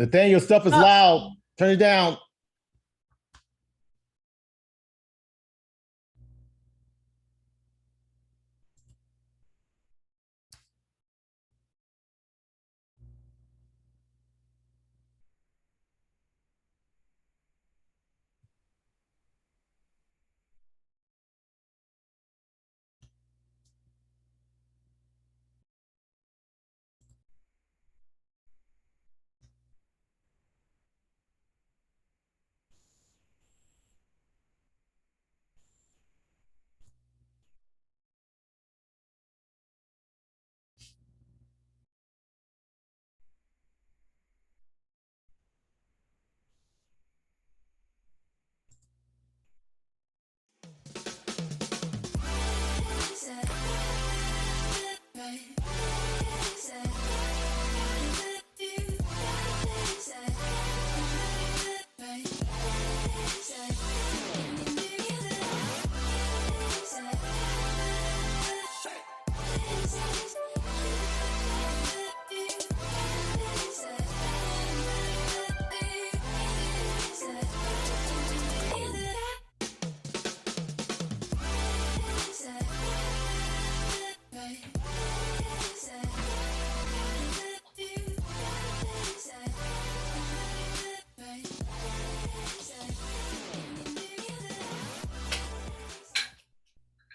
Nathaniel, stuff is loud. Turn it down.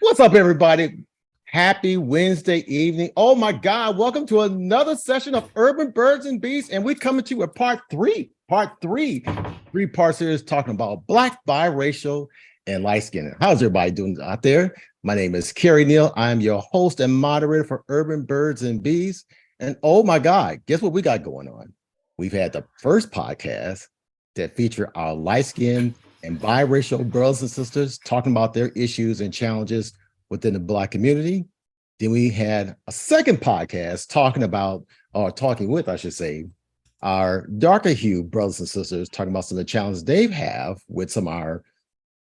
What's up, everybody? Happy Wednesday evening. Oh my God, welcome to another session of Urban Birds and Bees. And we're coming to you with part three, three-part series talking about Black, biracial, and light skin. How's everybody doing out there? My name is Kerry Neal. I'm your host and moderator for Urban Birds and Bees. And oh my God, guess what we got going on? We've had the first podcast that featured our light skin and biracial brothers and sisters talking about their issues and challenges within the Black community. Then we had a second podcast talking with, I should say, our darker hue brothers and sisters, talking about some of the challenges they have with some of our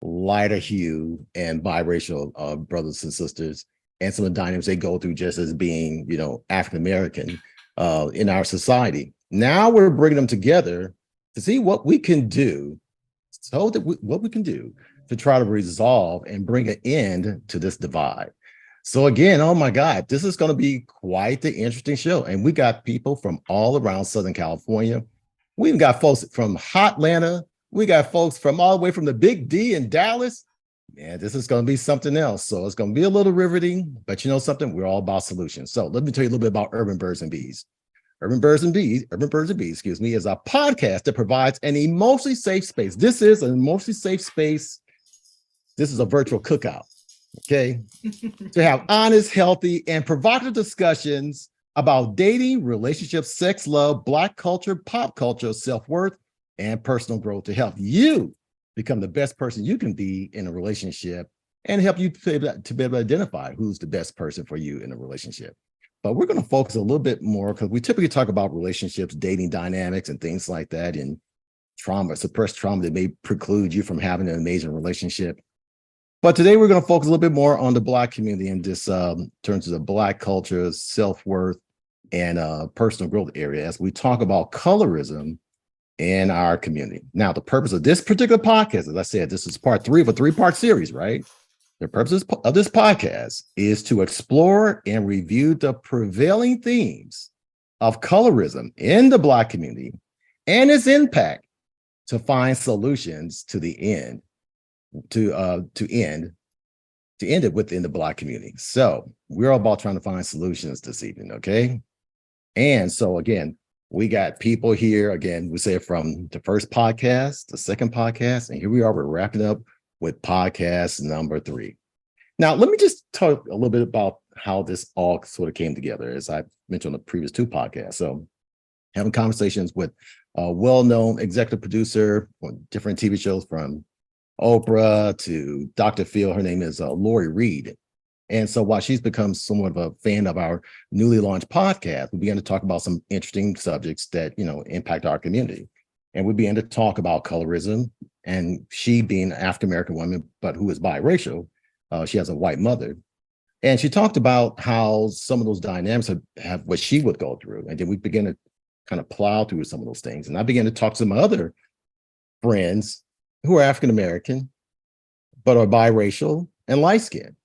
lighter hue and biracial brothers and sisters, and some of the dynamics they go through just as being, African-American in our society. Now we're bringing them together to see what we can do, to try to resolve and bring an end to this divide. So again, oh my God, this is going to be quite the interesting show. And we got people from all around Southern California. We've got folks from hot Atlanta. We got folks from all the way from the Big D in Dallas. Man, this is going to be something else. So it's going to be a little riveting, but you know something? We're all about solutions. So let me tell you a little bit about Urban Birds and Bees. Urban Birds and Bees, is a podcast that provides an emotionally safe space. This is an emotionally safe space. This is a virtual cookout, okay? To have honest, healthy, and provocative discussions about dating, relationships, sex, love, Black culture, pop culture, self-worth, and personal growth to help you become the best person you can be in a relationship and help you to be able to identify who's the best person for you in a relationship. But we're going to focus a little bit more because we typically talk about relationships, dating dynamics, and things like that, and trauma, suppressed trauma that may preclude you from having an amazing relationship. But today we're going to focus a little bit more on the Black community in this terms of the Black culture, self-worth, and personal growth area as we talk about colorism in our community. Now, the purpose of this particular podcast, as I said, this is part three of a three-part series, right? The purpose of this podcast is to explore and review the prevailing themes of colorism in the Black community and its impact to find solutions to the end, to end it within the Black community. So we're all about trying to find solutions this evening, okay? And so again, we got people here, again, we say from the first podcast, the second podcast, and here we are, we're wrapping up with podcast number 3. Now, let me just talk a little bit about how this all sort of came together, as I mentioned on the previous 2 podcasts. So having conversations with a well-known executive producer on different TV shows from Oprah to Dr. Phil. Her name is Lori Reed. And so while she's become somewhat of a fan of our newly launched podcast, we began to talk about some interesting subjects that, impact our community. And we began to talk about colorism, and she being an African-American woman, but who is biracial, she has a white mother. And she talked about how some of those dynamics have what she would go through. And then we began to kind of plow through some of those things. And I began to talk to my other friends who are African American, but are biracial and light skinned.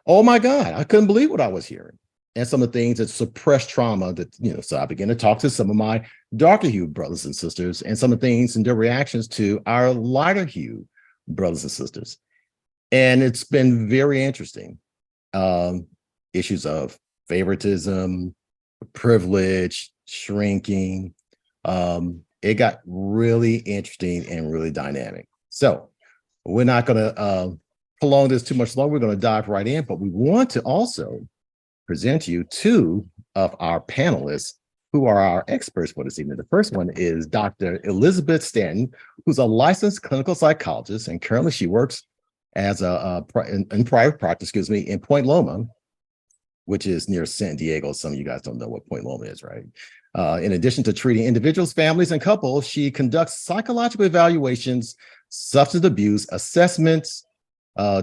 Oh my God, I couldn't believe what I was hearing. And some of the things that suppressed trauma that, so I began to talk to some of my darker hue brothers and sisters and some of the things and their reactions to our lighter hue brothers and sisters. And it's been very interesting. Issues of favoritism, privilege, shrinking. It got really interesting and really dynamic. So we're not going to prolong this too much longer. We're going to dive right in, but we want to also present to you two of our panelists who are our experts for this evening. The first one is Dr. Elizabeth Stanton, who's a licensed clinical psychologist, and currently she works as in private practice, in Point Loma, which is near San Diego. Some of you guys don't know what Point Loma is, right? In addition to treating individuals, families, and couples, she conducts psychological evaluations, substance abuse assessments,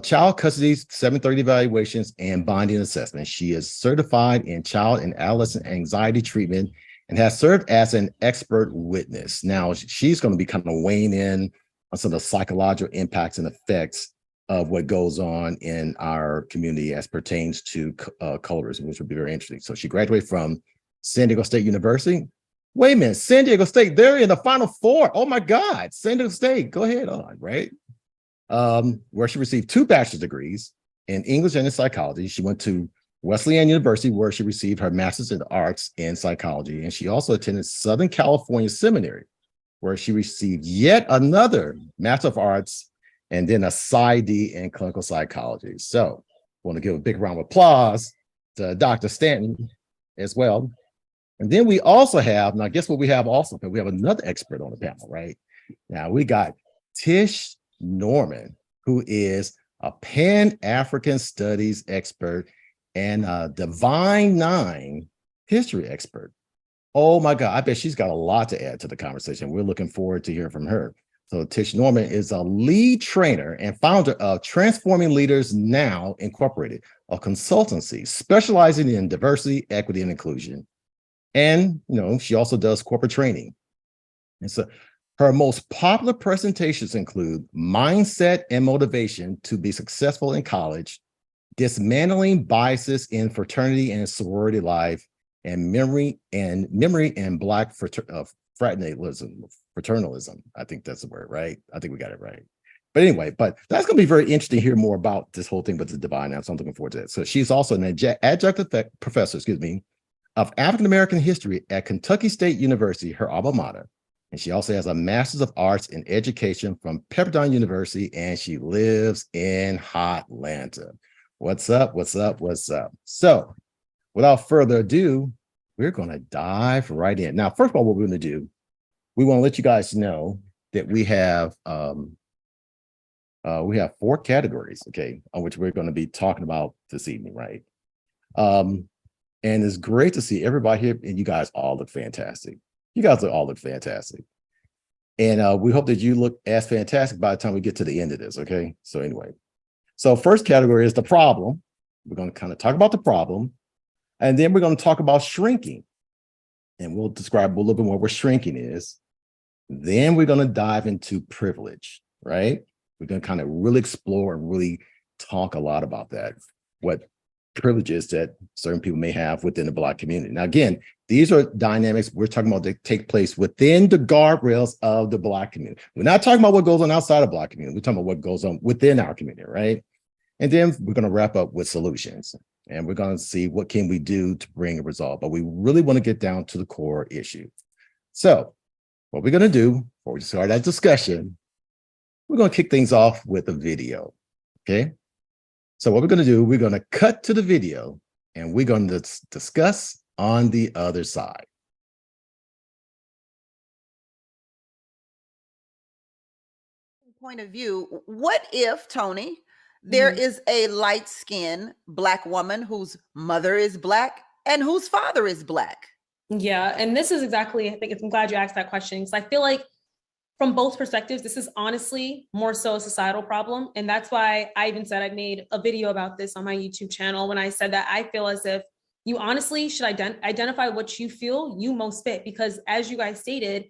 child custody 730 evaluations, and bonding assessment. She is certified in child and adolescent anxiety treatment and has served as an expert witness. Now, she's going to be kind of weighing in on some of the psychological impacts and effects of what goes on in our community as pertains to colorism, which would be very interesting. So she graduated from San Diego State University. Wait a minute, San Diego State, they're in the Final Four. Oh my God, San Diego State, go ahead on, right? Where she received 2 bachelor's degrees in English and in psychology. She went to Wesleyan University, where she received her master's in arts in psychology. And she also attended Southern California Seminary, where she received yet another Master of Arts and then a PsyD in clinical psychology. So I want to give a big round of applause to Dr. Stanton as well. And then we also have, now guess what we have also? We have another expert on the panel, right? Now we got Tish Norman, who is a Pan-African studies expert and a Divine Nine history expert. Oh my God, I bet she's got a lot to add to the conversation. We're looking forward to hearing from her. So Tish Norman is a lead trainer and founder of Transforming Leaders Now Incorporated, a consultancy specializing in diversity, equity, and inclusion. And, she also does corporate training. And so her most popular presentations include Mindset and Motivation to be Successful in College, Dismantling Biases in Fraternity and Sorority Life, and Memory and Black fraternalism. I think that's the word, right? I think we got it right. But anyway, that's going to be very interesting to hear more about this whole thing with the divine. So I'm looking forward to that. So she's also an adjunct professor, of African American history at Kentucky State University, her alma mater. And she also has a Master's of Arts in Education from Pepperdine University, and she lives in Hotlanta. What's up? What's up? What's up? So without further ado, we're going to dive right in. Now, first of all, what we're going to do, we want to let you guys know that we have 4 categories, okay, on which we're going to be talking about this evening, right? And it's great to see everybody here, and you guys all look fantastic. You guys all look fantastic. And we hope that you look as fantastic by the time we get to the end of this, okay? So anyway, so first category is the problem. We're going to kind of talk about the problem, and then we're going to talk about shrinking. And we'll describe a little bit more what shrinking is. Then we're going to dive into privilege, right? We're going to kind of really explore and really talk a lot about that, what privileges that certain people may have within the Black community. Now, again, these are dynamics we're talking about that take place within the guardrails of the Black community. We're not talking about what goes on outside of Black community. We're talking about what goes on within our community, right? And then we're going to wrap up with solutions. And we're going to see what can we do to bring a result. But we really want to get down to the core issue. So what we're going to do before we start that discussion, we're going to kick things off with a video, okay? So what we're going to do, we're going to cut to the video and we're going to discuss on the other side. Point of view, what if, Tony, there is a light-skinned Black woman whose mother is Black and whose father is Black? Yeah, and this is exactly, I'm glad you asked that question, because I feel like from both perspectives, this is honestly more so a societal problem. And that's why I even said I made a video about this on my YouTube channel when I said that I feel as if you honestly should identify what you feel you most fit, because as you guys stated,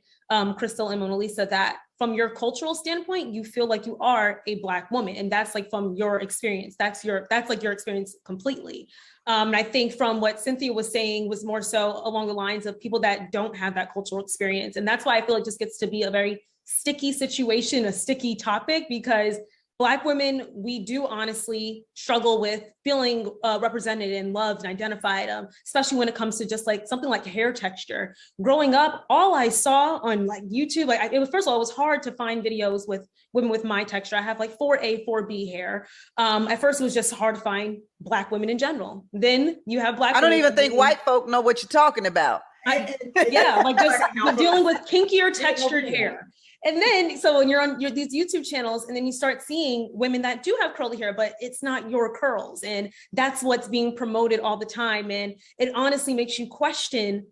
Crystal and Mona Lisa, that from your cultural standpoint, you feel like you are a Black woman. And that's like from your experience. That's like your experience completely. And I think from what Cynthia was saying was more so along the lines of people that don't have that cultural experience. And that's why I feel it just gets to be a very sticky situation, a sticky topic, because Black women, we do honestly struggle with feeling represented and loved and identified, especially when it comes to just like something like hair texture. Growing up, all I saw on like YouTube, like it was, first of all, it was hard to find videos with women with my texture. I have like 4A, 4B hair. At first, it was just hard to find Black women in general. Then you have Black. I don't even think white folk know what you're talking about. Yeah, like just dealing with kinkier textured hair. And then, so when you're on these YouTube channels, and then you start seeing women that do have curly hair, but it's not your curls. And that's what's being promoted all the time. And it honestly makes you question,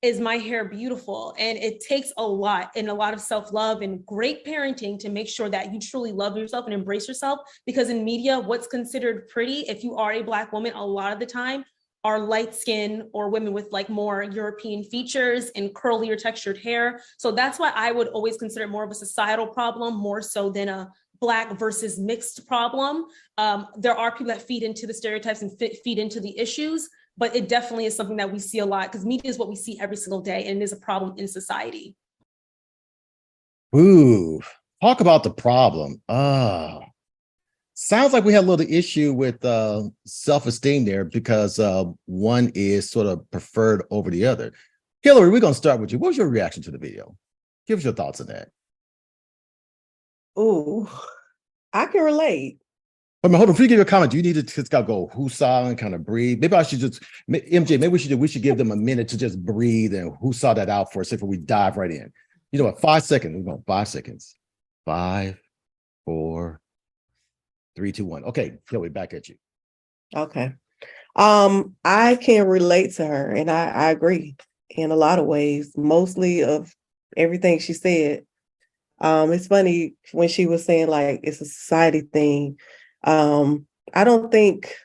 is my hair beautiful? And it takes a lot and a lot of self-love and great parenting to make sure that you truly love yourself and embrace yourself. Because in media, what's considered pretty, if you are a Black woman, a lot of the time, are light skin or women with like more European features and curlier textured hair. So that's why I would always consider it more of a societal problem, more so than a Black versus mixed problem. There are people that feed into the stereotypes and feed into the issues, but it definitely is something that we see a lot, because media is what we see every single day, and it is a problem in society. Ooh, talk about the problem. Sounds like we had a little issue with self-esteem there, because one is sort of preferred over the other. Hillary, we're going to start with you. What was your reaction to the video? Give us your thoughts on that. Ooh, I can relate. But hold on, before you give your comment, do you need to just go whoosah and kind of breathe? Maybe I should just, MJ, maybe we should give them a minute to just breathe and whoosah that out for us before we dive right in. You know what, 5 seconds, we're going 5 seconds. 5, 4, 3, 2, 1. Okay, Hillary, back at you. Okay. I can relate to her, and I agree in a lot of ways, mostly of everything she said. It's funny when she was saying like it's a society thing. I don't think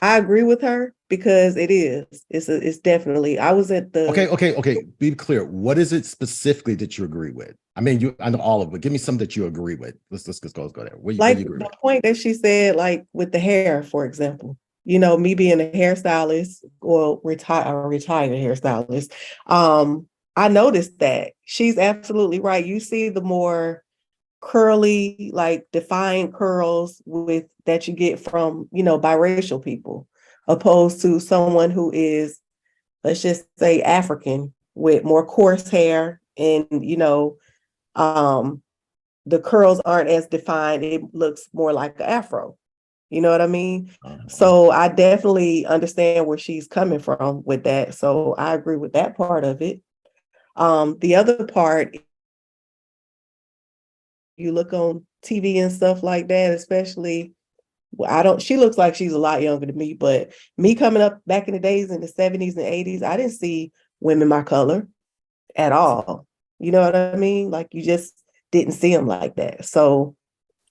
I agree with her, because it is. It's definitely. I was at the Okay. Be clear. What is it specifically that you agree with? I mean, I know all of it. Give me some that you agree with. Let's go there. What like you agree the with? point that she said, like with the hair, for example. You know, me being a hairstylist or retired hairstylist, I noticed that she's absolutely right. You see the more curly, like defined curls with that you get from, biracial people, opposed to someone who is, let's just say, African with more coarse hair, and the curls aren't as defined. It looks more like an afro. You know what I mean? So I definitely understand where she's coming from with that. So I agree with that part of it. The other part, you look on TV and stuff like that, especially, she looks like she's a lot younger than me, but me coming up back in the days in the 70s and 80s, I didn't see women my color at all. You know what I mean? Like, you just didn't see them like that. So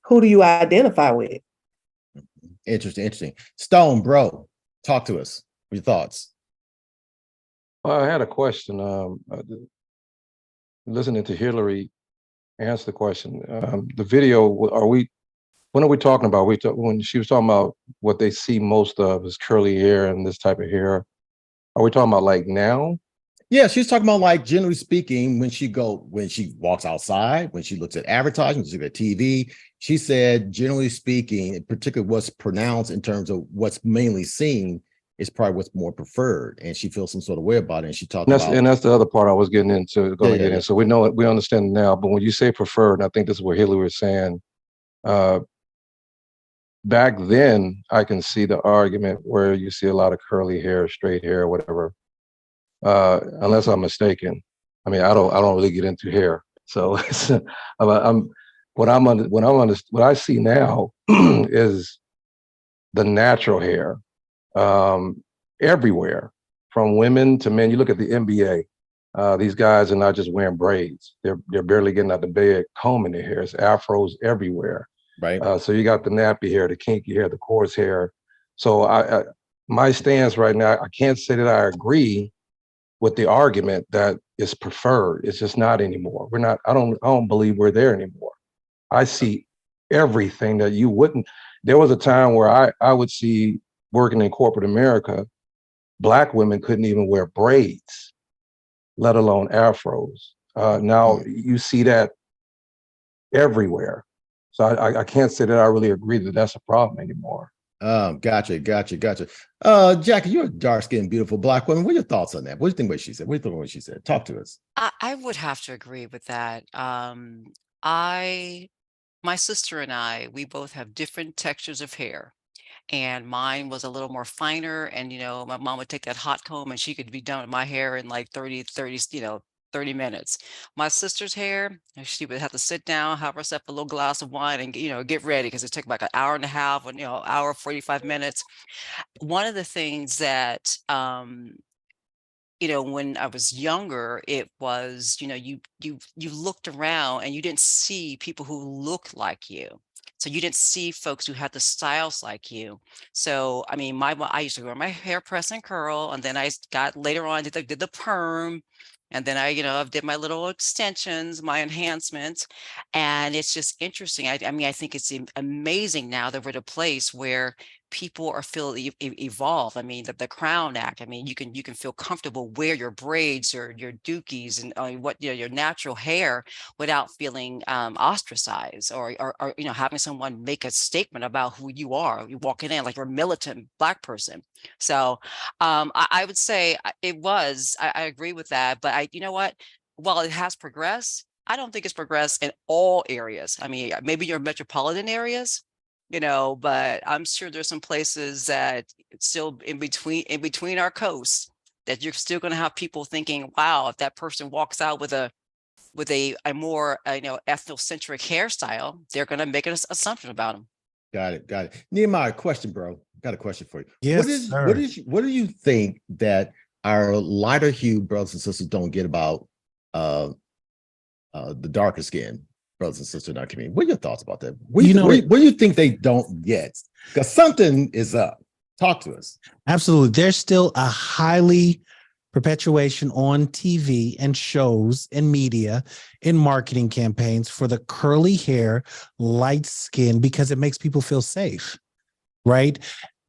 who do you identify with? Interesting. Stone, bro, talk to us. Your thoughts. Well, I had a question. Listening to Hillary answer the question, the video, when are we talking about? When she was talking about what they see most of is curly hair and this type of hair, are we talking about like now? Yeah, she's talking about, like, generally speaking, when she walks outside, when she looks at advertising, when she looks at TV, she said, generally speaking, particularly what's pronounced in terms of what's mainly seen is probably what's more preferred. And she feels some sort of way about it. And she talked about, And that's the other part I was getting into, get in. So we know it, we understand now, but when you say preferred, and I think this is what Hillary was saying, back then, I can see the argument where you see a lot of curly hair, straight hair, whatever. Unless I'm mistaken. I mean, I don't really get into hair. So what I see now is the natural hair everywhere, from women to men. You look at the NBA, these guys are not just wearing braids. They're barely getting out of bed, combing their hair. It's afros everywhere. right. So you got the nappy hair, the kinky hair, the coarse hair. So my stance right now, I can't say that I agree with the argument that is preferred. It's just not anymore. We're not, I don't believe we're there anymore. I see everything that you wouldn't. There was a time where I would see, working in corporate America, Black women couldn't even wear braids, let alone afros. Now you see that everywhere. So I can't say that I really agree that that's a problem anymore. Gotcha. Jackie, you're a dark-skinned, beautiful Black woman. What are your thoughts on that? What do you think what she said? What do you think what she said? Talk to us. I would have to agree with that. I my sister and I, we both have different textures of hair. And mine was a little more finer. And, my mom would take that hot comb and she could be done with my hair in like 30 minutes. My sister's hair, she would have to sit down, have herself a little glass of wine and, get ready because it took like an hour and a half or, hour, 45 minutes. One of the things that, when I was younger, it was, you looked around and you didn't see people who looked like you. So you didn't see folks who had the styles like you. So I mean, I used to wear my hair press and curl, and then I got later on did the perm, and then I did my little extensions, my enhancements, and it's just interesting. I mean, I think it's amazing now that we're at a place where people are feel evolved. I mean, the Crown Act. I mean, you can feel comfortable wear your braids or your dookies and your natural hair without feeling ostracized or having someone make a statement about who you are. You walking in like you're a militant Black person. So I would say I agree with that. But you know what? While it has progressed, I don't think it's progressed in all areas. I mean, maybe your metropolitan areas, but I'm sure there's some places that it's still in between our coasts that you're still going to have people thinking, wow, if that person walks out with a more ethnocentric hairstyle, they're going to make an assumption about them. Got it. Nehemiah, question, bro. Got a question for you. Yes, sir. What do you think that our lighter hue brothers and sisters don't get about the darker skin brothers and sisters in our community? What are your thoughts about that? What do you think they don't get? Because something is up. Talk to us. Absolutely. There's still a highly perpetuation on TV and shows and media in marketing campaigns for the curly hair, light skin, because it makes people feel safe, right?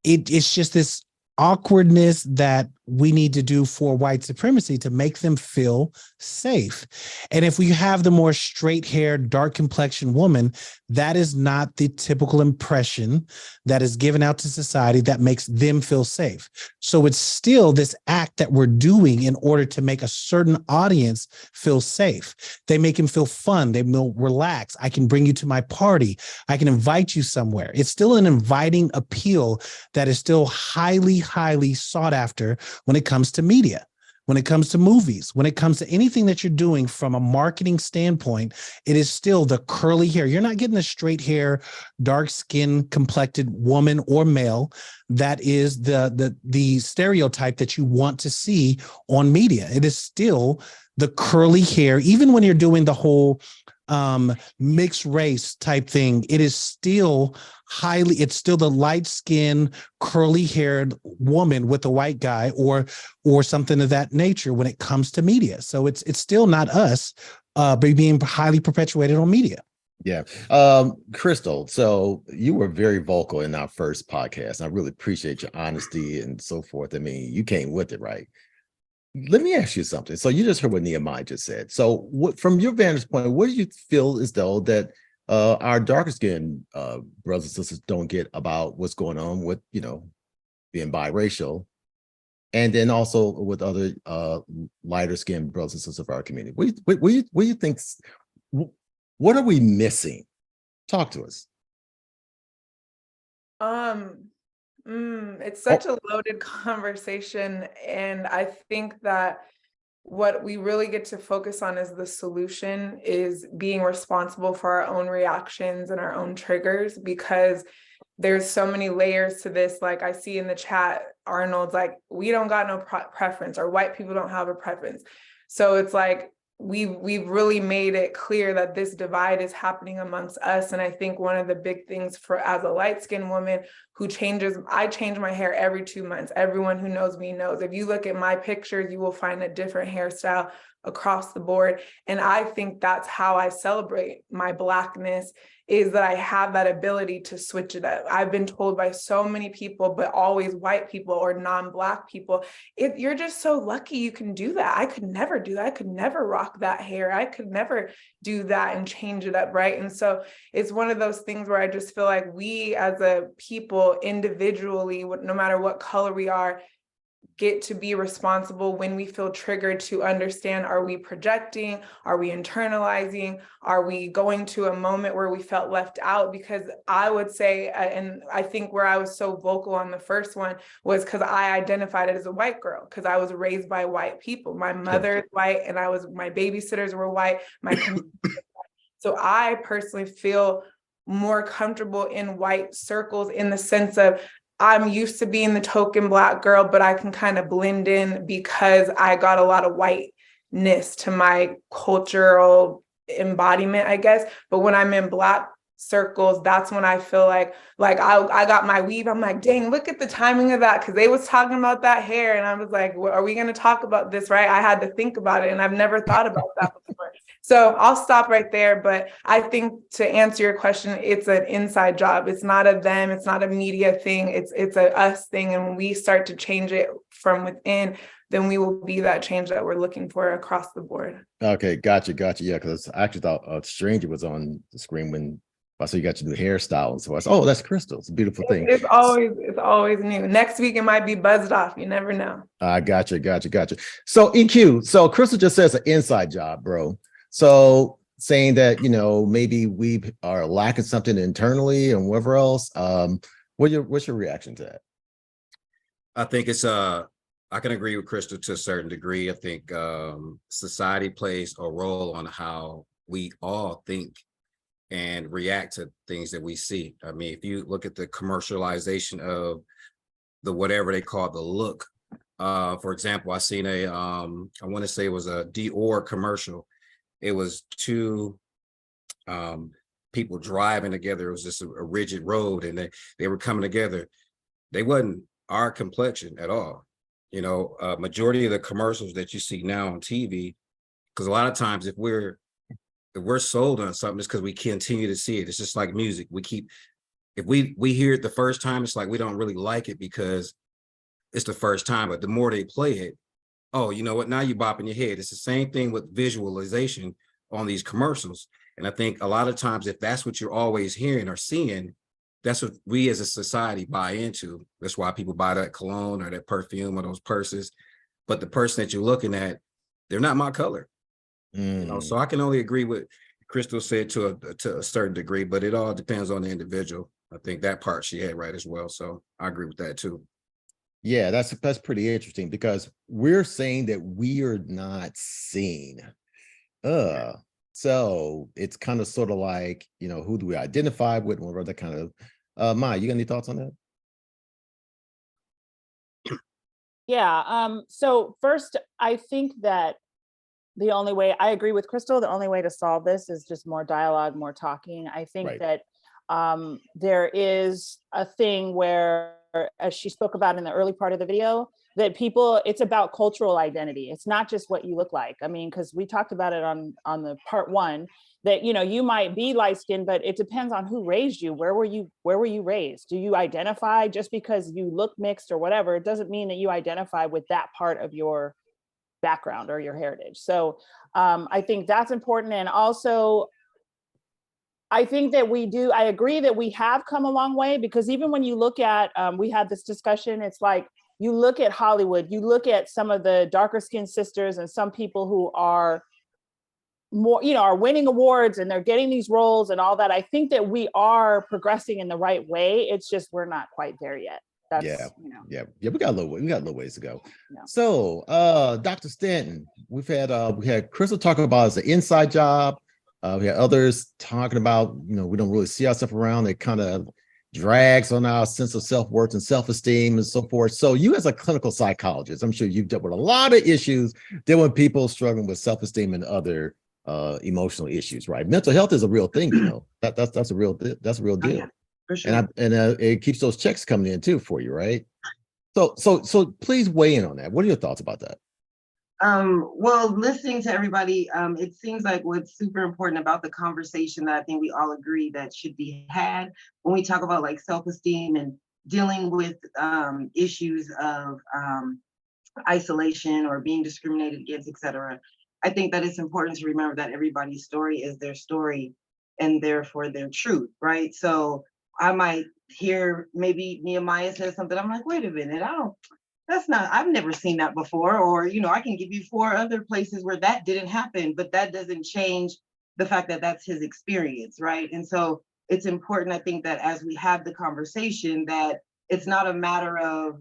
It's just this awkwardness that we need to do for white supremacy to make them feel safe. And if we have the more straight haired, dark complexion woman, that is not the typical impression that is given out to society that makes them feel safe. So it's still this act that we're doing in order to make a certain audience feel safe. They make them feel fun. They will relax. I can bring you to my party. I can invite you somewhere. It's still an inviting appeal that is still highly, highly sought after when it comes to media, when it comes to movies, when it comes to anything that you're doing from a marketing standpoint. It is still the curly hair. You're not getting a straight hair, dark skin complected woman or male. That is the stereotype that you want to see on media. It is still the curly hair, even when you're doing the whole mixed race type thing. It is still it's still the light skinned, curly haired woman with a white guy or something of that nature when it comes to media. So it's still not us, but being highly perpetuated on media. Yeah. Crystal, so you were very vocal in our first podcast. I really appreciate your honesty and so forth. I mean, you came with it, right? Let me ask you something. So you just heard what Nehemiah just said. So from your vantage point, what do you feel as though that our darker skinned brothers and sisters don't get about what's going on with, being biracial, and then also with other lighter skinned brothers and sisters of our community? What do you think? What are we missing? Talk to us. It's such a loaded conversation, and I think that what we really get to focus on as the solution is being responsible for our own reactions and our own triggers, because there's so many layers to this. Like I see in the chat, Arnold's like, we don't got no preference, or white people don't have a preference. So it's like, we've really made it clear that this divide is happening amongst us. And I think one of the big things for, as a light-skinned woman who I change my hair every 2 months. Everyone who knows me knows. If you look at my pictures, you will find a different hairstyle across the board. And I think that's how I celebrate my Blackness, is that I have that ability to switch it up. I've been told by so many people, but always white people or non-Black people, you're just so lucky you can do that. I could never do that. I could never rock that hair. I could never do that and change it up, right? And so it's one of those things where I just feel like we as a people individually, no matter what color we are, get to be responsible when we feel triggered to understand, are we projecting? Are we internalizing? Are we going to a moment where we felt left out? Because I would say, and I think where I was so vocal on the first one was because I identified it as a white girl, because I was raised by white people. My mother is white, and my babysitters were white. So I personally feel more comfortable in white circles, in the sense of I'm used to being the token Black girl, but I can kind of blend in because I got a lot of whiteness to my cultural embodiment, I guess. But when I'm in Black circles, that's when I feel like I got my weave. I'm like, dang, look at the timing of that, because they was talking about that hair, and I was like, well, are we going to talk about this, right? I had to think about it, and I've never thought about that before. So I'll stop right there. But I think, to answer your question, it's an inside job. It's not a them. It's not a media thing. It's a us thing. And when we start to change it from within, then we will be that change that we're looking for across the board. Okay, gotcha. Yeah, because I actually thought a stranger was on the screen when I saw you got your new hairstyle, and so I said, "Oh, that's Crystal. It's a beautiful thing." It's always new. Next week it might be buzzed off. You never know. Gotcha. So EQ. So Crystal just says an inside job, bro. So saying that, maybe we are lacking something internally and whatever else. What's your reaction to that? I think it's I can agree with Crystal to a certain degree. I think society plays a role on how we all think and react to things that we see. I mean, if you look at the commercialization of the whatever they call the look, for example, I seen I want to say it was a Dior commercial. It was two people driving together. It was just a rigid road, and they were coming together. They wasn't our complexion at all. Majority of the commercials that you see now on TV, because a lot of times if we're sold on something, it's because we continue to see it. It's just like music. If we hear it the first time, it's like we don't really like it because it's the first time. But the more they play it, oh, you know what? Now you're bopping your head. It's the same thing with visualization on these commercials. And I think a lot of times, if that's what you're always hearing or seeing, that's what we as a society buy into. That's why people buy that cologne or that perfume or those purses. But the person that you're looking at, they're not my color. So I can only agree with Crystal said to a certain degree, but it all depends on the individual. I think that part she had right as well. So I agree with that too. Yeah, that's pretty interesting, because we're saying that we are not seen. So it's kind of sort of like, who do we identify with, or that kind of Maya, you got any thoughts on that? Yeah. So first, I think that the only way, I agree with Crystal, the only way to solve this is just more dialogue, more talking. I think that there is a thing where, as she spoke about in the early part of the video, that it's about cultural identity. It's not just what you look like. I mean, because we talked about it on the part one, that, you might be light skinned, but it depends on who raised you. Where were you raised? Do you identify just because you look mixed or whatever? It doesn't mean that you identify with that part of your background or your heritage. So I think that's important. And also, I think that I agree that we have come a long way, because even when you look at, we had this discussion, it's like, you look at Hollywood, you look at some of the darker skinned sisters and some people who are more, are winning awards and they're getting these roles and all that. I think that we are progressing in the right way. It's just, we're not quite there yet. Yeah, we got a little ways to go. Yeah. So Dr. Stanton, we had Crystal talking about as an inside job. We had others talking about, we don't really see ourselves around. They kind of drags on our sense of self-worth and self-esteem and so forth. So you as a clinical psychologist, I'm sure you've dealt with a lot of issues dealing with people struggling with self-esteem and other emotional issues, right? Mental health is a real thing, you know. That's a real deal. Yeah, for sure. And it keeps those checks coming in too for you, right? So please weigh in on that. What are your thoughts about that? Well, listening to everybody, it seems like what's super important about the conversation that I think we all agree that should be had when we talk about like self-esteem and dealing with issues of isolation or being discriminated against, etc. I think that it's important to remember that everybody's story is their story and therefore their truth, right? So I might hear maybe Nehemiah says something, I'm like, wait a minute, I've never seen that before. Or, you know, I can give you 4 other places where that didn't happen, but that doesn't change the fact that that's his experience, right? And so it's important, I think, that as we have the conversation, that it's not a matter of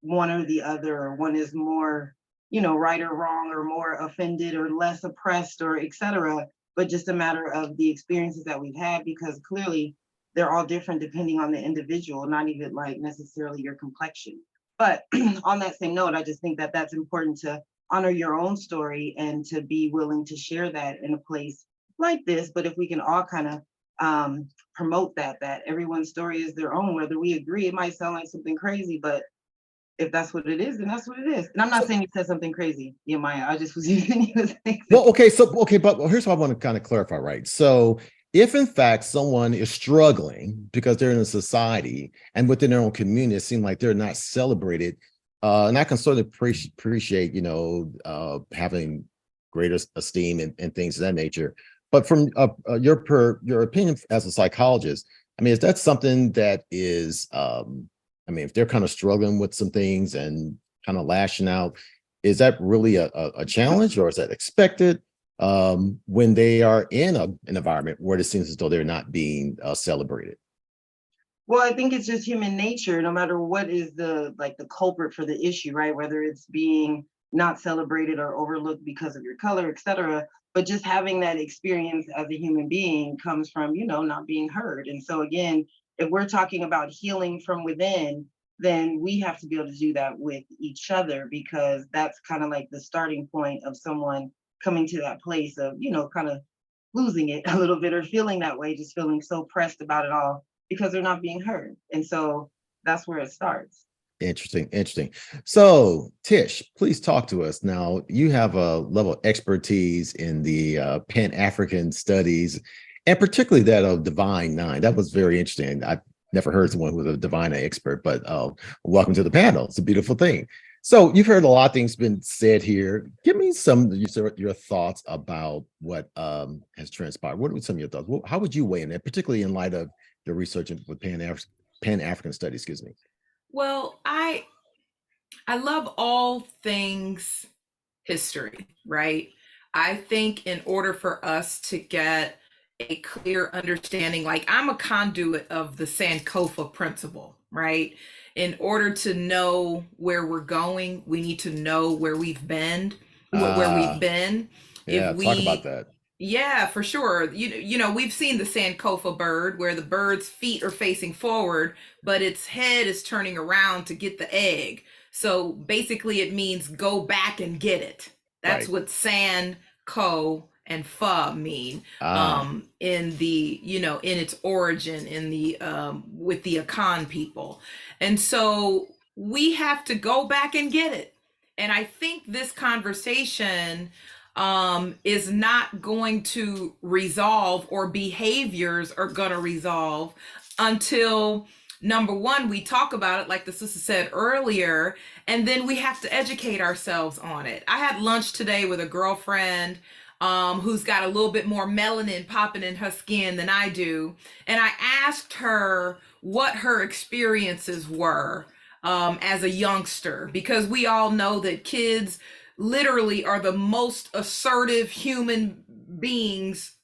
one or the other, or one is more, you know, right or wrong, or more offended or less oppressed, or etc., but just a matter of the experiences that we've had, because clearly they're all different depending on the individual, not even like necessarily your complexion. But on that same note, I just think that that's important to honor your own story and to be willing to share that in a place like this. But if we can all kind of promote that everyone's story is their own, whether we agree, it might sound like something crazy, but if that's what it is, then that's what it is. And I'm not saying you said something crazy, Maya. I just was using you as an example. Well, but here's what I want to kind of clarify, right? So if in fact someone is struggling because they're in a society and within their own community, it seems like they're not celebrated, and I can certainly appreciate, you know, having greater esteem and things of that nature. But from your opinion as a psychologist, I mean, is that something that is, I mean, if they're kind of struggling with some things and kind of lashing out, is that really a challenge, or is that expected when they are in an environment where it seems as though they're not being celebrated? Well, I think it's just human nature, no matter what is the culprit for the issue, right? Whether it's being not celebrated or overlooked because of your color, etc. But just having that experience as a human being comes from, you know, not being heard. And so again, if we're talking about healing from within, then we have to be able to do that with each other, because that's kind of like the starting point of someone coming to that place of, you know, kind of losing it a little bit, or feeling that way, just feeling so pressed about it all because they're not being heard. And so that's where it starts. Interesting. So Tish, please talk to us. Now, you have a level of expertise in the Pan-African studies, and particularly that of Divine Nine. That was very interesting. I've never heard someone who was a Divine Nine expert, but welcome to the panel. It's a beautiful thing. So you've heard a lot of things been said here. Give me some of your thoughts about what has transpired. What are some of your thoughts? How would you weigh in that, particularly in light of your research with Pan-African studies, excuse me? Well, I love all things history, right? I think in order for us to get a clear understanding, like I'm a conduit of the Sankofa principle, right? In order to know where we're going, we need to know where we've been, where we've been. Yeah, talk about that. Yeah, for sure. You know, we've seen the Sankofa bird where the bird's feet are facing forward, but its head is turning around to get the egg. So basically it means go back and get it. That's what San, Ko, and Fa mean in the, you know, in its origin in the with the Akan people. And so we have to go back and get it. And I think this conversation is not going to resolve, or behaviors are going to resolve, until number one, we talk about it like the sister said earlier, and then we have to educate ourselves on it. I had lunch today with a girlfriend who's got a little bit more melanin popping in her skin than I do, and I asked her what her experiences were as a youngster, because we all know that kids literally are the most assertive human beings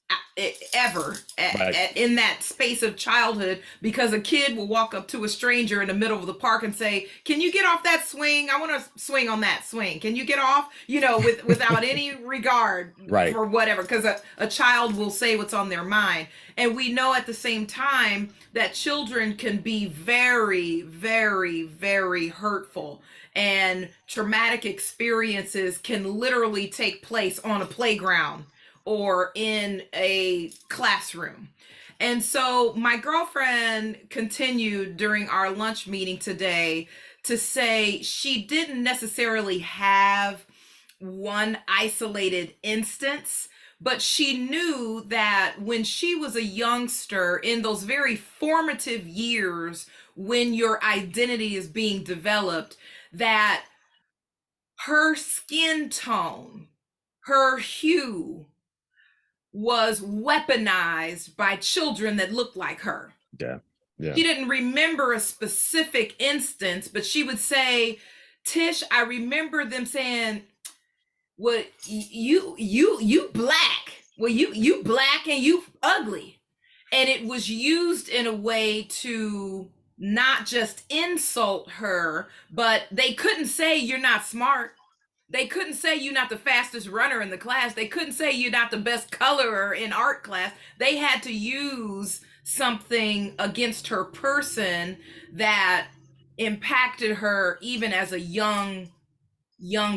ever Right. in that space of childhood, because a kid will walk up to a stranger in the middle of the park and say, "Can you get off that swing? I want to swing on that swing. Can you get off?" Without any regard Right. for whatever, because a child will say what's on their mind. And we know at the same time that children can be very, very, very hurtful, and traumatic experiences can literally take place on a playground or in a classroom. And so my girlfriend continued during our lunch meeting today to say she didn't necessarily have one isolated instance, but she knew that when she was a youngster, in those very formative years when your identity is being developed, that her skin tone, her hue, was weaponized by children that looked like her. Yeah. Yeah. She didn't remember a specific instance, but she would say, "Tish, I remember them saying, well, you black. Well, you black and you ugly." And it was used in a way to not just insult her, but they couldn't say you're not smart. They couldn't say you're not the fastest runner in the class. They couldn't say you're not the best colorer in art class. They had to use something against her person that impacted her even as a young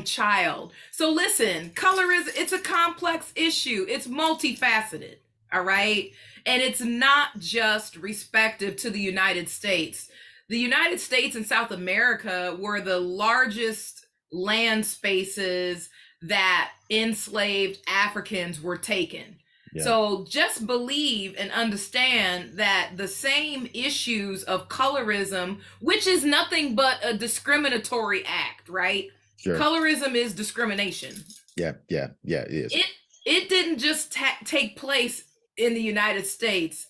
child. So listen, color it's a complex issue. It's multifaceted, all right? And it's not just respective to the United States. The United States and South America were the largest land spaces that enslaved Africans were taken. Yeah. So just believe and understand that the same issues of colorism, which is nothing but a discriminatory act, right? Sure. Colorism is discrimination. Yeah. Yeah. Yeah. It is. It didn't just take place in the United States.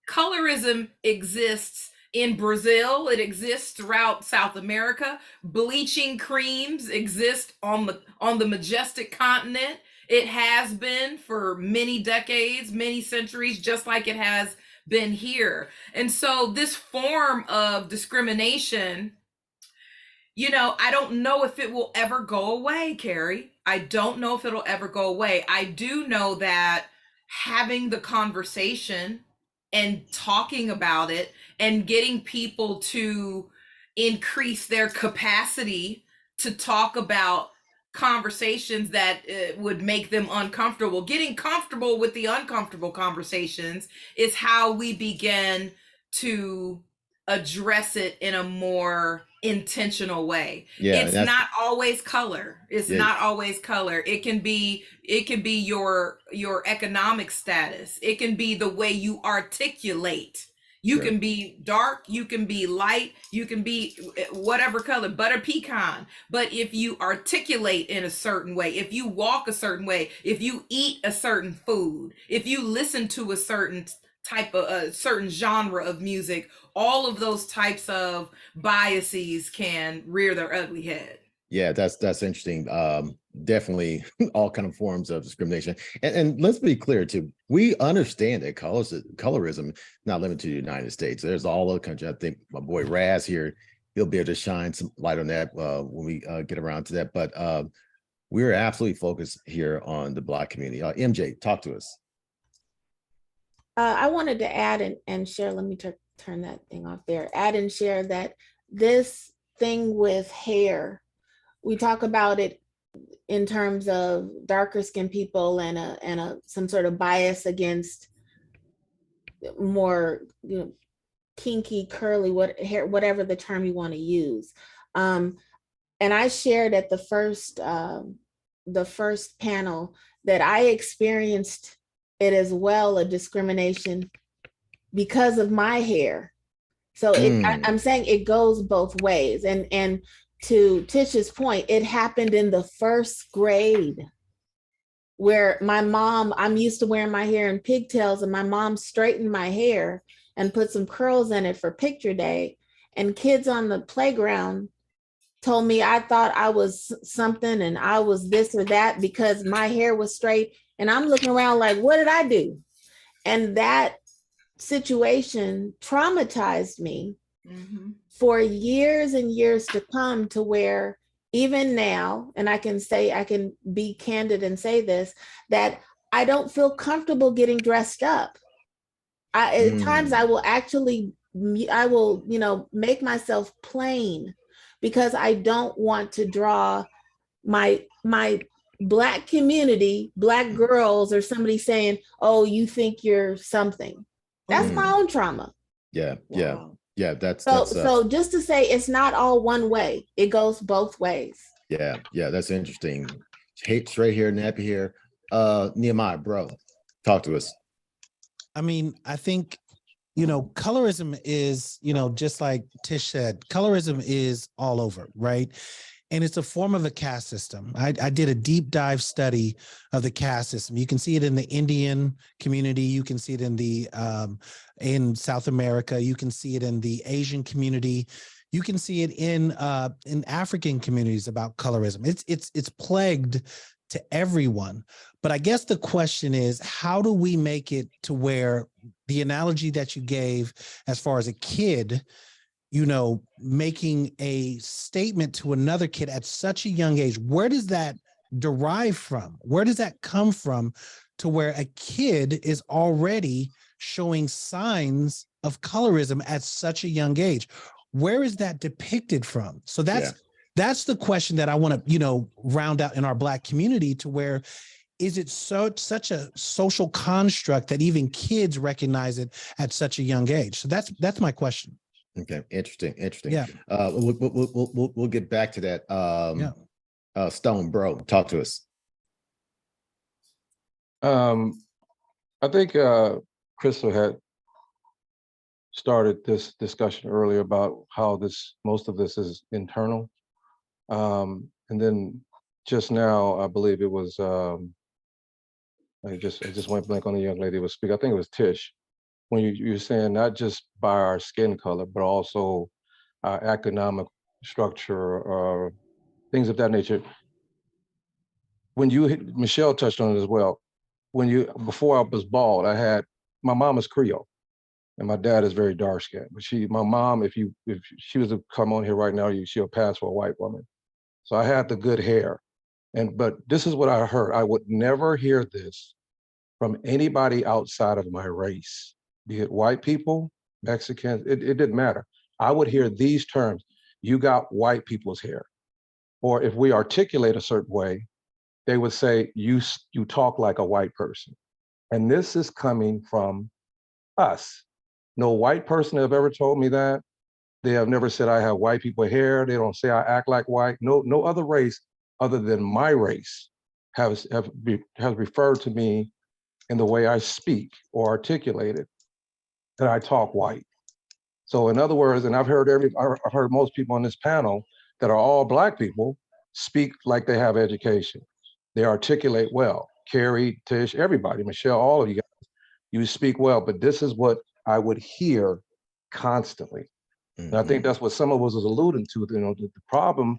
Colorism exists in Brazil. It exists throughout South America. Bleaching creams exist on the majestic continent. It has been for many decades, many centuries, just like it has been here. And so this form of discrimination, I don't know if it will ever go away, Carrie. I don't know if it'll ever go away. I do know that having the conversation and talking about it and getting people to increase their capacity to talk about conversations that would make them uncomfortable, getting comfortable with the uncomfortable conversations, is how we begin to address it in a more intentional way. Yeah. It's not always color. It's Yeah. not always color. It can be your economic status. It can be the way you articulate. You Sure. can be dark, you can be light, you can be whatever color, butter pecan. But if you articulate in a certain way, if you walk a certain way, if you eat a certain food, if you listen to a certain type of a certain genre of music, all of those types of biases can rear their ugly head. Yeah, that's interesting. Definitely all kind of forms of discrimination. And let's be clear too. We understand that colorism not limited to the United States. There's all over the country. I think my boy Raz here, he'll be able to shine some light on that when we get around to that. But we're absolutely focused here on the Black community. MJ, talk to us. I wanted to add and share, let me turn that thing off there, add and share that this thing with hair, we talk about it in terms of darker skinned people and some sort of bias against more, kinky, curly, hair, whatever the term you want to use. And I shared at the first panel that I experienced it as well, a discrimination because of my hair. So I'm saying it goes both ways. And to Tish's point, it happened in the first grade where my mom, I'm used to wearing my hair in pigtails, and my mom straightened my hair and put some curls in it for picture day. And kids on the playground told me I thought I was something and I was this or that because my hair was straight. And I'm looking around like, what did I do? And that situation traumatized me for years and years to come, to where even now, and I can be candid and say this, that I don't feel comfortable getting dressed up. At times I will make myself plain, because I don't want to draw my Black community, Black girls, or somebody saying, oh, you think you're something. That's my own trauma. Yeah. Wow. Yeah. That's So just to say, it's not all one way. It goes both ways. Yeah. That's interesting. Straight hair, nappy hair. Nehemiah, bro, talk to us. I mean, I think, colorism is, just like Tish said, colorism is all over, right? And it's a form of a caste system. I did a deep dive study of the caste system. You can see it in the Indian community. You can see it in South America. You can see it in the Asian community. You can see it in African communities about colorism. It's plagued to everyone. But I guess the question is, how do we make it to where the analogy that you gave as far as a kid, making a statement to another kid at such a young age, where does that derive from? Where does that come from, to where a kid is already showing signs of colorism at such a young age? Where is that depicted from? So that's the question that I want to, round out in our Black community, to where is it such a social construct that even kids recognize it at such a young age? So that's my question. Okay, interesting. Yeah. We'll get back to that. Stone, bro, talk to us. I think Crystal had started this discussion earlier about how most of this is internal. And then just now, I believe it was, I just went blank on the young lady who was speaking. I think it was Tish. When you're saying not just by our skin color, but also our economic structure or things of that nature. Michelle touched on it as well. Before I was bald, my mom is Creole and my dad is very dark skinned. But my mom, if she was to come on here right now, she'll pass for a white woman. So I had the good hair. But this is what I heard. I would never hear this from anybody outside of my race, be it white people, Mexicans, it didn't matter. I would hear these terms: you got white people's hair. Or if we articulate a certain way, they would say, you talk like a white person. And this is coming from us. No white person have ever told me that. They have never said I have white people hair. They don't say I act like white. No other race other than my race has referred to me in the way I speak or articulate it, that I talk white. So in other words, and I've heard most people on this panel that are all Black people speak like they have education. They articulate well. Carrie, Tish, everybody, Michelle, all of you guys, you speak well, but this is what I would hear constantly. And I think that's what some of us was alluding to. The problem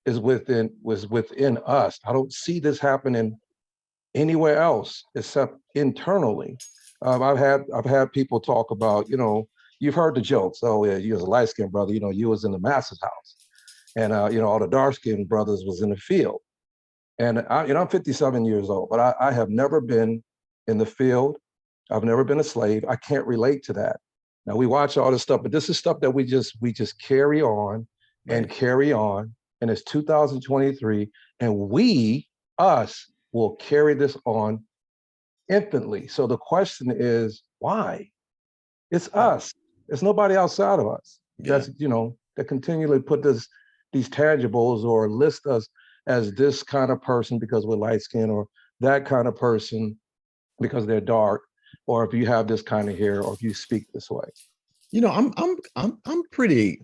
was within us. I don't see this happening anywhere else except internally. I've had people talk about, you've heard the jokes. Oh yeah, you was a light-skinned brother, you was in the master's house. And all the dark-skinned brothers was in the field. And I'm 57 years old, but I have never been in the field. I've never been a slave. I can't relate to that. Now we watch all this stuff, but this is stuff that we just carry on and carry on. And it's 2023, and us, will carry this on infinitely. So the question is, why? It's us. It's nobody outside of us. That's that continually put these tangibles or list us as this kind of person because we're light skinned, or that kind of person because they're dark, or if you have this kind of hair, or if you speak this way. I'm pretty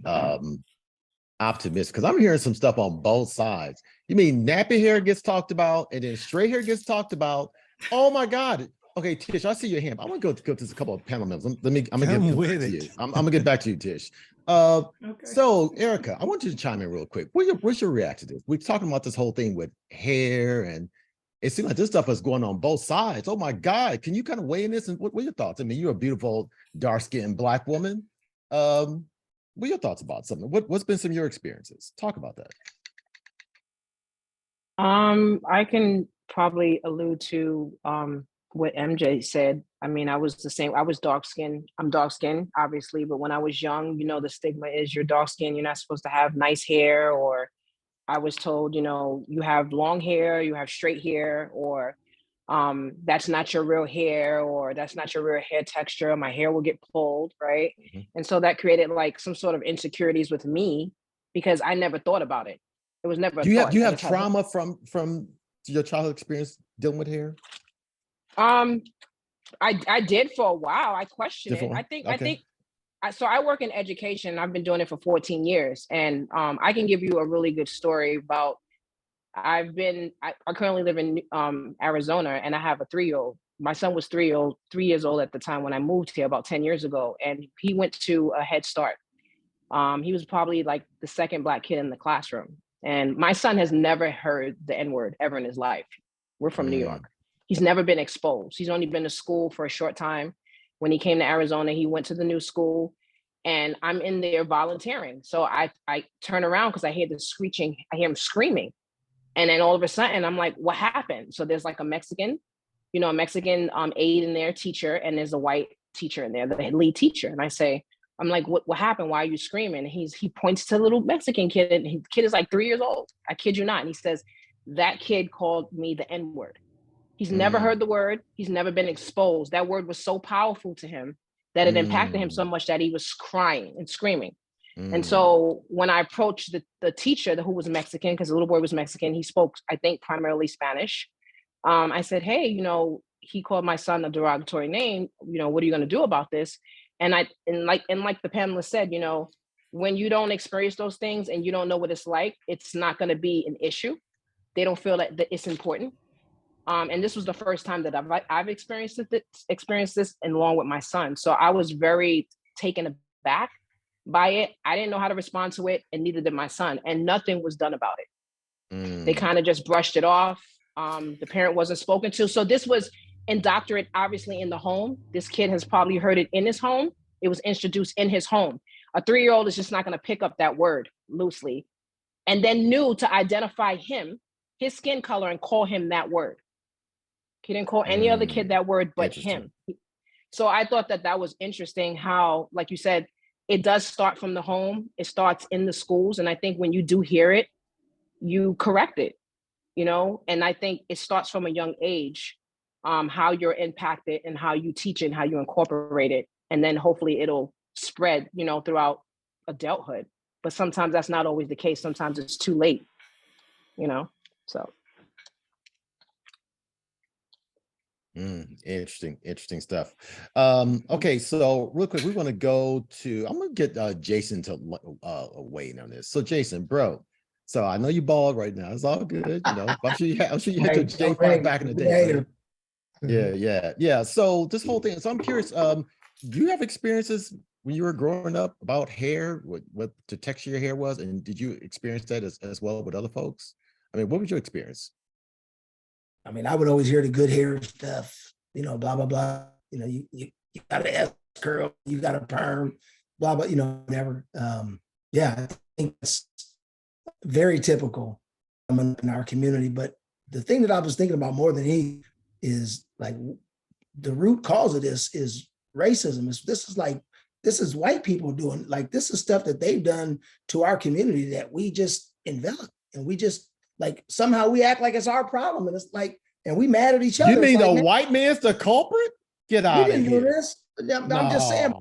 optimistic because I'm hearing some stuff on both sides. You mean nappy hair gets talked about and then straight hair gets talked about? Oh my God. Okay, Tish, I see your hand. I want to go to a couple of panel members. I'm gonna get back to you. I'm gonna get back to you, Tish. So Erica, I want you to chime in real quick. What's your reaction to this? We're talking about this whole thing with hair and it seems like this stuff is going on both sides. Oh my God. Can you kind of weigh in this? And what are your thoughts? I mean, you're a beautiful, dark-skinned Black woman. What are your thoughts about something? What's been some of your experiences? Talk about that. I can probably allude to what MJ said. I mean, I was the same. I was dark skinned. I'm dark skinned, obviously, but when I was young, you know, the stigma is you're dark skinned, you're not supposed to have nice hair, or I was told, you know, you have long hair, you have straight hair, or that's not your real hair, or that's not your real hair texture. My hair will get pulled, right? And so that created like some sort of insecurities with me because I never thought about it. It was never a Do you thought. have I just had trauma from your childhood experience dealing with hair? I did for a while. I questioned it. Different I one? think Okay. so I work in education. I've been doing it for 14 years. And I can give you a really good story about I currently live in Arizona, and I have a 3-year-old. My son was 3 years old at the time when I moved here about 10 years ago, and he went to a Head Start. He was probably like the second Black kid in the classroom. And my son has never heard the N-word ever in his life. We're from New York. He's never been exposed. He's only been to school for a short time. When he came to Arizona, he went to the new school, and I'm in there volunteering. So I turn around because I hear the screeching. I hear him screaming. And then all of a sudden, I'm like, what happened? So there's like a Mexican aide in there, teacher, and there's a white teacher in there, the lead teacher. And I'm like, what happened? Why are you screaming? And he points to the little Mexican kid, and the kid is like 3 years old. I kid you not. And he says, that kid called me the N-word. He's never heard the word. He's never been exposed. That word was so powerful to him that it impacted him so much that he was crying and screaming. And so when I approached the teacher who was Mexican, because the little boy was Mexican, he spoke, I think, primarily Spanish. I said, hey, you know, he called my son a derogatory name. You know, what are you going to do about this? And like the panelist said, you know, when you don't experience those things and you don't know what it's like, it's not going to be an issue. They don't feel that it's important. And this was the first time that I've experienced this along with my son. So I was very taken aback by it. I didn't know how to respond to it, and neither did my son, and nothing was done about it. They kind of just brushed it off. The parent wasn't spoken to. So this was indoctrinated, obviously, in the home. This kid has probably heard it in his home. It was introduced in his home. A 3-year-old is just not going to pick up that word loosely, and then knew to identify him, his skin color, and call him that word. He didn't call any other kid that word but him. So I thought that was interesting how, like you said, it does start from the home. It starts in the schools. And I think when you do hear it, you correct it, you know? And I think it starts from a young age, how you're impacted and how you teach it and how you incorporate it. And then hopefully it'll spread, you know, throughout adulthood. But sometimes that's not always the case. Sometimes it's too late, you know? So. Interesting stuff. Okay, so real quick, we want to go to, I'm gonna get Jason to weigh in on this. So Jason, bro, so I know you bald right now. It's all good, you know. I'm sure you had your J5 back in the day. Right? Yeah. So this whole thing. So I'm curious. Do you have experiences when you were growing up about hair, what the texture of your hair was, and did you experience that as well with other folks? I mean, what was your experience? I mean, I would always hear the good hair stuff, you know, blah, blah, blah. You know, you got an S curl, you got a perm, blah, blah, you know, whatever. Yeah, I think it's very typical in our community. But the thing that I was thinking about more than any is like the root cause of this is racism. This is white people doing, like, this is stuff that they've done to our community that we just envelop, and we just, like, somehow we act like it's our problem, and it's like, and we mad at each other. You mean like, the white man's the culprit? Get out of here. We didn't do this. I'm just saying,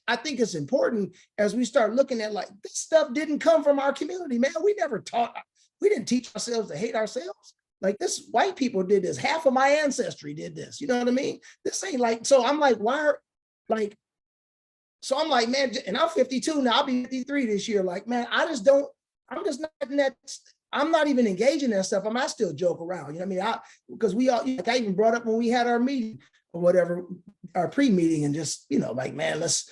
I think it's important as we start looking at, like, this stuff didn't come from our community, man. We didn't teach ourselves to hate ourselves. Like, this, white people did this. Half of my ancestry did this. You know what I mean? This ain't like, so I'm like, so I'm like, man, and I'm 52 now, I'll be 53 this year. Like, man, I'm just not in that. I'm not even engaging in that stuff. I still joke around, you know what I mean? Because we all, like, I even brought up when we had our meeting or whatever, our pre-meeting, and just, you know, like, man, let's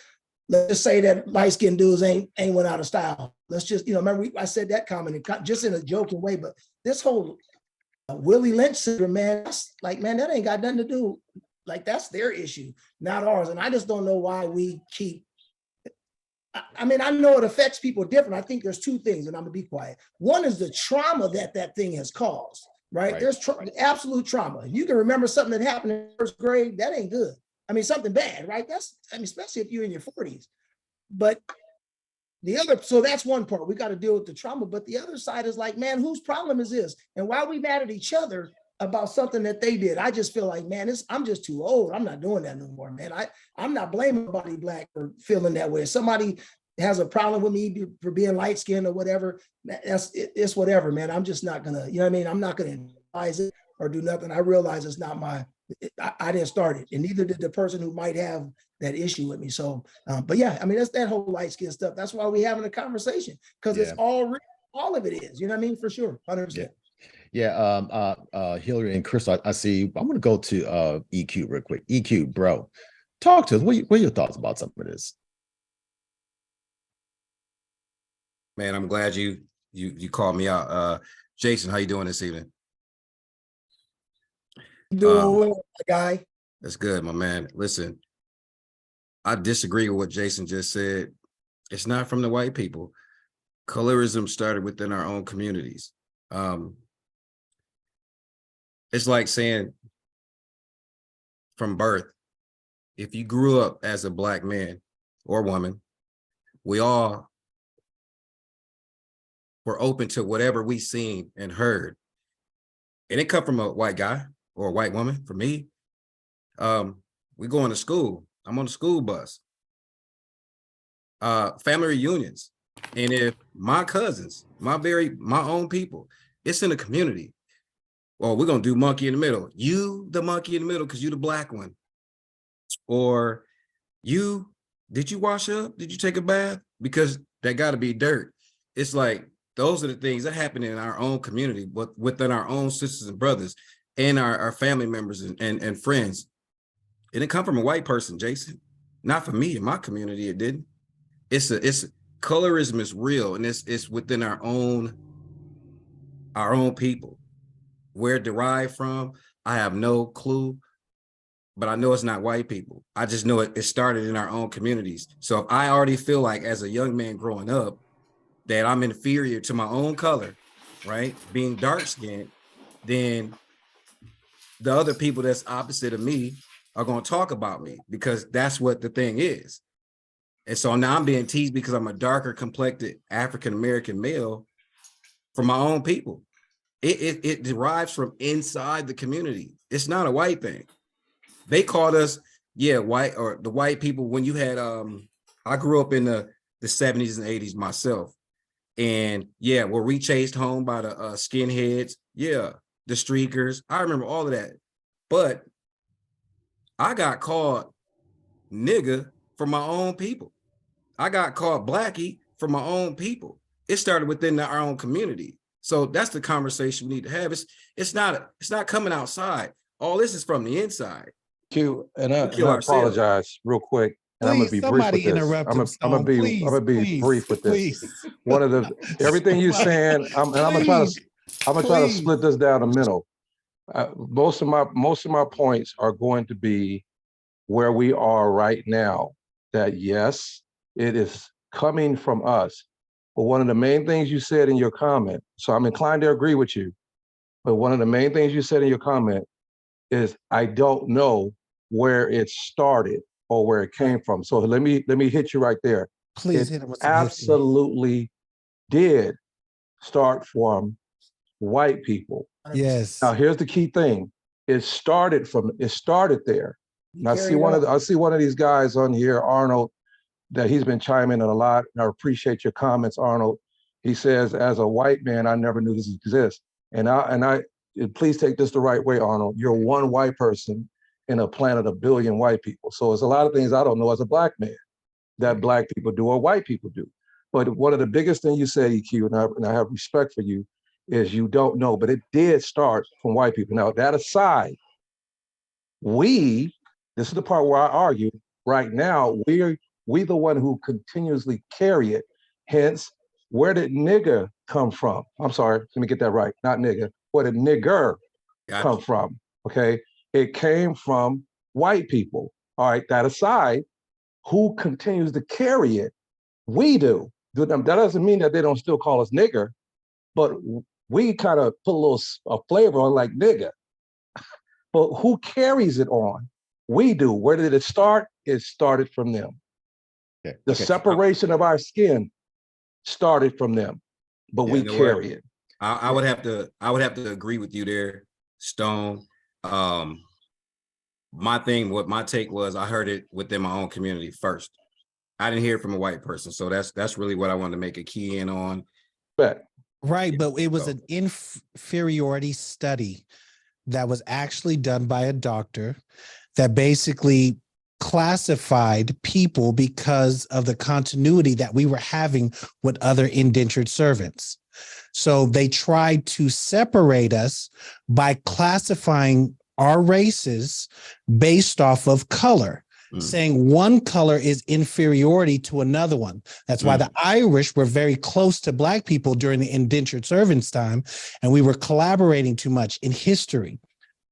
just say that light-skinned dudes ain't went out of style. Let's just, you know, remember I said that comment just in a joking way, but this whole Willie Lynch syndrome, man, that's like, man, that ain't got nothing to do. Like, that's their issue, not ours. And I just don't know why we keep. I mean, I know it affects people different. I think there's two things, and I'm gonna be quiet. One is the trauma that thing has caused, right? There's absolute trauma. You can remember something that happened in first grade, that ain't good. I mean, something bad, right? I mean, especially if you're in your 40s. But so that's one part. We got to deal with the trauma. But the other side is like, man, whose problem is this? And why are we mad at each other about something that they did? I just feel like, man, I'm just too old. I'm not doing that no more, man. I'm not blaming nobody black for feeling that way. If somebody has a problem with me for being light skinned or whatever, it's whatever, man. I'm just not gonna, you know what I mean? I'm not gonna advise it or do nothing. I realize it's not I didn't start it, and neither did the person who might have that issue with me. So, but yeah, I mean, that's that whole light skin stuff. That's why we having a conversation, because it's all of it is, you know what I mean? For sure. 100%. Hillary and Chris, I see. I'm gonna go to EQ real quick. EQ, bro, talk to us. What are your thoughts about some of this? Man, I'm glad you called me out. Jason, how you doing this evening? Doing well, guy. That's good, my man. Listen, I disagree with what Jason just said. It's not from the white people. Colorism started within our own communities. It's like saying from birth, if you grew up as a black man or woman, we all were open to whatever we seen and heard. And it come from a white guy or a white woman. For me, we going to school. I'm on the school bus. Family reunions. And if my cousins, my own people, it's in the community. Well, we're gonna do monkey in the middle. You the monkey in the middle because you the black one. Or did you wash up? Did you take a bath? Because that gotta be dirt. It's like those are the things that happen in our own community, but within our own sisters and brothers and our family members and friends. And it come from a white person, Jason. Not for me, in my community, it didn't. It's colorism is real, and it's within our own people. Where it derived from, I have no clue, but I know it's not white people. I just know it started in our own communities. So if I already feel like as a young man growing up that I'm inferior to my own color, right, being dark-skinned, then the other people that's opposite of me are going to talk about me because that's what the thing is. And so now I'm being teased because I'm a darker complected African-American male from my own people. It derives from inside the community. It's not a white thing. They called us, white, or the white people when you had, I grew up in the 70s and 80s myself. And were we chased home by the skinheads? Yeah, the streakers. I remember all of that. But I got called nigga from my own people. I got called blackie from my own people. It started within our own community. So that's the conversation we need to have. It's not coming outside. All this is from the inside. Q, and I apologize real quick. And I'm gonna be brief with this. I'm gonna be brief with this. One of everything you're saying, I'm gonna try to split this down the middle. Most of my points are going to be where we are right now. That yes, it is coming from us. But one of the main things you said in your comment, so I'm inclined to agree with you, but one of the main things you said in your comment is I don't know where it started or where it came from. So let me hit you right there. Please hit him with some absolutely did start from white people. Yes. Now here's the key thing. It started there. And I see one of these guys on here, Arnold, that he's been chiming in a lot, and I appreciate your comments, Arnold. He says, as a white man, I never knew this exists. And I please take this the right way, Arnold. You're one white person in a planet of 1 billion white people. So there's a lot of things I don't know as a black man that black people do or white people do. But one of the biggest things you said, EQ, and I have respect for you, is you don't know, but it did start from white people. Now, that aside, this is the part where I argue, right now, we the one who continuously carry it. Hence, where did nigga come from? I'm sorry, let me get that right. Not nigga, where the nigger Gotcha. come from. Okay, it came from white people. All right, that aside, who continues to carry it? We do. That doesn't mean that they don't still call us nigger, but we kind of put a flavor on like nigger. But who carries it on? We do. Where did it start? It started from them. Okay. The Okay. separation of our skin started from them, but Yeah, we you know what? carry it. I would have to agree with you there, Stone. My take was, I heard it within my own community first. I didn't hear it from a white person, so that's really what I wanted to make a key in on. But Right, but it was an inferiority study that was actually done by a doctor that basically classified people because of the continuity that we were having with other indentured servants. So they tried to separate us by classifying our races based off of color, saying one color is inferiority to another one. That's why the Irish were very close to Black people during the indentured servants time, and we were collaborating too much in history.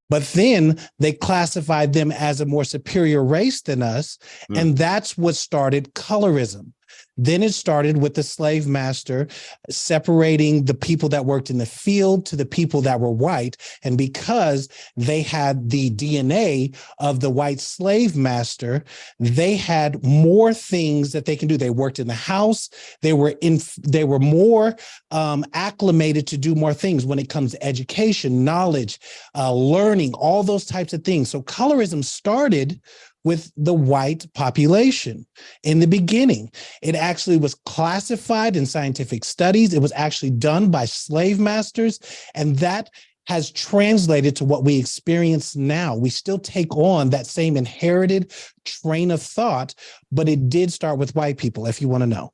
But then they classified them as a more superior race than us, and that's what started colorism. Then it started with the slave master separating the people that worked in the field to the people that were white. And because they had the DNA of the white slave master, they had more things that they can do. They worked in the house. They were more acclimated to do more things when it comes to education, knowledge, learning, all those types of things. So colorism started with the white population in the beginning. It actually was classified in scientific studies. It was actually done by slave masters, and that has translated to what we experience now. We still take on that same inherited train of thought, but it did start with white people, if you want to know.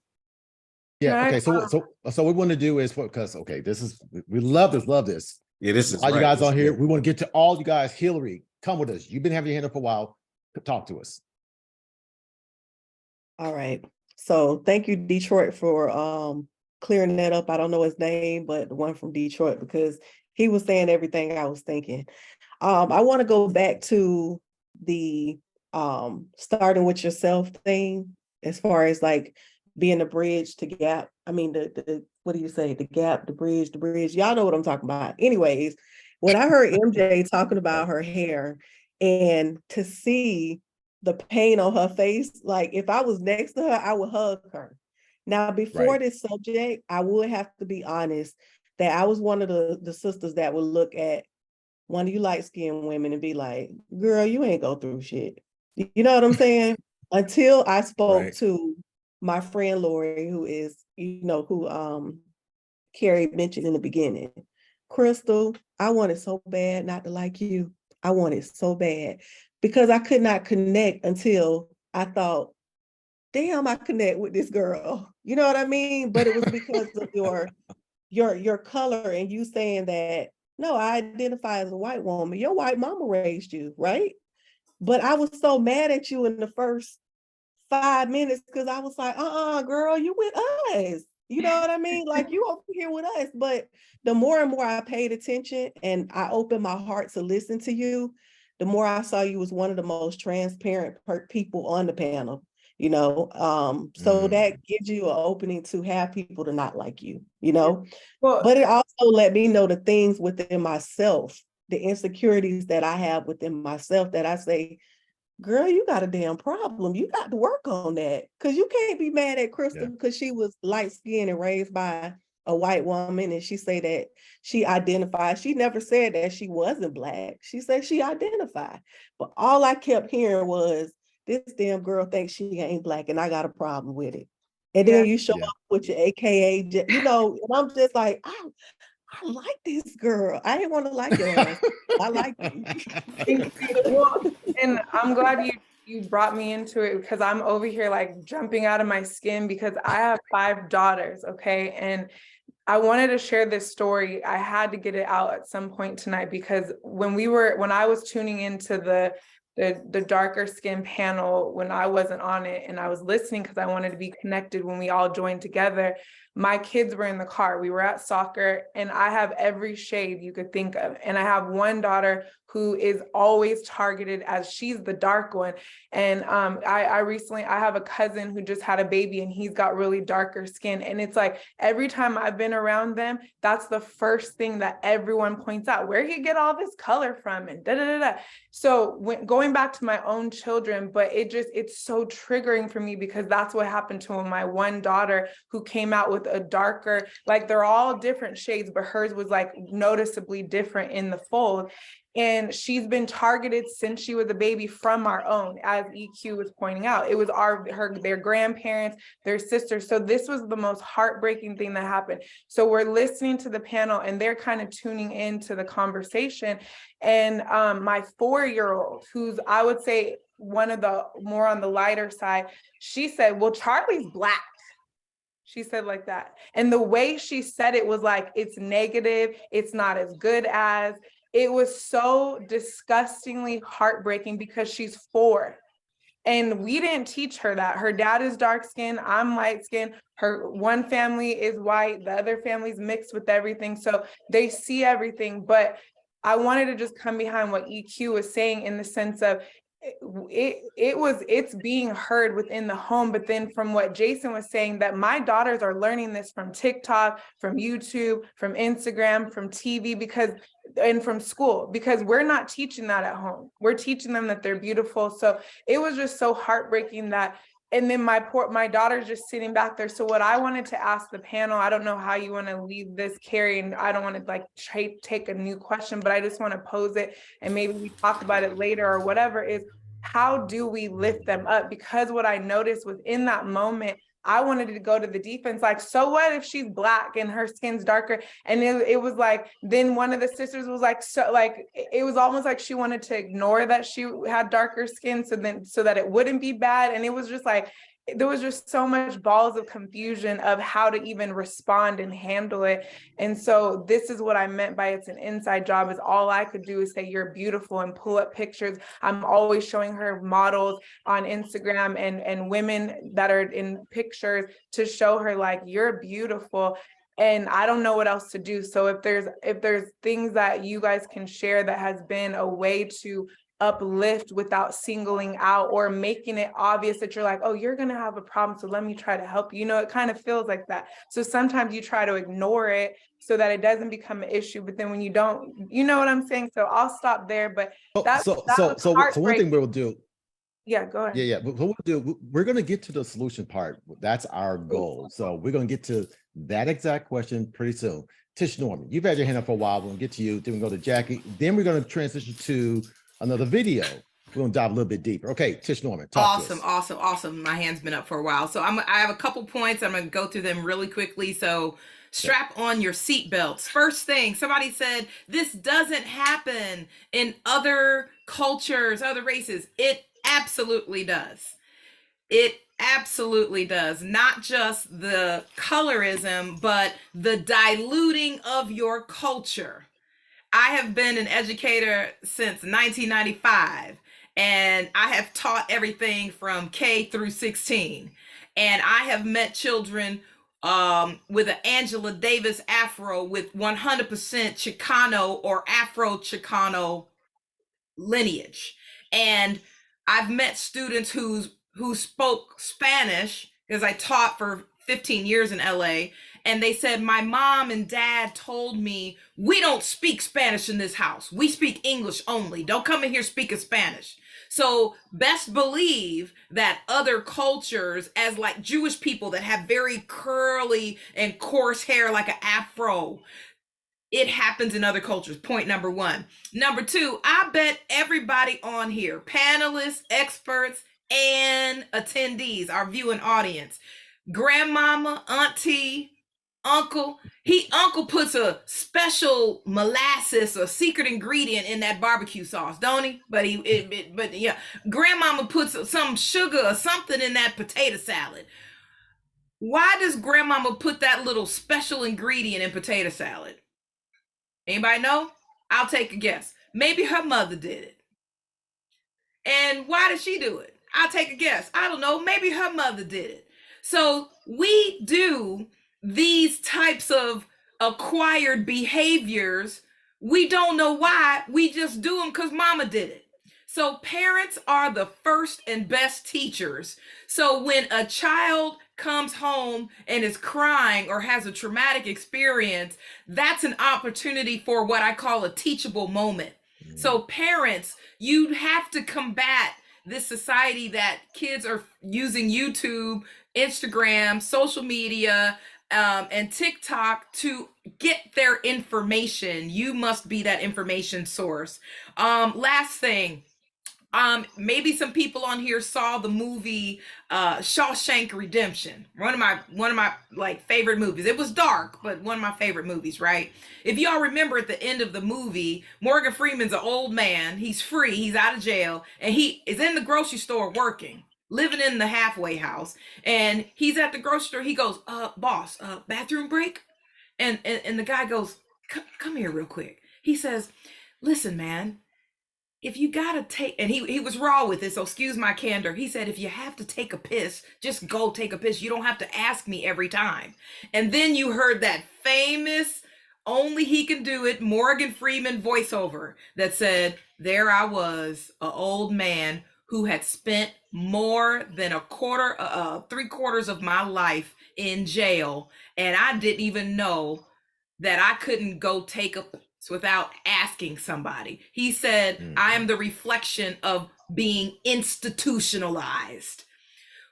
Yeah. Okay. So what we want to do is, because we love this. Yeah, this is all right. you guys This on is here. good. We want to get to all you guys. Hillary, come with us. You've been having your hand up for a while. Talk to us. All right. So thank you, Detroit, for clearing that up. I don't know his name, but the one from Detroit, because he was saying everything I was thinking. I want to go back to the starting with yourself thing, as far as like being a bridge to gap. I mean, the what do you say? The gap, the bridge. Y'all know what I'm talking about. Anyways, when I heard MJ talking about her hair, and to see the pain on her face, like if I was next to her, I would hug her. Now, before this subject, I would have to be honest that I was one of the sisters that would look at one of you light-skinned women and be like, girl, you ain't go through shit. You know what I'm saying? Until I spoke to my friend Lori, who is, who Carrie mentioned in the beginning. Crystal, I wanted so bad not to like you. I wanted so bad because I could not connect until I thought, damn, I connect with this girl. You know what I mean? But it was because of your color and you saying that, no, I identify as a white woman. Your white mama raised you, right? But I was so mad at you in the first 5 minutes because I was like, girl, you with us. You know what I mean? Like you over here with us. But the more and more I paid attention and I opened my heart to listen to you, the more I saw you as one of the most transparent people on the panel. So that gives you an opening to have people to not like you, but it also let me know the things within myself, the insecurities that I have within myself that I say, girl, you got a damn problem. You got to work on that. Because you can't be mad at Crystal because she was light-skinned and raised by a white woman. And she say that she identified. She never said that she wasn't Black. She said she identified. But all I kept hearing was, this damn girl thinks she ain't Black and I got a problem with it. And then you show up with your AKA, and I'm just like, I like this girl. I didn't want to like your ass. I like you. Well, and I'm glad you brought me into it because I'm over here like jumping out of my skin because I have 5 daughters, okay? And I wanted to share this story. I had to get it out at some point tonight because when I was tuning into the darker skin panel when I wasn't on it and I was listening because I wanted to be connected when we all joined together, my kids were in the car. We were at soccer, and I have every shade you could think of. And I have one daughter who is always targeted as she's the dark one. And I have a cousin who just had a baby, and he's got really darker skin. And it's like every time I've been around them, that's the first thing that everyone points out. Where you get all this color from, and da da da da. So going back to my own children, but it's so triggering for me, because that's what happened to my one daughter, who came out with a darker, like they're all different shades, but hers was like noticeably different in the fold. And she's been targeted since she was a baby from our own, as EQ was pointing out. It was their grandparents, their sisters. So this was the most heartbreaking thing that happened. So we're listening to the panel, and they're kind of tuning into the conversation. And my 4-year-old, who's, I would say, one of the more on the lighter side, she said, well, Charlie's Black. She said like that. And the way she said it was like, it's negative, it's not as good as. It was so disgustingly heartbreaking, because she's 4. And we didn't teach her that. Her dad is dark skinned, I'm light skinned. Her one family is white, the other family's mixed with everything. So they see everything. But I wanted to just come behind what EQ was saying, in the sense of it's being heard within the home. But then from what Jason was saying, that my daughters are learning this from TikTok, from YouTube, from Instagram, from TV, and from school, because we're not teaching that at home. We're teaching them that they're beautiful. So it was just so heartbreaking that. And then my daughter's just sitting back there. So what I wanted to ask the panel, I don't know how you want to lead this, Carrie, and I don't want to like take a new question, but I just want to pose it, and maybe we talk about it later or whatever, is how do we lift them up? Because what I noticed was, in that moment, I wanted to go to the defense, like, so what if she's Black and her skin's darker? And it was like, then one of the sisters was like, so like, it was almost like she wanted to ignore that she had darker skin, so that it wouldn't be bad. And it was just like, there was just so much balls of confusion of how to even respond and handle it. And so this is what I meant by it's an inside job, is all I could do is say, you're beautiful, and pull up pictures. I'm always showing her models on Instagram and women that are in pictures, to show her like, you're beautiful. And I don't know what else to do. So if there's things that you guys can share that has been a way to uplift without singling out or making it obvious that you're like, oh, you're going to have a problem, so let me try to help you. You know, it kind of feels like that. So sometimes you try to ignore it so that it doesn't become an issue. But then when you don't, you know what I'm saying? So I'll stop there. But so one thing we'll do. Yeah, go ahead. Yeah. What we'll do, we're going to get to the solution part. That's our goal. So we're going to get to that exact question pretty soon. Tish Norman, you've had your hand up for a while. We're going to get to you. Then we go to Jackie. Then we're going to transition to another video. We're going to dive a little bit deeper. Okay, Tish Norman, talk to us. Awesome. My hand's been up for a while. So I have a couple points. I'm going to go through them really quickly. So strap on your seatbelts. First thing, somebody said, this doesn't happen in other cultures, other races. It absolutely does. It absolutely does. Not just the colorism, but the diluting of your culture. I have been an educator since 1995, and I have taught everything from K through 16. And I have met children with an Angela Davis afro with 100% Chicano or Afro Chicano lineage. And I've met students who spoke Spanish, because I taught for 15 years in LA, and they said, my mom and dad told me, we don't speak Spanish in this house. We speak English only. Don't come in here speaking Spanish. So best believe that other cultures, as like Jewish people that have very curly and coarse hair like an afro, it happens in other cultures. Point number one. Number two, I bet everybody on here, panelists, experts, and attendees, our viewing audience, grandmama, auntie, uncle puts a special molasses or secret ingredient in that barbecue sauce, don't he? But yeah, grandmama puts some sugar or something in that potato salad. Why does grandmama put that little special ingredient in potato salad? Anybody know? I'll take a guess. Maybe her mother did it. And why did she do it? I'll take a guess. I don't know. Maybe her mother did it. So we do these types of acquired behaviors, we don't know why, we just do them because mama did it. So parents are the first and best teachers. So when a child comes home and is crying or has a traumatic experience, that's an opportunity for what I call a teachable moment. So parents, you have to combat this society that kids are using YouTube, Instagram, social media, and TikTok to get their information. You must be that information source. Last thing, maybe some people on here saw the movie Shawshank Redemption. One of my like favorite movies. It was dark, but one of my favorite movies, right? If y'all remember at the end of the movie, Morgan Freeman's an old man. He's free, he's out of jail, and he is in the grocery store working, living in the halfway house. And he's at the grocery store. He goes, boss, bathroom break? And the guy goes, come here real quick. He says, listen, man, if you gotta take, and he was raw with it, so excuse my candor. He said, if you have to take a piss, just go take a piss. You don't have to ask me every time. And then you heard that famous, only he can do it, Morgan Freeman voiceover that said, there I was, an old man who had spent more than three-quarters of my life in jail, and I didn't even know that I couldn't go take a without asking somebody. He said, I am the reflection of being institutionalized.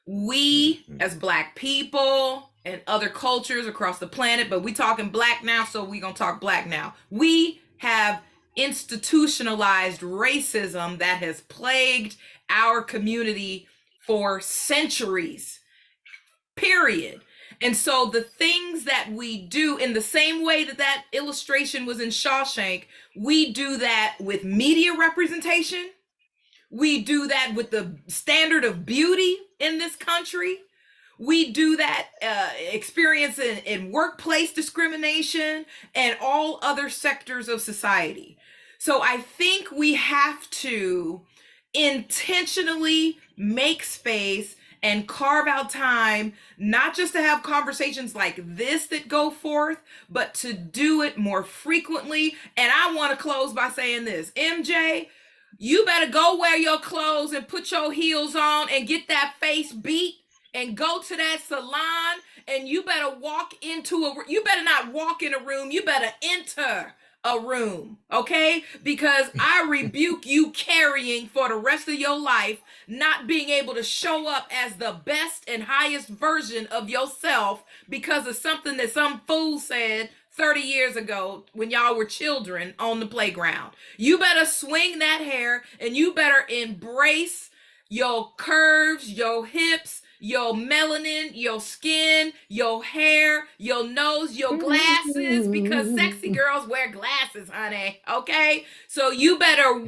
We as Black people and other cultures across the planet, but we talking Black now, so we gonna talk Black now. We have institutionalized racism that has plagued our community for centuries, period. And so the things that we do, in the same way that that illustration was in Shawshank, we do that with media representation. We do that with the standard of beauty in this country. We do that experience in workplace discrimination and all other sectors of society. So I think we have to intentionally make space and carve out time, not just to have conversations like this that go forth, but to do it more frequently. And I want to close by saying this, MJ, you better go wear your clothes and put your heels on and get that face beat and go to that salon, and you better you better not walk in a room, you better enter a room, okay? Because I rebuke you carrying for the rest of your life, not being able to show up as the best and highest version of yourself because of something that some fool said 30 years ago when y'all were children on the playground. You better swing that hair and you better embrace your curves, your hips, your melanin, your skin, your hair, your nose, your glasses, because sexy girls wear glasses, honey. Okay? So you better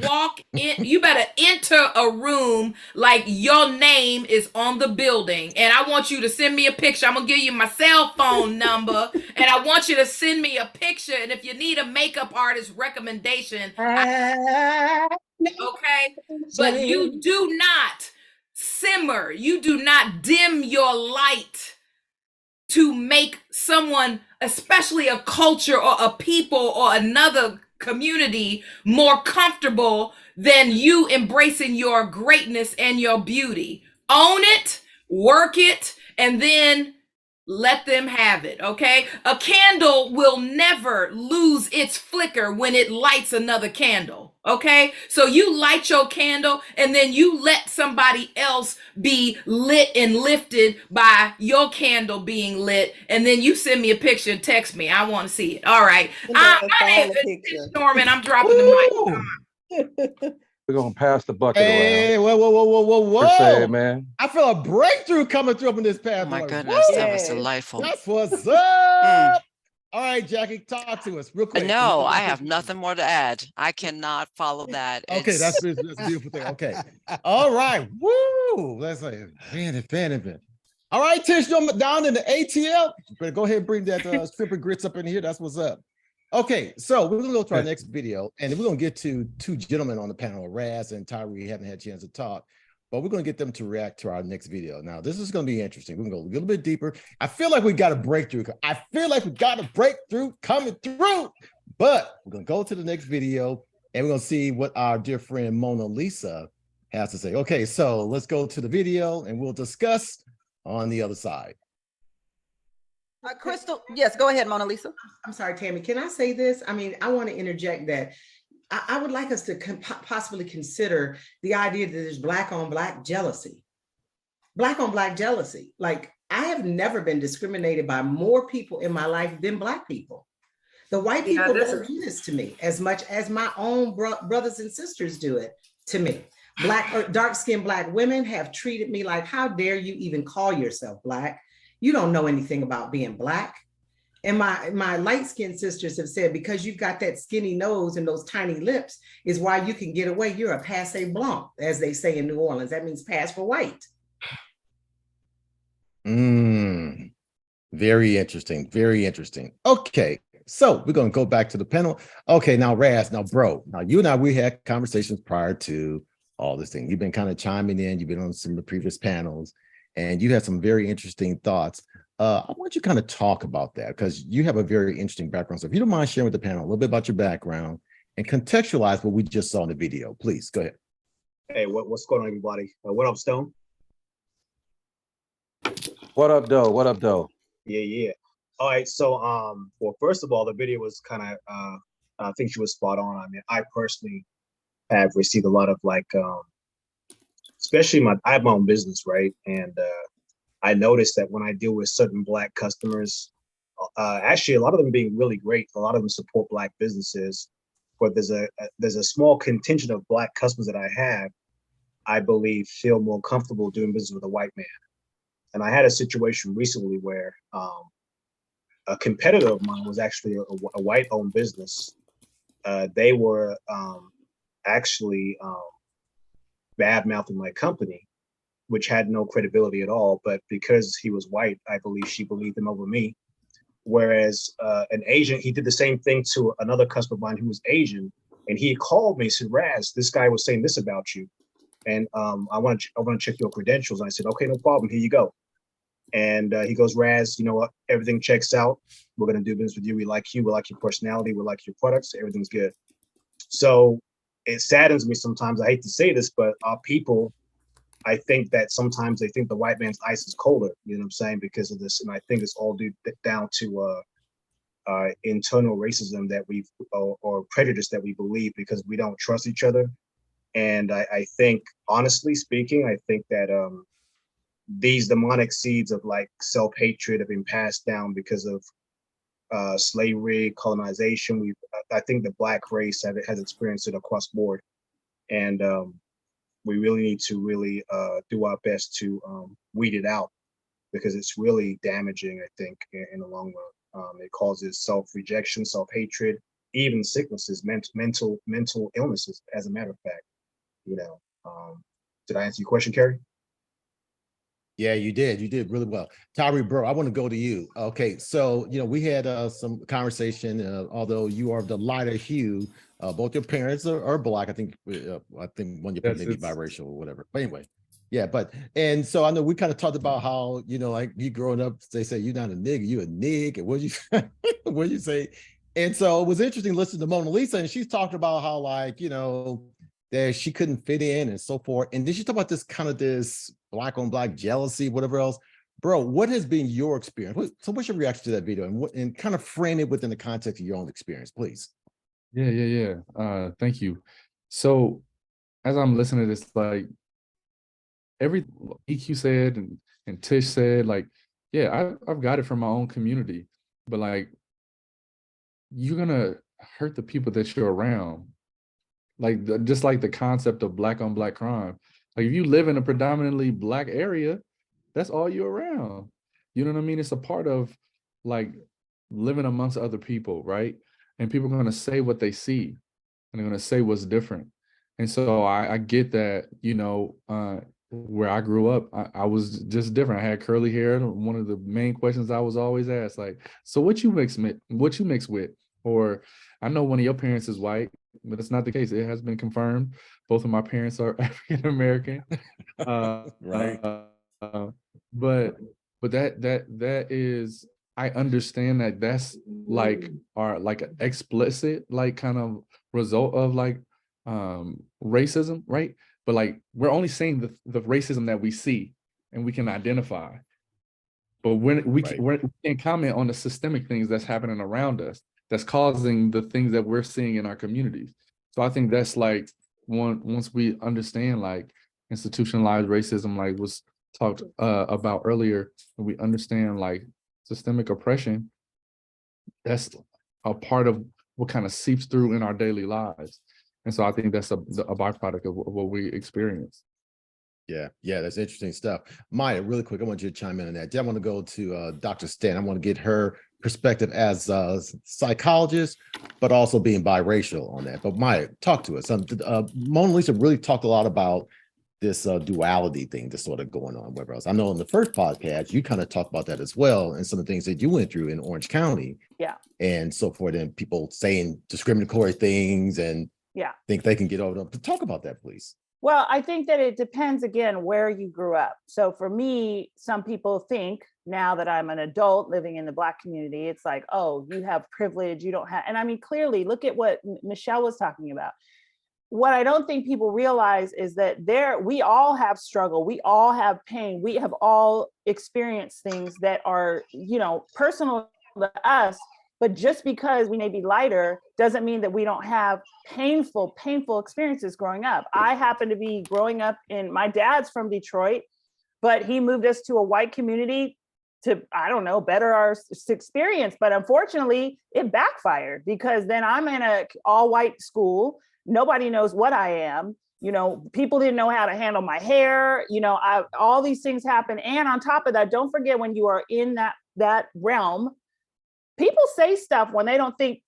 you better enter a room like your name is on the building. And I want you to send me a picture. I'm gonna give you my cell phone number, and I want you to send me a picture. And if you need a makeup artist recommendation, okay? But you do not simmer. You do not dim your light to make someone, especially a culture or a people or another community, more comfortable than you embracing your greatness and your beauty. Own it, work it, and then let them have it, okay? A candle will never lose its flicker when it lights another candle, okay? So you light your candle and then you let somebody else be lit and lifted by your candle being lit, and then you send me a picture and text me. I want to see it. All right. My name is Norman. I'm dropping the mic. We're gonna pass the bucket Hey, around. whoa. Say, man. I feel a breakthrough coming through up in this path. Oh my goodness, that was delightful. That's what's up. All right, Jackie, talk to us real quick. No, I have nothing more to add. I cannot follow that. Okay, that's a beautiful thing. Okay. All right. Woo! Let's say fan. All right, Tish, down in the ATL. Better go ahead and bring that stripper grits up in here. That's what's up. Okay, so we're gonna go to our next video, and we're gonna get to two gentlemen on the panel, Raz and Tyree. Haven't had a chance to talk, but we're going to get them to react to our next video. Now, this is going to be interesting. We're going to go a little bit deeper. I feel like we got a breakthrough. I feel like we got a breakthrough coming through, but we're going to go to the next video and we're going to see what our dear friend Mona Lisa has to say. Okay, so let's go to the video and we'll discuss on the other side. Crystal, yes, go ahead, Mona Lisa. I'm sorry, Tammy. Can I say this? I mean, I want to interject that I would like us to possibly consider the idea that there's black on black jealousy. Black on black jealousy. Like, I have never been discriminated by more people in my life than black people. The white people don't do this to me as much as my own brothers and sisters do it to me. Black or dark-skinned black women have treated me like, how dare you even call yourself black? You don't know anything about being black. And my light-skinned sisters have said, because you've got that skinny nose and those tiny lips is why you can get away. You're a passe blanc, as they say in New Orleans. That means pass for white. Very interesting. Very interesting. Okay. So we're going to go back to the panel. Okay. Now, Raz, now, bro, now you and I, we had conversations prior to all this thing. You've been kind of chiming in. You've been on some of the previous panels and you had some very interesting thoughts. I want you to kind of talk about that because you have a very interesting background. So if you don't mind sharing with the panel a little bit about your background and contextualize what we just saw in the video, please go ahead. Hey, what's going on, everybody? What up, Stone? What up, though? What up, though? Yeah. All right. So, well, first of all, the video was kind of, I think she was spot on. I mean, I personally have received a lot of like, especially I have my own business, right? And I noticed that when I deal with certain black customers, actually a lot of them being really great, a lot of them support black businesses, but there's a small contingent of black customers that I have, I believe, feel more comfortable doing business with a white man. And I had a situation recently where a competitor of mine was actually a white-owned business. They were actually bad-mouthing my company, which had no credibility at all. But because he was white, I believe she believed him over me. Whereas an Asian, he did the same thing to another customer of mine who was Asian, and he called me and said, "Raz, this guy was saying this about you, and I want to check your credentials." And I said, "Okay, no problem. Here you go." And he goes, "Raz, you know what? Everything checks out. We're gonna do business with you. We like you. We like your personality. We like your products. Everything's good." So it saddens me sometimes. I hate to say this, but our people, I think that sometimes they think the white man's ice is colder, you know what I'm saying, because of this. And I think it's all due down to internal racism that we've, or prejudice that we believe because we don't trust each other. And I think, honestly speaking, I think that these demonic seeds of like self-hatred have been passed down because of slavery, colonization. I think the black race has experienced it across board. And we really need to really do our best to weed it out because it's really damaging, I think, in the long run. It causes self-rejection, self-hatred, even sicknesses, mental illnesses, as a matter of fact. You know, did I answer your question, Kerry? Yeah, you did. You did really well. Tyree, bro, I want to go to you. Okay, so, we had some conversation, although you are the lighter hue, both your parents are black. I think one of your parents may be biracial or whatever. But anyway, yeah, and so I know we kind of talked about how, like you growing up, they say you're not a nigga, you a nig, and what you say? And so it was interesting listening to Mona Lisa, and she's talking about how like, that she couldn't fit in and so forth. And then she talked about this black on black jealousy, whatever else. Bro, what has been your experience? So what's your reaction to that video and kind of frame it within the context of your own experience, please? Yeah. Thank you. So as I'm listening to this, like every EQ said and Tish said, like, yeah, I've got it from my own community, but like, you're gonna hurt the people that you're around. Like just like the concept of black on black crime. Like if you live in a predominantly black area, that's all you're around. You know what I mean? It's a part of like living amongst other people, right? And people are going to say what they see and they're going to say what's different. And so I get that, where I grew up, I was just different. I had curly hair. And one of the main questions I was always asked, like, so what you mix with? Or I know one of your parents is white. but it's not the case. It has been confirmed. Both of my parents are African American. Right. But that is, I understand that that's like our like an explicit like kind of result of like racism, right? But like we're only saying the racism that we see and we can identify. But when we can't comment on the systemic things that's happening around us that's causing the things that we're seeing in our communities. So I think that's like once we understand like institutionalized racism, like was talked about earlier, and we understand like systemic oppression, that's a part of what kind of seeps through in our daily lives. And so I think that's a byproduct of what we experience. Yeah, that's interesting stuff. Maya, really quick, I want you to chime in on that. Then I want to go to Dr. Stan. I want to get her perspective as a psychologist, but also being biracial on that. But Maya, talk to us. Mona Lisa really talked a lot about this duality thing that's sort of going on wherever else. I know in the first podcast, you kind of talked about that as well, and some of the things that you went through in Orange County. Yeah. And so forth, and people saying discriminatory things and think they can get over them. But talk about that, please. Well, I think that it depends, again, where you grew up. So for me, some people think now that I'm an adult living in the Black community, it's like, oh, you have privilege, you don't have, and I mean, clearly, look at what Michelle was talking about. What I don't think people realize is that we all have struggle, we all have pain, we have all experienced things that are, personal to us. But just because we may be lighter doesn't mean that we don't have painful experiences growing up. I happen to be growing up my dad's from Detroit, but he moved us to a white community to, I don't know, better our experience. But unfortunately, it backfired because then I'm in an all white school. Nobody knows what I am. People didn't know how to handle my hair. All these things happen. And on top of that, don't forget when you are in that realm, people say stuff when they don't think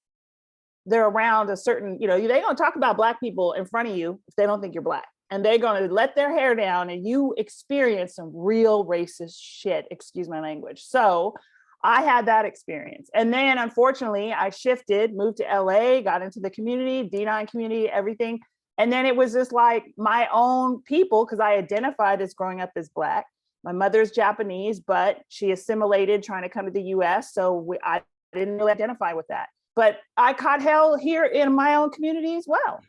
they're around a certain, they're going to talk about Black people in front of you if they don't think you're Black. And they're going to let their hair down and you experience some real racist shit, excuse my language. So I had that experience. And then unfortunately, I shifted, moved to LA, got into the community, D9 community, everything. And then it was just like my own people, because I identified as growing up as Black. My mother's Japanese, but she assimilated trying to come to the US. So I didn't really identify with that. But I caught hell here in my own community as well.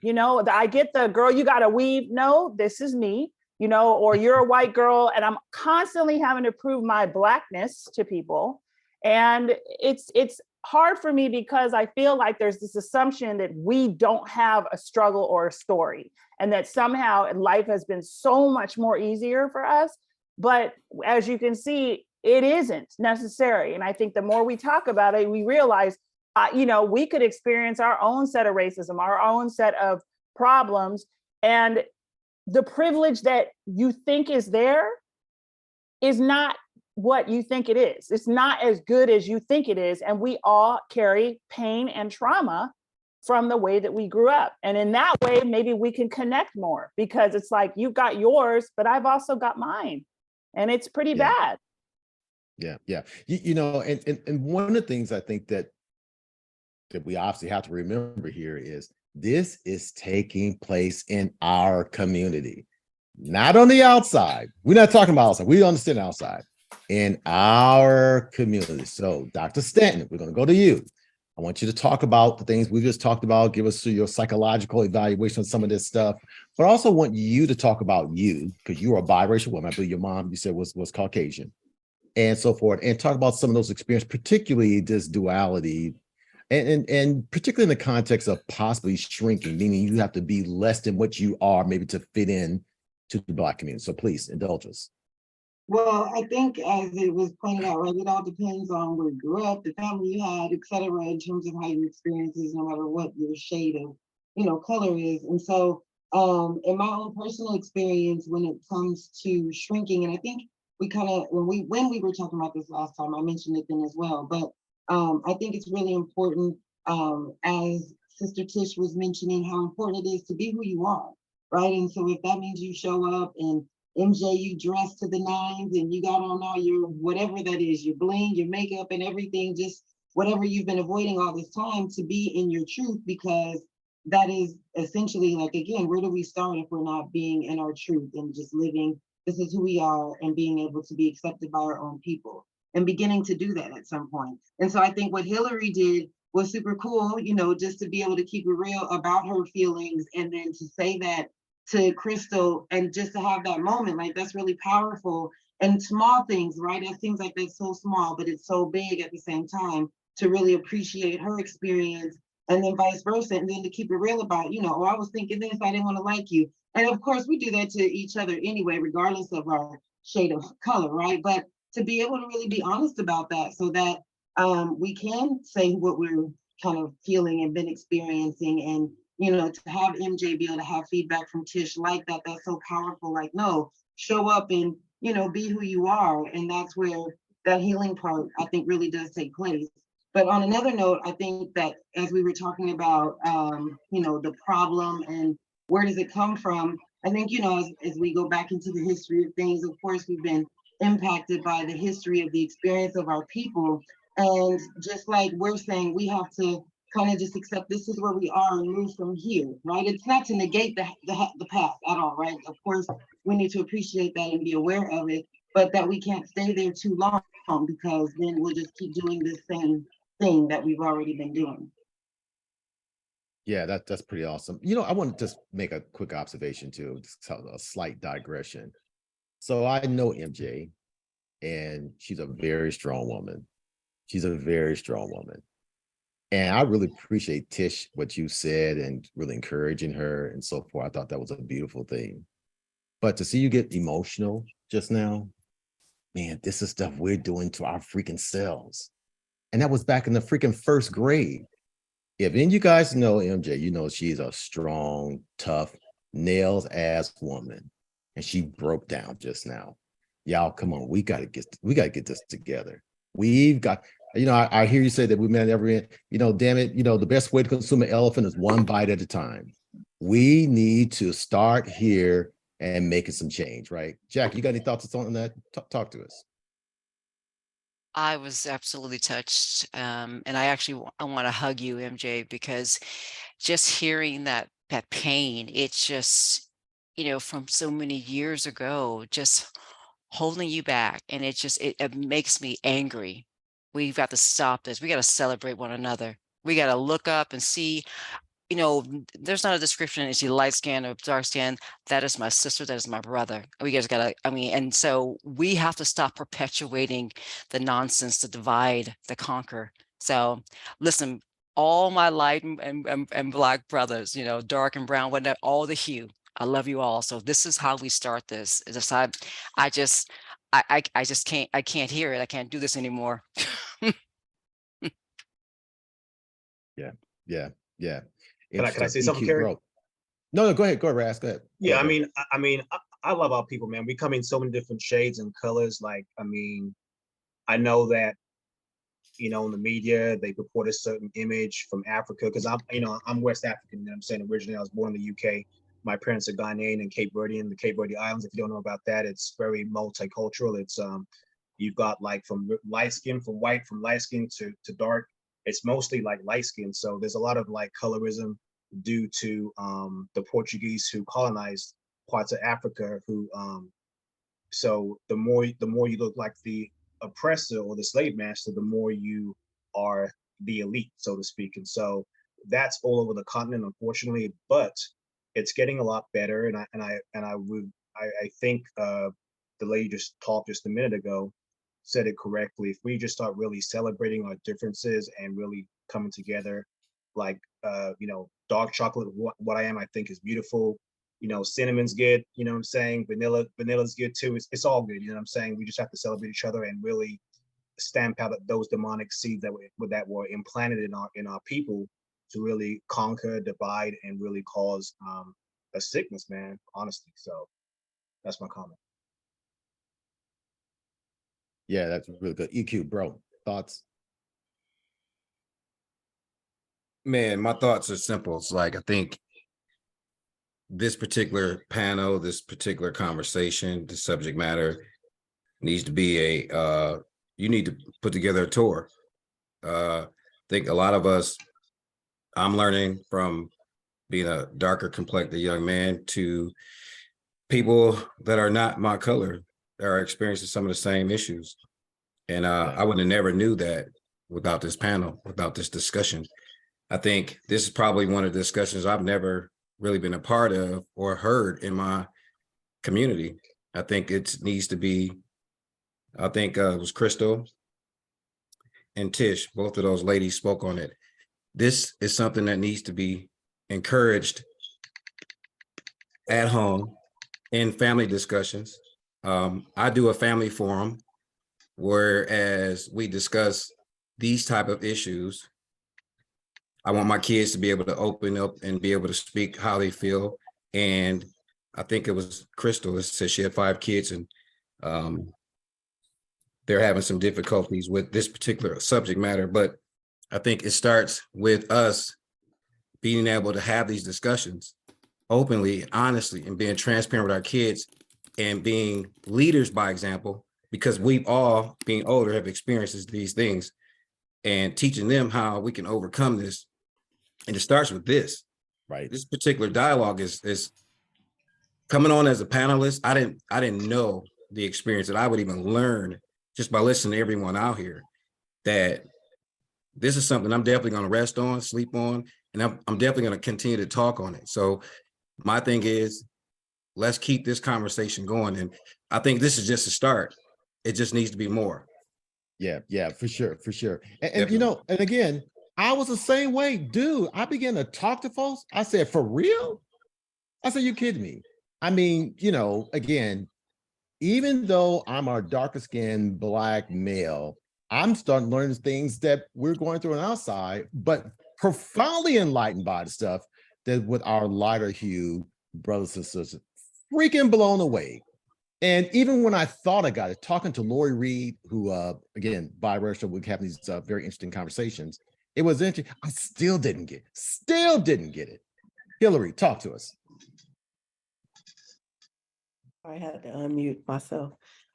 I get the girl, you got to weave. No, this is me, or you're a white girl. And I'm constantly having to prove my Blackness to people. And it's hard for me because I feel like there's this assumption that we don't have a struggle or a story, and that somehow life has been so much more easier for us. But as you can see, it isn't necessary. And I think the more we talk about it, we realize, we could experience our own set of racism, our own set of problems. And the privilege that you think is there is not what you think it is. It's not as good as you think it is. And we all carry pain and trauma from the way that we grew up. And in that way, maybe we can connect more, because it's like, you got yours, but I've also got mine. And it's pretty bad. Yeah. And one of the things I think that we obviously have to remember here is this is taking place in our community, not on the outside. We're not talking about outside. We understand outside, in our community. So Dr. Stanton, we're going to go to you. I want you to talk about the things we just talked about. Give us your psychological evaluation of some of this stuff, but I also want you to talk about you, because you are a biracial woman. I believe your mom, you said, was Caucasian, and so forth, and talk about some of those experiences, particularly this duality, and particularly in the context of possibly shrinking, meaning you have to be less than what you are, maybe to fit in to the Black community. So please indulge us. Well, I think as it was pointed out, right, it all depends on where you grew up, the family you had, et cetera, in terms of how you experience this, no matter what your shade of, color is. And so in my own personal experience, when it comes to shrinking, and I think we kind of, when we were talking about this last time, I mentioned it then as well, but I think it's really important, as Sister Tish was mentioning, how important it is to be who you are, right? And so if that means you show up and MJ, you dress to the nines and you got on all your, whatever that is, your bling, your makeup and everything, just whatever you've been avoiding all this time, to be in your truth, because that is essentially like, again, where do we start if we're not being in our truth and just living, this is who we are, and being able to be accepted by our own people and beginning to do that at some point. And so I think what Hillary did was super cool, you know, just to be able to keep it real about her feelings and then to say that to Crystal and just to have that moment, like that's really powerful. And small things, right? It seems like that's so small, but it's so big at the same time to really appreciate her experience and then vice versa. And then to keep it real about, you know, oh, I was thinking this, I didn't want to like you. And of course, we do that to each other anyway, regardless of our shade of color, right? But to be able to really be honest about that so that we can say what we're kind of feeling and been experiencing. And, you know, to have MJ be able to have feedback from Tish like that, that's so powerful. Like, no, show up and, you know, be who you are. And that's where that healing part, I think, really does take place. But on another note, I think that as we were talking about, you know, the problem and where does it come from? I think, you know, as we go back into the history of things, of course, we've been impacted by the history of the experience of our people. And just like we're saying, we have to kind of just accept this is where we are and move from here, right? It's not to negate the past at all, right? Of course, we need to appreciate that and be aware of it, but that we can't stay there too long because then we'll just keep doing this same thing that we've already been doing. Yeah, that's pretty awesome. You know, I want to just make a quick observation too, just a slight digression. So I know MJ, and she's a very strong woman. She's a very strong woman. And I really appreciate Tish, what you said and really encouraging her and so forth. I thought that was a beautiful thing. But to see you get emotional just now, man, this is stuff we're doing to our freaking selves. And that was back in the freaking first grade. If any of you guys know MJ, you know she's a strong, tough, nails ass woman. And she broke down just now. Y'all, come on, we gotta get this together. We've got, you know, I hear you say that we met every, you know, damn it, you know, the best way to consume an elephant is one bite at a time. We need to start here and making some change, right? Jack, you got any thoughts on that? Talk to us. I was absolutely touched. And I actually I want to hug you, MJ, because just hearing that pain, it's just, you know, from so many years ago, just holding you back. And it makes me angry. We've got to stop this. We got to celebrate one another. We got to look up and see, you know, there's not a description. Is he light skin or dark skin? That is my sister. That is my brother. We guys gotta, I mean, and so we have to stop perpetuating the nonsense, the divide, the conquer. So listen, all my light and black brothers, you know, dark and brown, whatever, all the hue. I love you all. So this is how we start this. It's just, I just, I just I can't hear it. I can't do this anymore. Yeah, yeah, yeah. Can I say Interesting. something, EQ, Kerry? bro. No, go ahead, Raz, go ahead. Yeah, Go ahead, I mean, I love our people, man. We come in so many different shades and colors. Like, I mean, I know that, you know, in the media, they report a certain image from Africa because I'm, you know, I'm West African. You know what I'm saying? Originally, I was born in the UK. My parents are Ghanaian and Cape Verdean. The Cape Verde Islands, if you don't know about that, it's very multicultural. It's you've got like from light skin, from white, from light skin to dark. It's mostly like light skin. So there's a lot of like colorism due to the Portuguese who colonized parts of Africa. Who so the more you look like the oppressor or the slave master, the more you are the elite, so to speak. And so that's all over the continent, unfortunately. But it's getting a lot better. And I think the lady just talked just a minute ago said it correctly. If we just start really celebrating our differences and really coming together, like you know, dark chocolate, what I am, I think is beautiful. You know, cinnamon's good, you know what I'm saying? Vanilla's good too. It's all good, you know what I'm saying? We just have to celebrate each other and really stamp out those demonic seeds that were implanted in our people to really conquer, divide, and really cause a sickness, man, honestly. So that's my comment. Yeah, that's really good. EQ, bro, thoughts? Man, my thoughts are simple. It's like, I think this particular panel, this particular conversation, the subject matter needs to be you need to put together a tour. I think a lot of us, I'm learning from being a darker complected young man, to people that are not my color that are experiencing some of the same issues. And I would have never knew that without this panel, without this discussion. I think this is probably one of the discussions I've never really been a part of or heard in my community. I think it needs to be, I think it was Crystal and Tish, both of those ladies spoke on it. This is something that needs to be encouraged at home in family discussions. I do a family forum, whereas we discuss these type of issues. I want my kids to be able to open up and be able to speak how they feel. And I think it was Crystal that said she had 5 kids, and they're having some difficulties with this particular subject matter. But I think it starts with us being able to have these discussions openly, honestly, and being transparent with our kids and being leaders by example, because we've all, being older, have experienced these things, and teaching them how we can overcome this. And it starts with this. Right. This particular dialogue is coming on as a panelist. I didn't know the experience that I would even learn just by listening to everyone out here, that this is something I'm definitely going to rest on, sleep on, and I'm definitely going to continue to talk on it. So my thing is, let's keep this conversation going. And I think this is just a start. It just needs to be more. Yeah, for sure, for sure. And you know, and again, I was the same way, dude. I began to talk to folks. I said, for real? I said, you kidding me? I mean, you know, again, even though I'm a darker skinned Black male, I'm starting to learn things that we're going through on our side, but profoundly enlightened by the stuff that with our lighter hue brothers and sisters, freaking blown away. And even when I thought I got it, talking to Lori Reed, who again, biracial, we have these very interesting conversations. It was interesting. I still didn't get it. Hillary, talk to us. I had to unmute myself.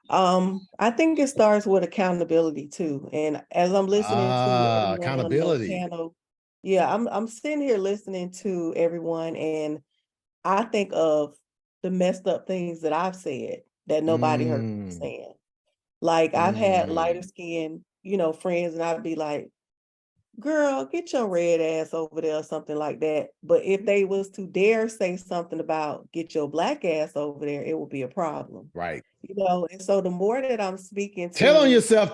I think it starts with accountability too. And as I'm listening to everyone on the Accountability. panel, yeah, I'm sitting here listening to everyone, and I think of the messed up things that I've said that nobody heard me saying. Like I've had lighter skin, you know, friends, and I'd be like, girl, get your red ass over there or something like that. But if they was to dare say something about get your Black ass over there, it would be a problem. Right. You know, and so the more that I'm speaking to telling yourself,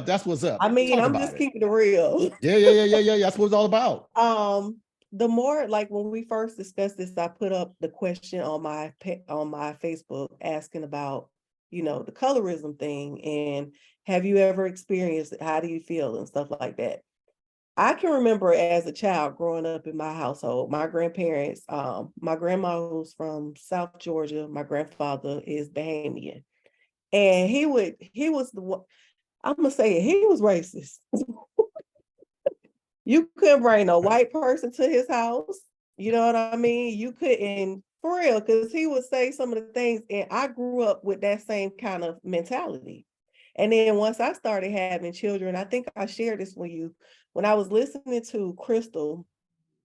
that's what's up. I mean, Talk I'm about just it. keeping it real. Yeah. That's what it's all about. The more, like when we first discussed this, I put up the question on my Facebook asking about, you know, the colorism thing, and have you ever experienced it? How do you feel and stuff like that? I can remember as a child growing up in my household, my grandparents, my grandma who's from South Georgia, my grandfather is Bahamian. And he was the one, I'm gonna say it, he was racist. You couldn't bring a white person to his house. You know what I mean? You couldn't, for real, because he would say some of the things, and I grew up with that same kind of mentality. And then once I started having children, I think I shared this with you, when I was listening to Crystal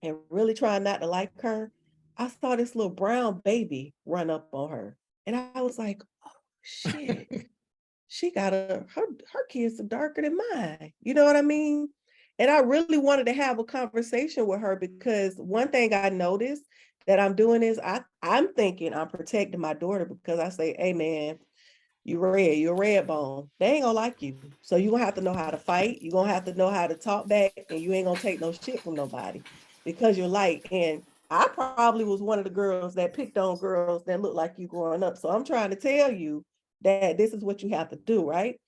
and really trying not to like her, I saw this little brown baby run up on her. And I was like, oh shit, she got her kids are darker than mine. You know what I mean? And I really wanted to have a conversation with her, because one thing I noticed that I'm doing is I'm thinking I'm protecting my daughter, because I say, hey man, you're a red bone. They ain't gonna like you. So you're gonna have to know how to fight. You're gonna have to know how to talk back, and you ain't gonna take no shit from nobody because you're light. And I probably was one of the girls that picked on girls that looked like you growing up. So I'm trying to tell you that this is what you have to do, right?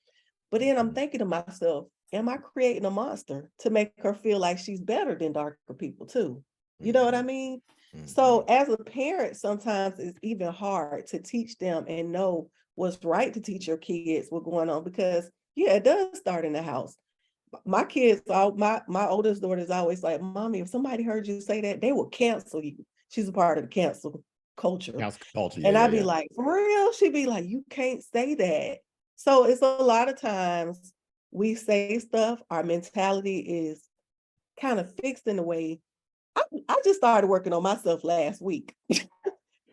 But then I'm thinking to myself, am I creating a monster to make her feel like she's better than darker people too? You know what I mean? So as a parent, sometimes it's even hard to teach them and know what's right to teach your kids what's going on, because yeah, it does start in the house. My kids, my oldest daughter is always like, mommy, if somebody heard you say that, they will cancel you. She's a part of the cancel culture. And I'd be like, for real? She'd be like, you can't say that. So it's a lot of times we say stuff, our mentality is kind of fixed in a way I just started working on myself last week.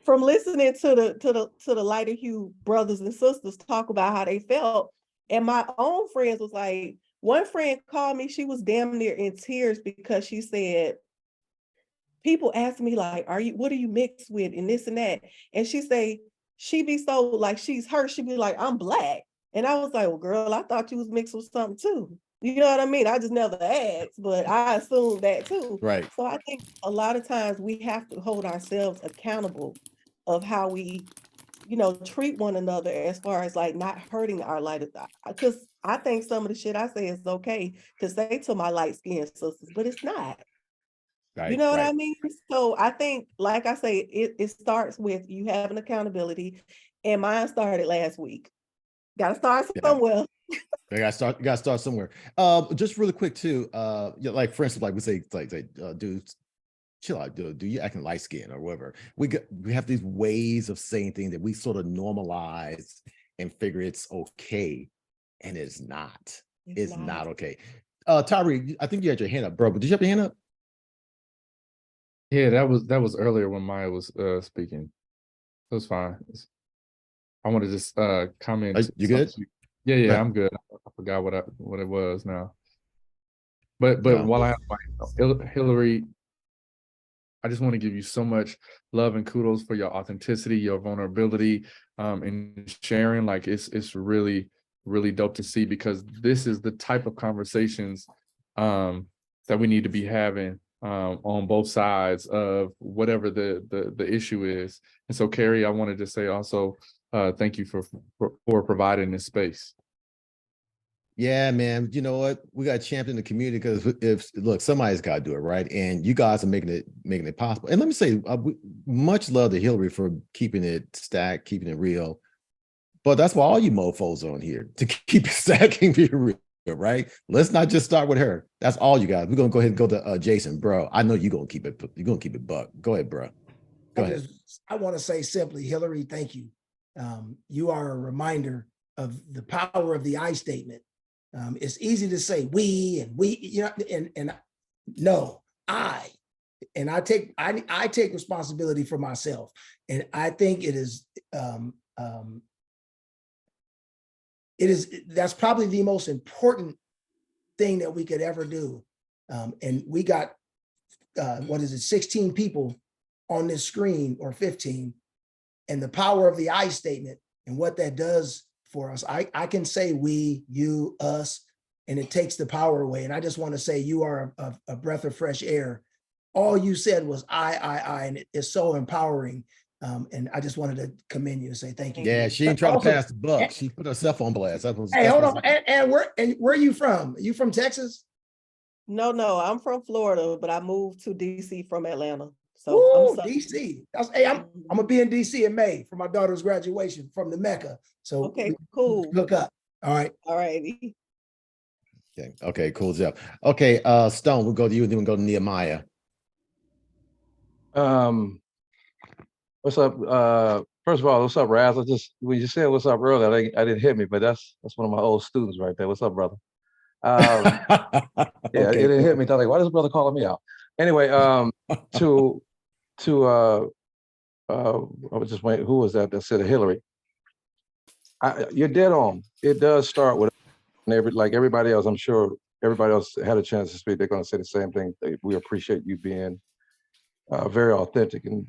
From listening to the lighter hue brothers and sisters talk about how they felt. And my own friends was like, one friend called me, she was damn near in tears because she said, people ask me like, what are you mixed with and this and that? And she say, she be so like, she's her, she be like, I'm Black. And I was like, well, girl, I thought you was mixed with something too. You know what I mean? I just never asked, but I assumed that too. Right. So I think a lot of times we have to hold ourselves accountable of how we, treat one another as far as like not hurting our light. Because I think some of the shit I say is okay to say to my light skinned sisters, but it's not. You Right. know what I Right. mean? So I think, like I say, it starts with you having accountability, and mine started last week. Got to start Yeah. somewhere. You gotta start somewhere. Just really quick too. Like for instance, like we say, dude, chill out, dude. Do you acting light skin or whatever? We have these ways of saying things that we sort of normalize and figure it's okay, and it's not. It's not okay. Tyree, I think you had your hand up, bro. But did you have your hand up? Yeah, that was earlier when Maya was speaking. It was fine. I want to just comment. You good? Yeah, I'm good. I forgot what it was now. But Yeah. while I have my Hillary, I just want to give you so much love and kudos for your authenticity, your vulnerability, and sharing. Like it's really, really dope to see, because this is the type of conversations that we need to be having on both sides of whatever the issue is. And so, Carrie, I wanted to say also thank you for providing this space. Yeah, man. You know what? We got to champion the community, because if look, somebody's got to do it, right? And you guys are making it possible. And let me say, much love to Hillary for keeping it stacked, keeping it real. But that's why all you mofos are on here, to keep it stacking, be real, right? Let's not just start with her. That's all you guys. We're gonna go ahead and go to Jason, bro. I know you're gonna keep it. You're gonna keep it buck. Go ahead, bro. Go ahead. I want to say simply, Hillary, thank you. You are a reminder of the power of the I statement. It's easy to say we, and no, I, and I take responsibility for myself. And I think that's probably the most important thing that we could ever do. And we got, 16 people on this screen, or 15, and the power of the I statement and what that does for us. I can say we, you, us, and it takes the power away. And I just want to say you are a breath of fresh air. All you said was I, and it's so empowering. And I just wanted to commend you and say thank you. Yeah, she ain't trying to pass the buck. She put herself on blast. Hey, hold on. And where are you from? Are you from Texas? No, I'm from Florida, but I moved to DC from Atlanta. So ooh, DC. I'm gonna be in DC in May for my daughter's graduation from the Mecca. So okay, cool. Hook up. All right. All righty. Okay, cool, Jeff. Okay, Stone, we'll go to you, and then we'll go to Nehemiah. What's up? First of all, what's up, Raz? When you said what's up earlier, I didn't hit me, but that's one of my old students right there. What's up, brother? Yeah, it didn't hit me. I was like, why is this brother calling me out? Anyway, I was just waiting. Who was that said Hillary? You're dead on. It does start with like everybody else. I'm sure everybody else had a chance to speak. They're going to say the same thing. We appreciate you being very authentic and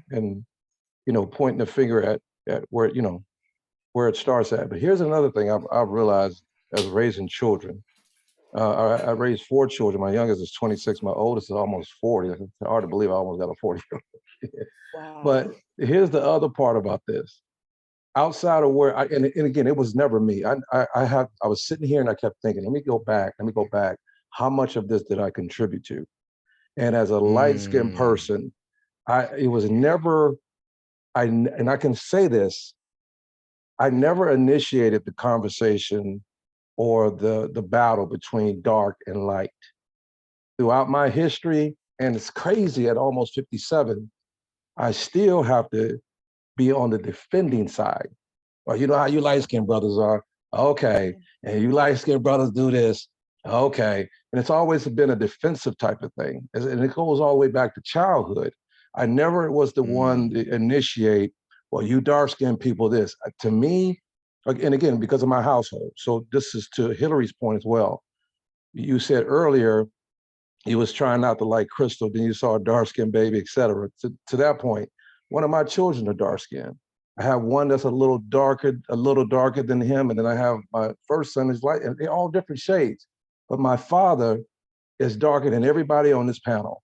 pointing the finger at where where it starts at. But here's another thing I've realized as raising children. I raised 4 children. My youngest is 26. My oldest is almost 40. It's hard to believe I almost got a 40-year-old. Wow. But here's the other part about this. Outside of where and again, it was never me. I was sitting here and I kept thinking, let me go back. How much of this did I contribute to? And as a light-skinned person, it was never, and I can say this, I never initiated the conversation or the battle between dark and light. Throughout my history, and it's crazy at almost 57, I still have to be on the defending side. Well, you know how you light-skinned brothers are. Okay, and you light-skinned brothers do this. Okay. And it's always been a defensive type of thing. And it goes all the way back to childhood. I never was the one to initiate, well, you dark skinned people, this. To me, and again, because of my household. So this is to Hillary's point as well. You said earlier, you was trying not to like Crystal, then you saw a dark skinned baby, et cetera. To that point, one of my children are dark skinned. I have one that's a little darker than him. And then I have my first son is light, and they're all different shades. But my father is darker than everybody on this panel.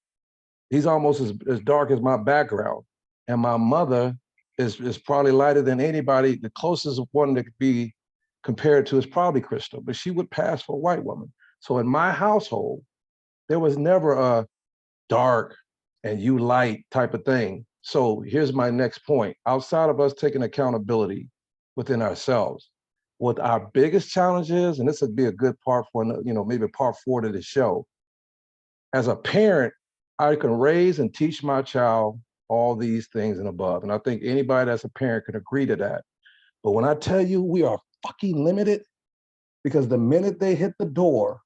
He's almost as dark as my background. And my mother is probably lighter than anybody. The closest one that could be compared to is probably Crystal, but she would pass for a white woman. So in my household, there was never a dark and you light type of thing. So here's my next point. Outside of us taking accountability within ourselves, what our biggest challenge is, and this would be a good part for, maybe part 4 to the show. As a parent, I can raise and teach my child all these things and above. And I think anybody that's a parent can agree to that. But when I tell you we are fucking limited, because the minute they hit the door,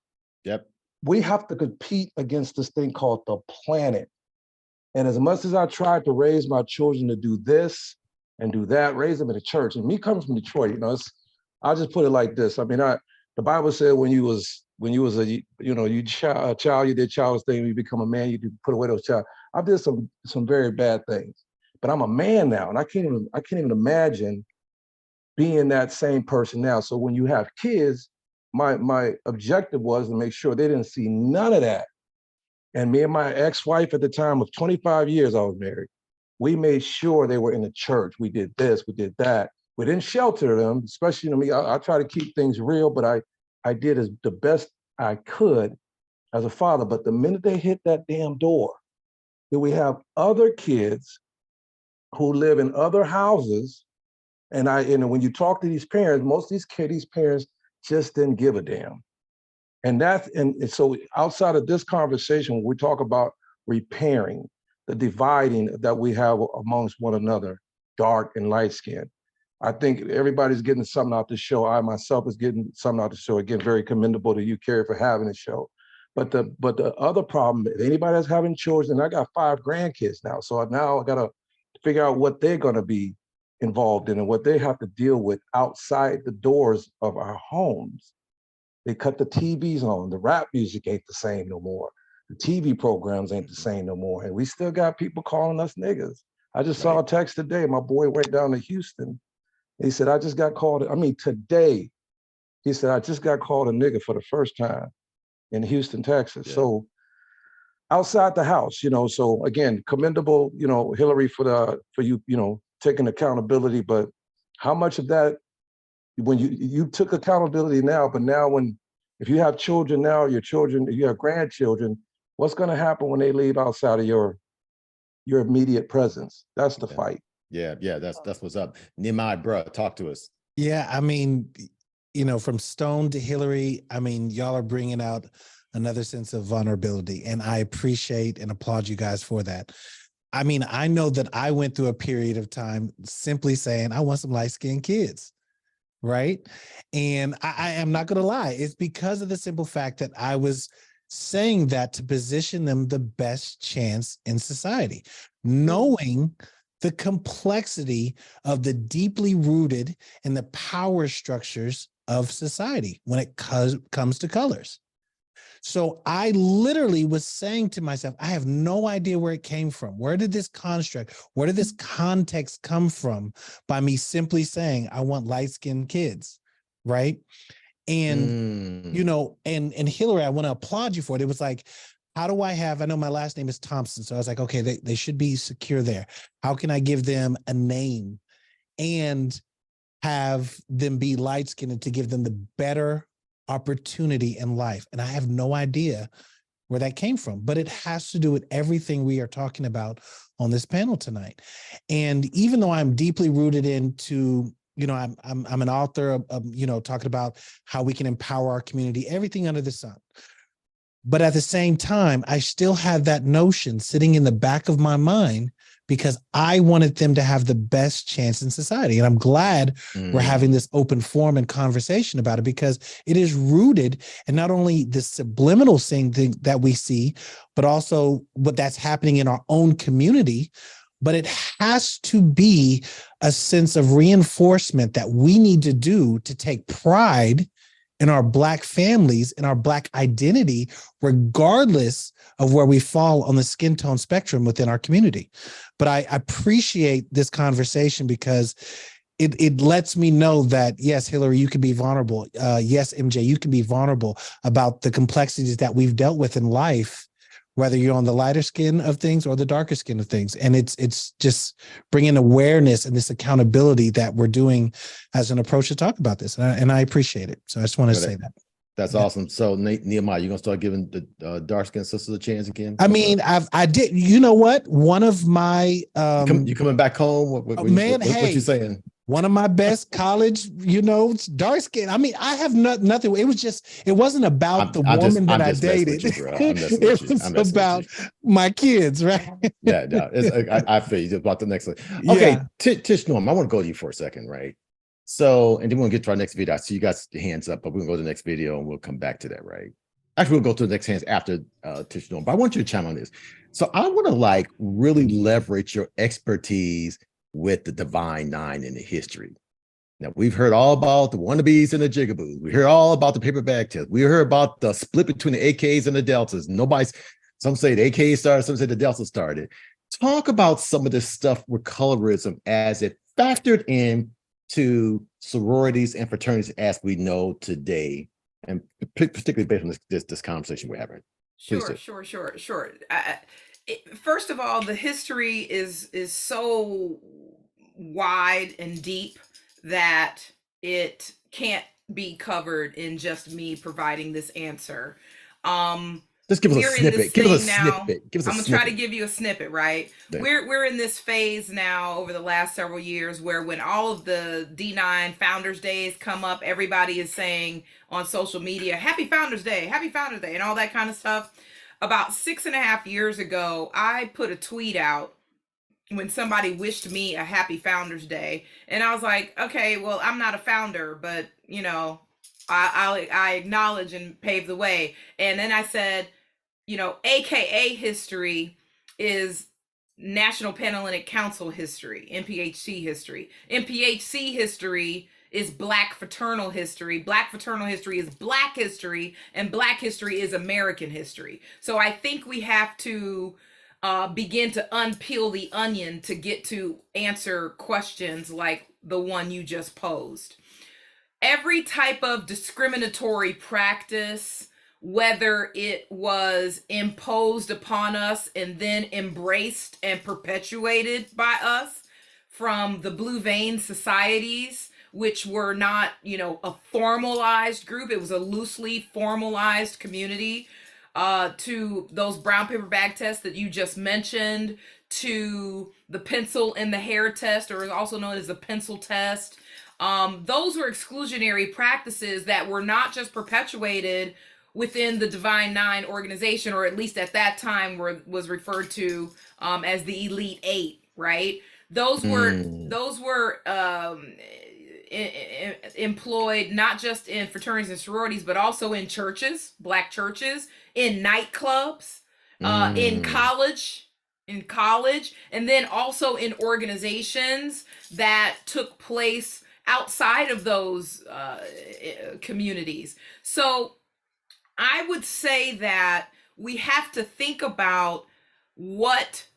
we have to compete against this thing called the planet. And as much as I tried to raise my children to do this and do that, raise them in the church, and me coming from Detroit, I'll just put it like this. I mean, the Bible said when you was a child, you did childish things. When you become a man, you put away those child. I did some very bad things, but I'm a man now, and I can't even imagine being that same person now. So when you have kids, my objective was to make sure they didn't see none of that. And me and my ex-wife at the time of 25 years I was married, we made sure they were in the church. We did this, we did that. We didn't shelter them, especially me. I try to keep things real, but I did as the best I could as a father. But the minute they hit that damn door, then we have other kids who live in other houses. And when you talk to these parents, most of these parents just didn't give a damn. And so outside of this conversation, when we talk about repairing the dividing that we have amongst one another, dark and light skin, I think everybody's getting something out the show. I myself is getting something out the show. Again, very commendable to you, Carrie, for having the show. But the other problem, if anybody that's having children, I got 5 grandkids now. So now I got to figure out what they're going to be involved in and what they have to deal with outside the doors of our homes. They cut the TVs on. The rap music ain't the same no more. The TV programs ain't the same no more. And we still got people calling us niggas. I just saw a text today. My boy went down to Houston. He said, I just got called. Today, he said, I just got called a nigga for the first time in Houston, Texas. Yeah. So outside the house, so again, commendable, Hillary for you, taking accountability. But how much of that, when you took accountability now, but now if you have children now, you have grandchildren, what's going to happen when they leave outside of your immediate presence? That's the fight. Yeah, that's what's up. Nehemiah, bro, talk to us. Yeah, from Stone to Hillary, y'all are bringing out another sense of vulnerability, and I appreciate and applaud you guys for that. I know that I went through a period of time simply saying, I want some light-skinned kids. Right. And I am not going to lie. It's because of the simple fact that I was saying that to position them the best chance in society, knowing the complexity of the deeply rooted and the power structures of society when it comes to colors. So I literally was saying to myself, I have no idea where it came from. Where did this construct, where did this context come from by me simply saying, I want light-skinned kids, right? And, and Hillary, I want to applaud you for it. It was like, how do I know my last name is Thompson. So I was like, okay, they should be secure there. How can I give them a name and have them be light-skinned to give them the better opportunity in life? And I have no idea where that came from, but it has to do with everything we are talking about on this panel tonight. And even though I'm deeply rooted into, I'm an author of talking about how we can empower our community, everything under the sun. But at the same time, I still have that notion sitting in the back of my mind because I wanted them to have the best chance in society. And I'm glad we're having this open forum and conversation about it, because it is rooted in not only the subliminal thing that we see, but also what that's happening in our own community. But it has to be a sense of reinforcement that we need to do to take pride in our Black families, in our Black identity, regardless of where we fall on the skin tone spectrum within our community. But I appreciate this conversation because it lets me know that, yes, Hillary, you can be vulnerable. Yes, MJ, you can be vulnerable about the complexities that we've dealt with in life, whether you're on the lighter skin of things or the darker skin of things. And it's just bringing awareness and this accountability that we're doing as an approach to talk about this. And I appreciate it. So I just want to say that. That's awesome. So Nehemiah, you're going to start giving the dark skinned sisters a chance again? I mean, I did, you know what? One of my, you coming back home? What you saying? One of my best college, dark skin. I mean, I have nothing. It wasn't about the woman that I dated. It was about my kids, right? Yeah, I feel you about the next one. Okay, yeah. Tish Norm, I want to go to you for a second, right? So, and then we'll get to our next video. I see you guys hands up, but we're gonna go to the next video and we'll come back to that, right? Actually, we'll go to the next hands after Tish Norm, but I want you to chime on this. So I want to really leverage your expertise with the Divine Nine in the history. Now, we've heard all about the wannabes and the jigaboos. We hear all about the paper bag test. We heard about the split between the AKs and the Deltas. Some say the AKs started, some say the Deltas started. Talk about some of this stuff with colorism as it factored in to sororities and fraternities as we know today, and particularly based on this conversation we're having. Sure. First of all, the history is so wide and deep that it can't be covered in just me providing this answer. Just give us a snippet. Give us a snippet. I'm gonna try to give you a snippet, right? Yeah. We're in this phase now over the last several years where when all of the D9 Founders Days come up, everybody is saying on social media, Happy Founders Day, and all that kind of stuff. About 6.5 years ago, I put a tweet out when somebody wished me a happy Founders Day. And I was like, okay, well, I'm not a founder, but I acknowledge and pave the way. And then I said, AKA history is National Panhellenic Council history, NPHC history. NPHC history is Black fraternal history. Black fraternal history is Black history, and Black history is American history. So I think we have to begin to unpeel the onion to get to answer questions like the one you just posed. Every type of discriminatory practice, whether it was imposed upon us and then embraced and perpetuated by us from the Blue Vein societies, which were not, a formalized group. It was a loosely formalized community, to those brown paper bag tests that you just mentioned, to the pencil in the hair test, or is also known as the pencil test. Those were exclusionary practices that were not just perpetuated within the Divine Nine organization, or at least at that time was referred to as the Elite Eight, right? Those were employed not just in fraternities and sororities, but also in churches, Black churches, in nightclubs, in college, and then also in organizations that took place outside of those communities. So I would say that we have to think about what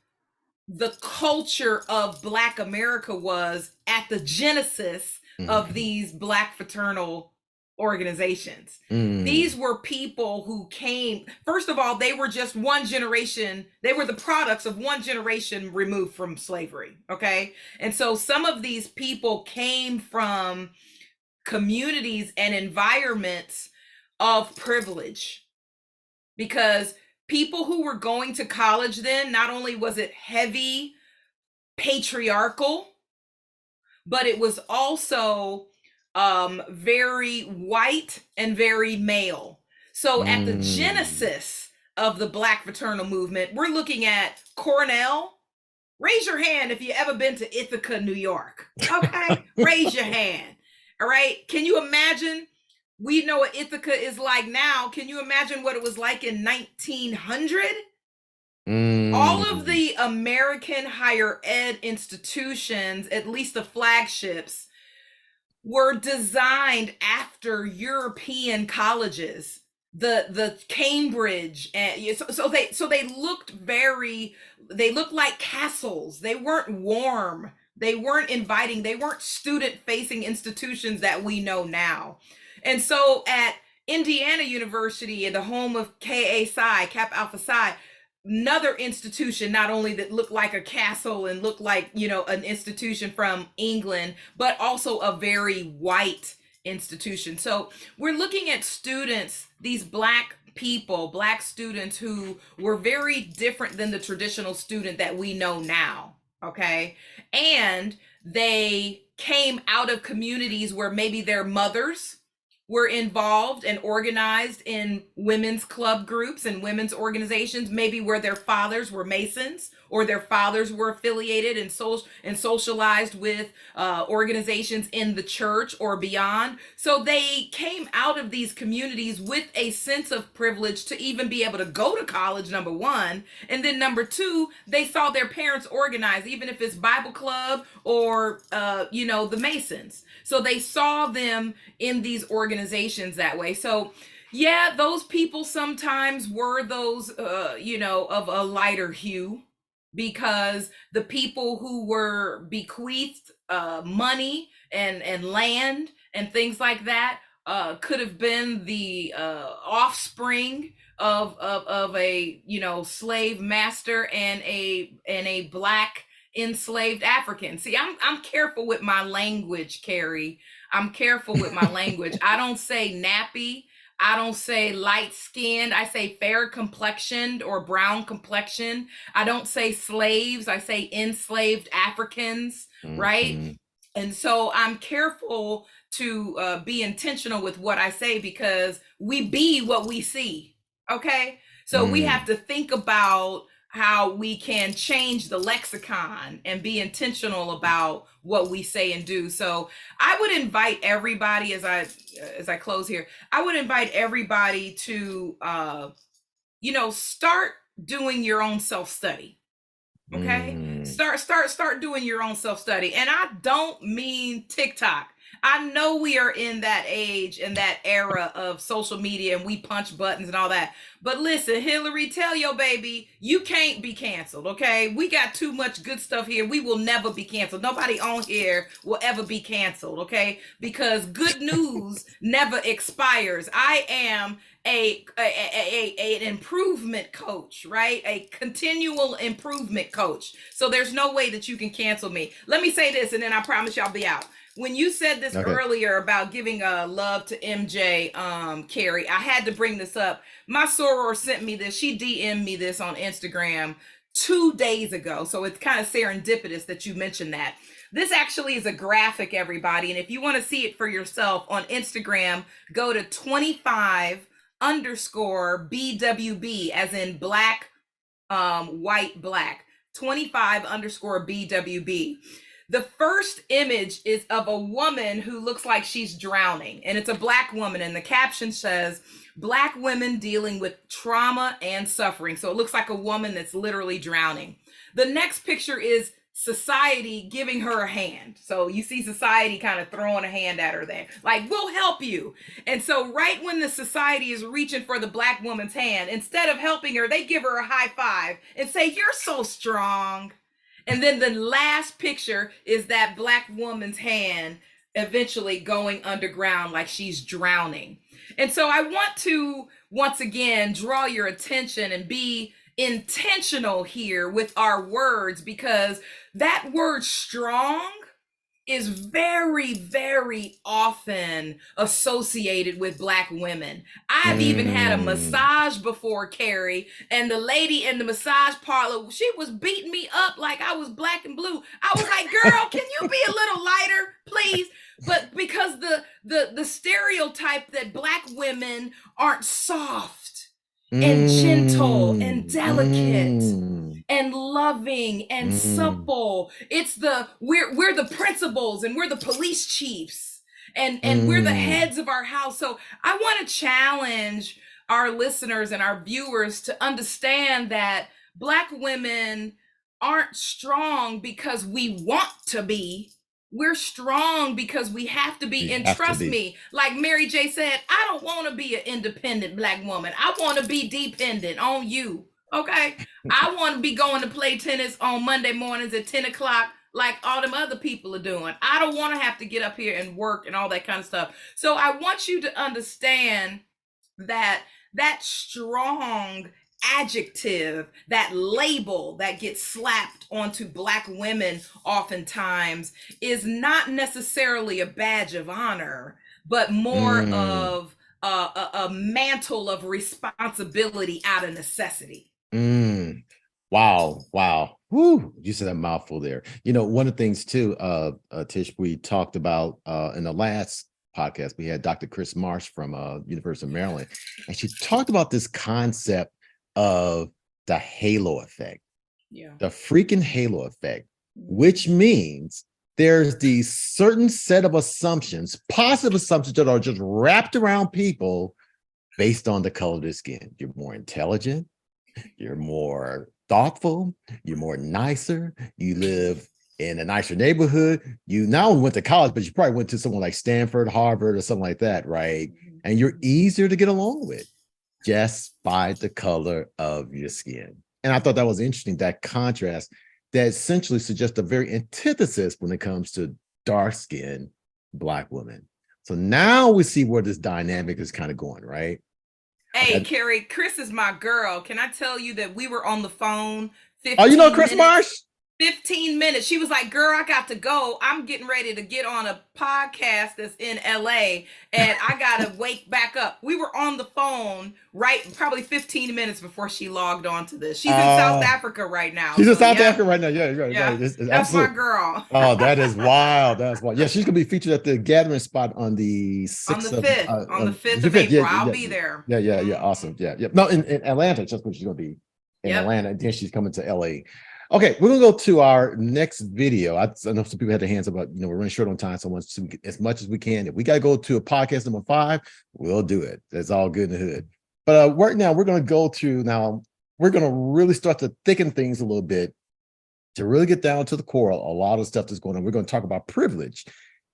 the culture of Black America was at the genesis of these Black fraternal organizations. These were people who came, first of all, they were just one generation. They were the products of one generation removed from slavery. Okay. And so some of these people came from communities and environments of privilege, because people who were going to college then, not only was it heavy patriarchal, but it was also very white and very male. So at the genesis of the Black fraternal movement, we're looking at Cornell, Raise your hand if you ever been to Ithaca, New York. Okay, raise your hand. All right. Can you imagine? We know what Ithaca is like now. Can you imagine what it was like in 1900? All of the American higher ed institutions, at least the flagships, were designed after European colleges. The Cambridge, and so they looked like castles. They weren't warm. They weren't inviting. They weren't student-facing institutions that we know now. And so at Indiana University, in the home of Ka Psi, Kappa Alpha Psi, another institution, not only that looked like a castle and looked like, you know, an institution from England, but also a very white institution. So we're looking at students, these Black people, Black students who were very different than the traditional student that we know now. Okay. And they came out of communities where maybe their mothers were involved and organized in women's club groups and women's organizations, maybe where their fathers were Masons or their fathers were affiliated and socialized with organizations in the church or beyond. So they came out of these communities with a sense of privilege to even be able to go to college, number one. And then number two, they saw their parents organize, even if it's Bible club or, you know, the Masons. So they saw them in these organizations that way. So yeah, those people sometimes were those, you know, of a lighter hue, because the people who were bequeathed money and land and things like that could have been the offspring of a, you know, slave master and a Black enslaved African. See, I'm careful with my language, Carrie. I'm careful with my language. I don't say nappy. I don't say light skinned. I say fair complexioned or brown complexion. I don't say slaves. I say enslaved Africans, right? And so I'm careful to be intentional with what I say, because we be what we see. Okay. So we have to think about how we can change the lexicon and be intentional about what we say and do. So I would invite everybody, as I close here, I would invite everybody to, you know, start doing your own self-study. Okay. Start doing your own self-study. And I don't mean TikTok. I know we are in that age and that era of social media and we punch buttons and all that. But listen, Hillary, tell your baby, you can't be canceled, okay? We got too much good stuff here. We will never be canceled. Nobody on here will ever be canceled, okay? Because good news never expires. I am an improvement coach, right? A continual improvement coach. So there's no way that you can cancel me. Let me say this, and then I promise you I'll be out. When you said this earlier about giving love to MJ, Carrie, I had to bring this up. My soror sent me this. She DM'd me this on Instagram 2 days ago. So it's kind of serendipitous that you mentioned that. This actually is a graphic, everybody. And if you want to see it for yourself on Instagram, go to 25_BWB, as in black, white, black, 25_BWB. The first image is of a woman who looks like she's drowning, and it's a Black woman, and the caption says, Black women dealing with trauma and suffering. So it looks like a woman that's literally drowning. The next picture is society giving her a hand. So you see society kind of throwing a hand at her there, like, we'll help you. And so right when the society is reaching for the Black woman's hand, instead of helping her, they give her a high five and say, you're so strong. And then the last picture is that Black woman's hand eventually going underground like she's drowning. And so I want to once again draw your attention and be intentional here with our words, because that word strong is very, very often associated with Black women. I've even had a massage before, Carrie, and the lady in the massage parlor, she was beating me up like I was black and blue. I was like, girl, can you be a little lighter, please? But because the stereotype that Black women aren't soft and gentle and delicate and loving and supple. It's the we're the principals and we're the police chiefs and we're the heads of our house. So I want to challenge our listeners and our viewers to understand that Black women aren't strong because we want to be. We're strong because we have to be. And trust me, like Mary J said, I don't want to be an independent Black woman. I want to be dependent on you. Okay. I want to be going to play tennis on Monday mornings at 10 o'clock like all them other people are doing. I don't want to have to get up here and work and all that kind of stuff. So I want you to understand that that strong adjective, that label that gets slapped onto Black women oftentimes is not necessarily a badge of honor, but more of a mantle of responsibility out of necessity. Wow. Woo, you said a mouthful there. You know, one of the things too, Tish, we talked about in the last podcast, we had Dr. Chris Marsh from University of Maryland, and she talked about this concept of the halo effect. Yeah. The freaking halo effect, which means there's these certain set of assumptions, positive assumptions that are just wrapped around people based on the color of their skin. You're more intelligent, you're more thoughtful, you're more nicer, you live in a nicer neighborhood. You not only went to college, but you probably went to someone like Stanford, Harvard, or something like that, right? And you're easier to get along with just by the color of your skin. And I thought that was interesting, that contrast that essentially suggests a very antithesis when it comes to dark-skinned Black women. So now we see where this dynamic is kind of going, right? Hey, Carrie, Chris is my girl. Can I tell you that we were on the phone 15 Oh, you know Chris minutes? Marsh? 15 minutes. She was like, girl, I got to go. I'm getting ready to get on a podcast that's in LA and I got to wake back up. We were on the phone probably 15 minutes before she logged on to this. She's in South Africa right now. She's in South Africa right now. Yeah, right. That's my girl. Oh, that is wild. That's wild. Yeah, she's going to be featured at the gathering spot on the 6th on the 5th. On the 5th of April. I'll be there. Yeah. Awesome. Yeah. No, in Atlanta, just when she's going to be in Atlanta. And then she's coming to LA. Okay, we're gonna go to our next video. I know some people had their hands up, but we're running short on time, so as much as we can. If we gotta go to a podcast number 5, we'll do it. That's all good in the hood. But right now, we're gonna we're gonna really start to thicken things a little bit to really get down to the core. A lot of stuff that's going on. We're gonna talk about privilege,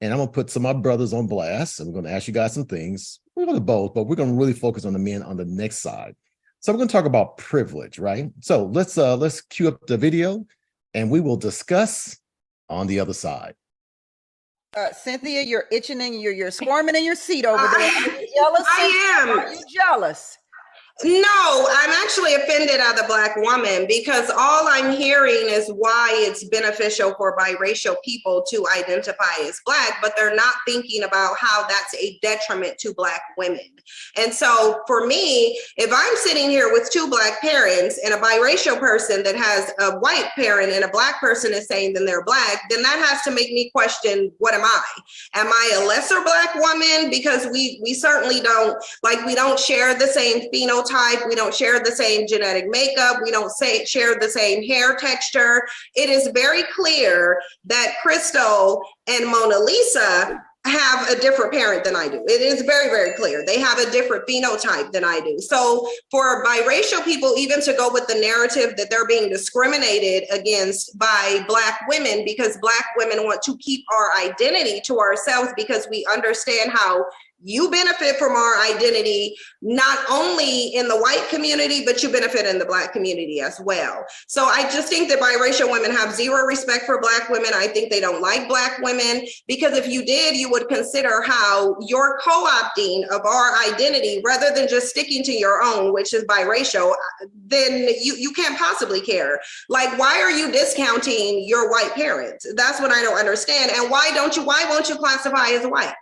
and I'm gonna put some of my brothers on blast, and we're gonna ask you guys some things. We're gonna both, but we're gonna really focus on the men on the next side. So we're going to talk about privilege, right? So let's cue up the video and we will discuss on the other side. Cynthia, you're itching and you're squirming in your seat over there. Are you jealous? I am. Are you jealous? No, I'm actually offended at the Black woman because all I'm hearing is why it's beneficial for biracial people to identify as Black, but they're not thinking about how that's a detriment to Black women. And so for me, if I'm sitting here with 2 Black parents and a biracial person that has a white parent and a Black person is saying that they're Black, then that has to make me question, what am I? Am I a lesser Black woman? Because we certainly don't, we don't share the same phenotype. We don't share the same genetic makeup. We don't share the same hair texture. It is very clear that Crystal and Mona Lisa have a different parent than I do. It is very, very clear. They have a different phenotype than I do. So for biracial people, even to go with the narrative that they're being discriminated against by Black women because Black women want to keep our identity to ourselves because we understand how you benefit from our identity, not only in the white community, but you benefit in the Black community as well. So I just think that biracial women have zero respect for Black women. I think they don't like Black women, because if you did, you would consider how you're co-opting of our identity rather than just sticking to your own, which is biracial, then you can't possibly care. Why are you discounting your white parents? That's what I don't understand. And why won't you classify as white?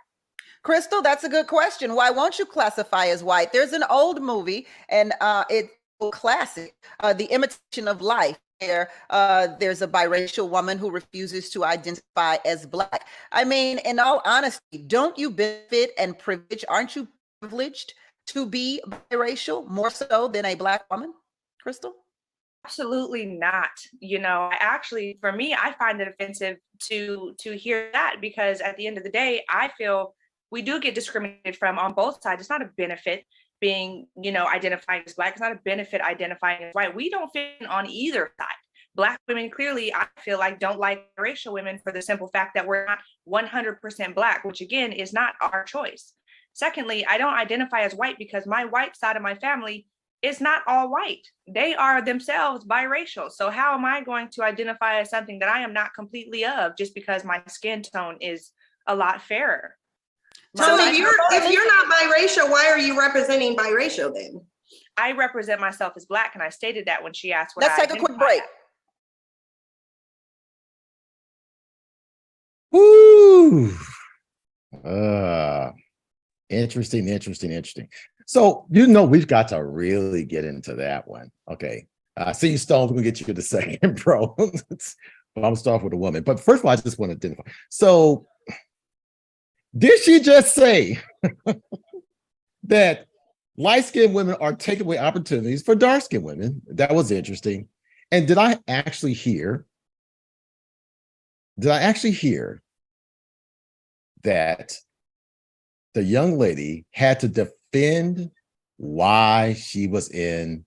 Crystal, that's a good question. Why won't you classify as white? There's an old movie, and it's a classic, The Imitation of Life, where there's a biracial woman who refuses to identify as Black. I mean, in all honesty, don't you benefit and privilege? Aren't you privileged to be biracial more so than a Black woman, Crystal? Absolutely not. You know, I actually, for me, I find it offensive to hear that, because at the end of the day, I feel we do get discriminated from on both sides. It's not a benefit being, you know, identifying as Black. It's not a benefit identifying as white. We don't fit in on either side. Black women clearly, I feel like, don't like racial women for the simple fact that we're not 100% Black, which again is not our choice. Secondly, I don't identify as white because my white side of my family is not all white. They are themselves biracial. So how am I going to identify as something that I am not completely of just because my skin tone is a lot fairer? So if you're not biracial, why are you representing biracial then? I represent myself as Black, and I stated that when she asked what Let's I take a quick break. Woo! Interesting. So, you know, we've got to really get into that one. Okay. See you, Stone. We're going to get you to the second, bro. But I'm going to start with a woman. But first of all, I just want to identify. So, did she just say that light-skinned women are taking away opportunities for dark-skinned women? That was interesting. And did I actually hear that the young lady had to defend why she was in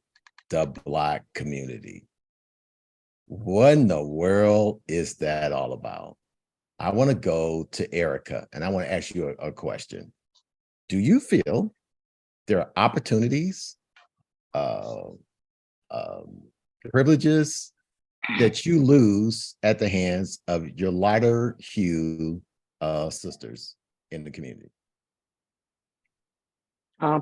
the Black community? What in the world is that all about? I want to go to Erica, and I want to ask you a question. Do you feel there are opportunities, privileges that you lose at the hands of your lighter hue sisters in the community?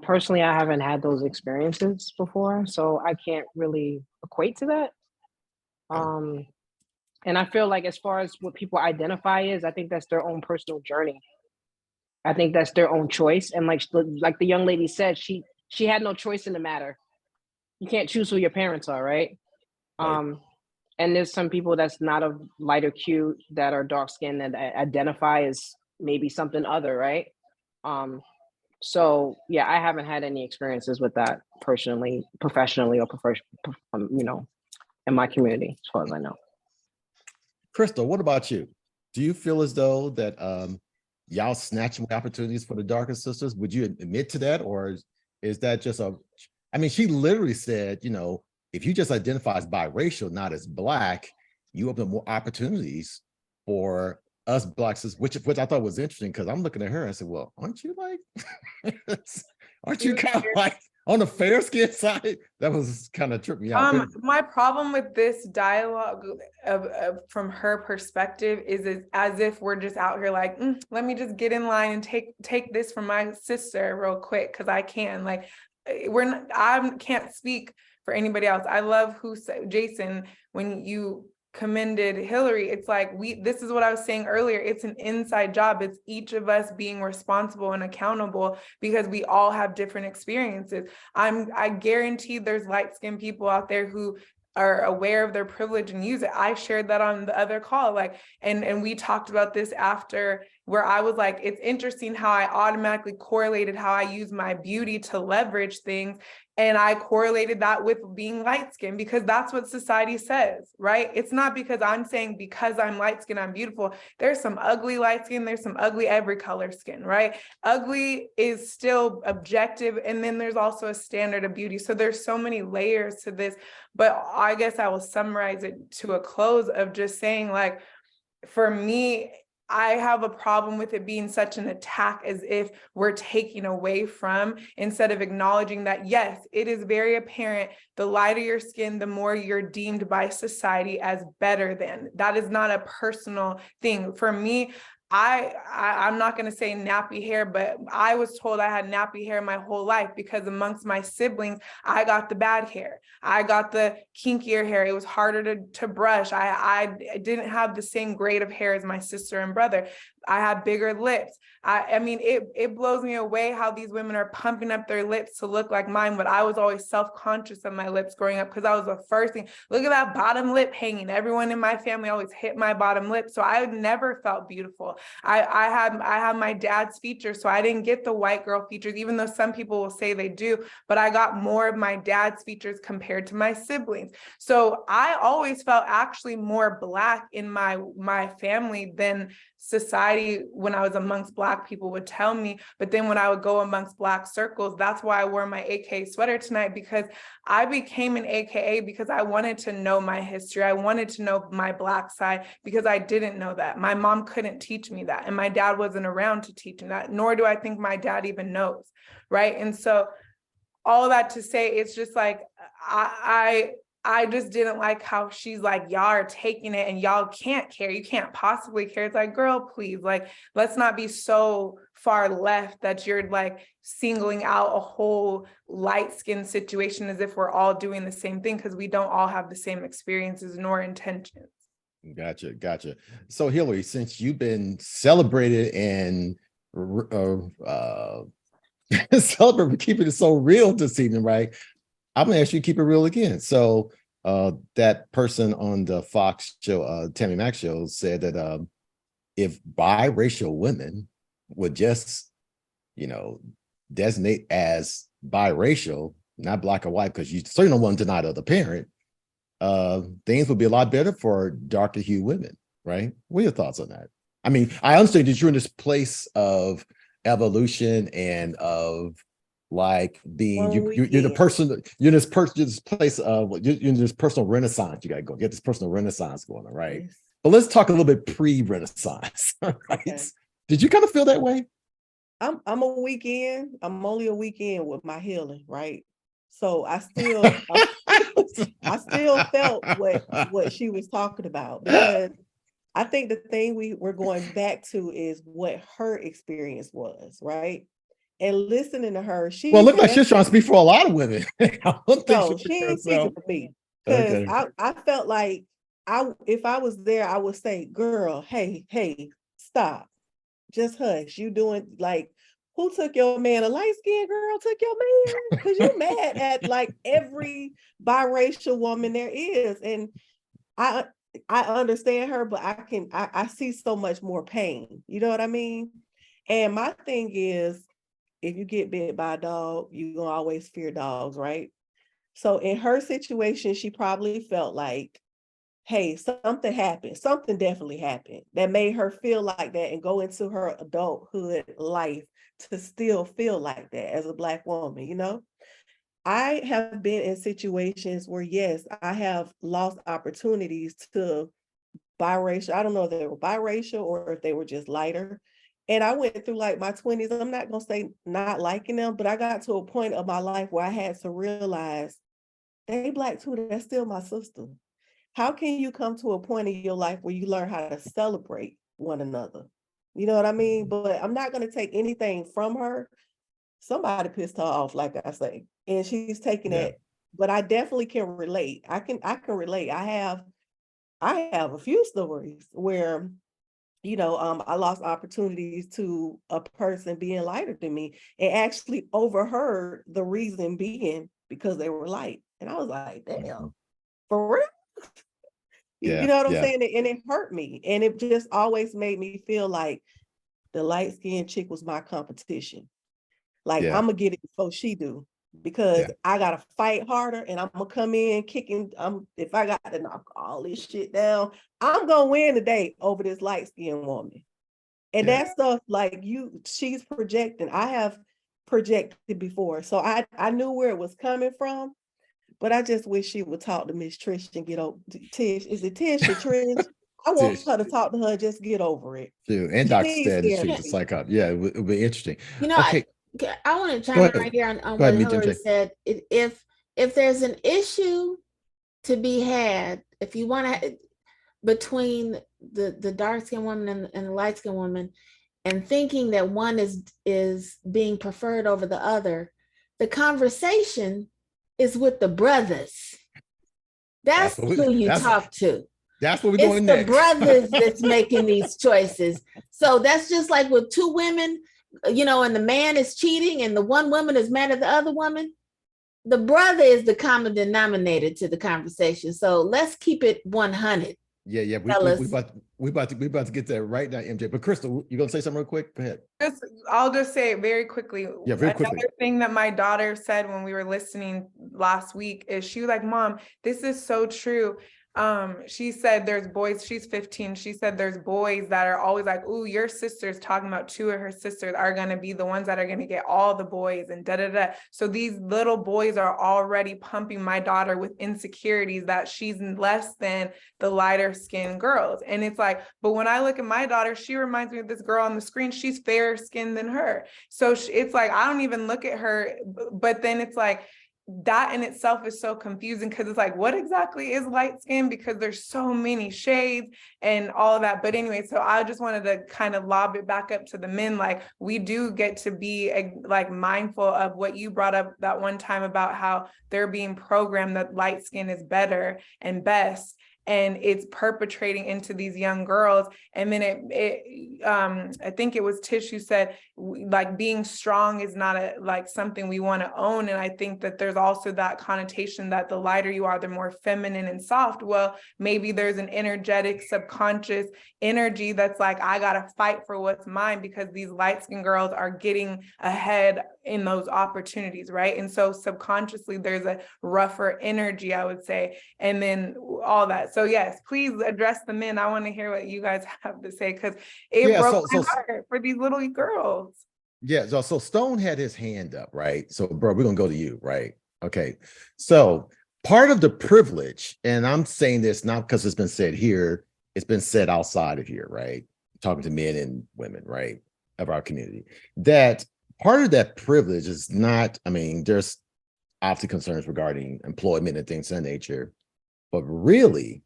Personally, I haven't had those experiences before, so I can't really equate to that. And I feel like as far as what people identify is, I think that's their own personal journey. I think that's their own choice. And like the young lady said, she had no choice in the matter. You can't choose who your parents are, right? And there's some people that's not of lighter hue that are dark skinned that identify as maybe something other, right? So yeah, I haven't had any experiences with that personally, professionally, or you know, in my community, as far as I know. Crystal, what about you? Do you feel as though that y'all snatching opportunities for the darker sisters? Would you admit to that, or is that just I mean, she literally said, you know, if you just identify as biracial, not as Black, you open more opportunities for us Black sisters, which I thought was interesting, because I'm looking at her and I said, well, aren't you kind of like on the fair skin side? That was kind of tripped me out. My problem with this dialogue from her perspective is as if we're just out here like, let me just get in line and take this from my sister real quick because I can. Like, I can't speak for anybody else. I love Jason, when you commended Hillary, it's like this is what I was saying earlier, it's an inside job. It's each of us being responsible and accountable because we all have different experiences. I guarantee there's light-skinned people out there who are aware of their privilege and use it. I shared that on the other call, like, and we talked about this after, where I was like, it's interesting how I automatically correlated how I use my beauty to leverage things. And I correlated that with being light-skinned because that's what society says, right? It's not because I'm saying because I'm light-skinned, I'm beautiful. There's some ugly light skin, there's some ugly every color skin, right? Ugly is still objective. And then there's also a standard of beauty. So there's so many layers to this, but I guess I will summarize it to a close of just saying, like, for me, I have a problem with it being such an attack, as if we're taking away from, instead of acknowledging that, yes, it is very apparent, the lighter your skin, the more you're deemed by society as better than. That is not a personal thing. For me, I'm not going to say nappy hair, but I was told I had nappy hair my whole life because amongst my siblings, I got the bad hair. I got the kinkier hair. It was harder to brush. I didn't have the same grade of hair as my sister and brother. I had bigger lips. I mean, it blows me away how these women are pumping up their lips to look like mine, but I was always self-conscious of my lips growing up because I was the first thing. Look at that bottom lip hanging. Everyone in my family always hit my bottom lip. So I never felt beautiful. I have my dad's features, so I didn't get the white girl features, even though some people will say they do, but I got more of my dad's features compared to my siblings. So I always felt actually more Black in my family than society when I was amongst Black people would tell me. But then when I would go amongst Black circles, that's why I wore my AKA sweater tonight, because I became an AKA because I wanted to know my history. I wanted to know my Black side because I didn't know that. My mom couldn't teach me that, and my dad wasn't around to teach me that, nor do I think my dad even knows, right? And so all of that to say, it's just like, I just didn't like how she's like, y'all are taking it and y'all can't care. You can't possibly care. It's like, girl, please, like, let's not be so far left that you're like singling out a whole light-skinned situation as if we're all doing the same thing, because we don't all have the same experiences nor intentions. Gotcha. So Hillary, since you've been celebrated and celebrate keeping it so real this evening, right? I'm gonna ask you to keep it real again. So that person on the Fox show, Tammy Mack show, said that if biracial women would just, designate as biracial, not Black or white, because you certainly don't want to deny the other parent, things would be a lot better for darker hued women, right? What are your thoughts on that? I mean, I understand that you're in this place of evolution and of like being you're the person, you're this place of you're in this personal renaissance. You gotta go get this personal renaissance going on, right? Yes. But let's talk a little bit pre-renaissance, right? Okay. Did you kind of feel that way? I'm only a weekend with my healing, right? So I still felt what she was talking about, because I think the thing we're going back to is what her experience was, right? And listening to her, well, look like she's trying to speak for a lot of women. No, she ain't speaking for me, because I felt like if I was there, I would say, girl, hey, stop. Just hush. You doing like, who took your man? A light-skinned girl took your man? Because you mad at like every biracial woman there is. And I understand her, but I see so much more pain. You know what I mean? And my thing is, if you get bit by a dog, you're gonna always fear dogs, right? So in her situation, she probably felt like, hey, something happened. Something definitely happened that made her feel like that and go into her adulthood life to still feel like that as a Black woman, I have been in situations where, yes, I have lost opportunities to biracial. I don't know if they were biracial or if they were just lighter. And I went through like my 20s. I'm not going to say not liking them, but I got to a point of my life where I had to realize they Black too. That's still my sister. How can you come to a point in your life where you learn how to celebrate one another? You know what I mean? But I'm not going to take anything from her. Somebody pissed her off, like I say, and she's taking it. But I definitely can relate. I can relate. I have a few stories where, I lost opportunities to a person being lighter than me and actually overheard the reason being because they were light. And I was like, damn, for real? You know what I'm saying? And it hurt me. And it just always made me feel like the light-skinned chick was my competition. Like, I'm going to get it before she do, because I got to fight harder and I'm going to come in kicking. If I got to knock all this shit down, I'm going to win today over this light-skinned woman. And that stuff, like she's projecting. I have projected before. So I knew where it was coming from. But I just wish she would talk to Miss Trish and get over Tish. Is it Tish or Trish? I want her to talk to her, just get over it. Too. And Dr. Stan, she's a psychologist. Yeah, it would be interesting. Okay. I want to chime in right here on what Hillary said. If there's an issue to be had, if you want to, between the dark-skinned woman and the light-skinned woman, and thinking that one is being preferred over the other, the conversation is with the brothers. That's who you talk to. That's what we're going next. It's the brothers that's making these choices. So that's just like with two women, and the man is cheating and the one woman is mad at the other woman. The brother is the common denominator to the conversation. So let's keep it 100. Yeah. Jealous. We about to get there right now, MJ. But Crystal, you gonna say something real quick? Go ahead. I'll just say it very quickly. Yeah, very quickly. Another thing that my daughter said when we were listening last week is she was like, Mom, this is so true. She said there's boys, she's 15. She said there's boys that are always like, ooh, your sister's talking about two of her sisters are going to be the ones that are going to get all the boys and da da da. So these little boys are already pumping my daughter with insecurities that she's less than the lighter skinned girls. And it's like, but when I look at my daughter, she reminds me of this girl on the screen. She's fairer skinned than her. So it's like, I don't even look at her, but then it's like, that in itself is so confusing because it's like, what exactly is light skin? Because there's so many shades and all of that. But anyway, so I just wanted to kind of lob it back up to the men. Like, we do get to be like mindful of what you brought up that one time about how they're being programmed that light skin is better and best. And it's perpetrating into these young girls. And then I think it was Tish who said, like, being strong is not like something we want to own. And I think that there's also that connotation that the lighter you are, the more feminine and soft. Well, maybe there's an energetic, subconscious energy that's like, I got to fight for what's mine because these light-skinned girls are getting ahead in those opportunities, right? And so subconsciously there's a rougher energy, I would say, and then all that. So yes, please address the men. I want to hear what you guys have to say because it broke my heart for these little girls. Yeah, so Stone had his hand up, right? So, bro, we're gonna go to you, right? Okay. So part of the privilege, and I'm saying this not because it's been said here, it's been said outside of here, right? Talking to men and women, right, of our community. That part of that privilege is not, I mean, there's often concerns regarding employment and things of that nature, but really,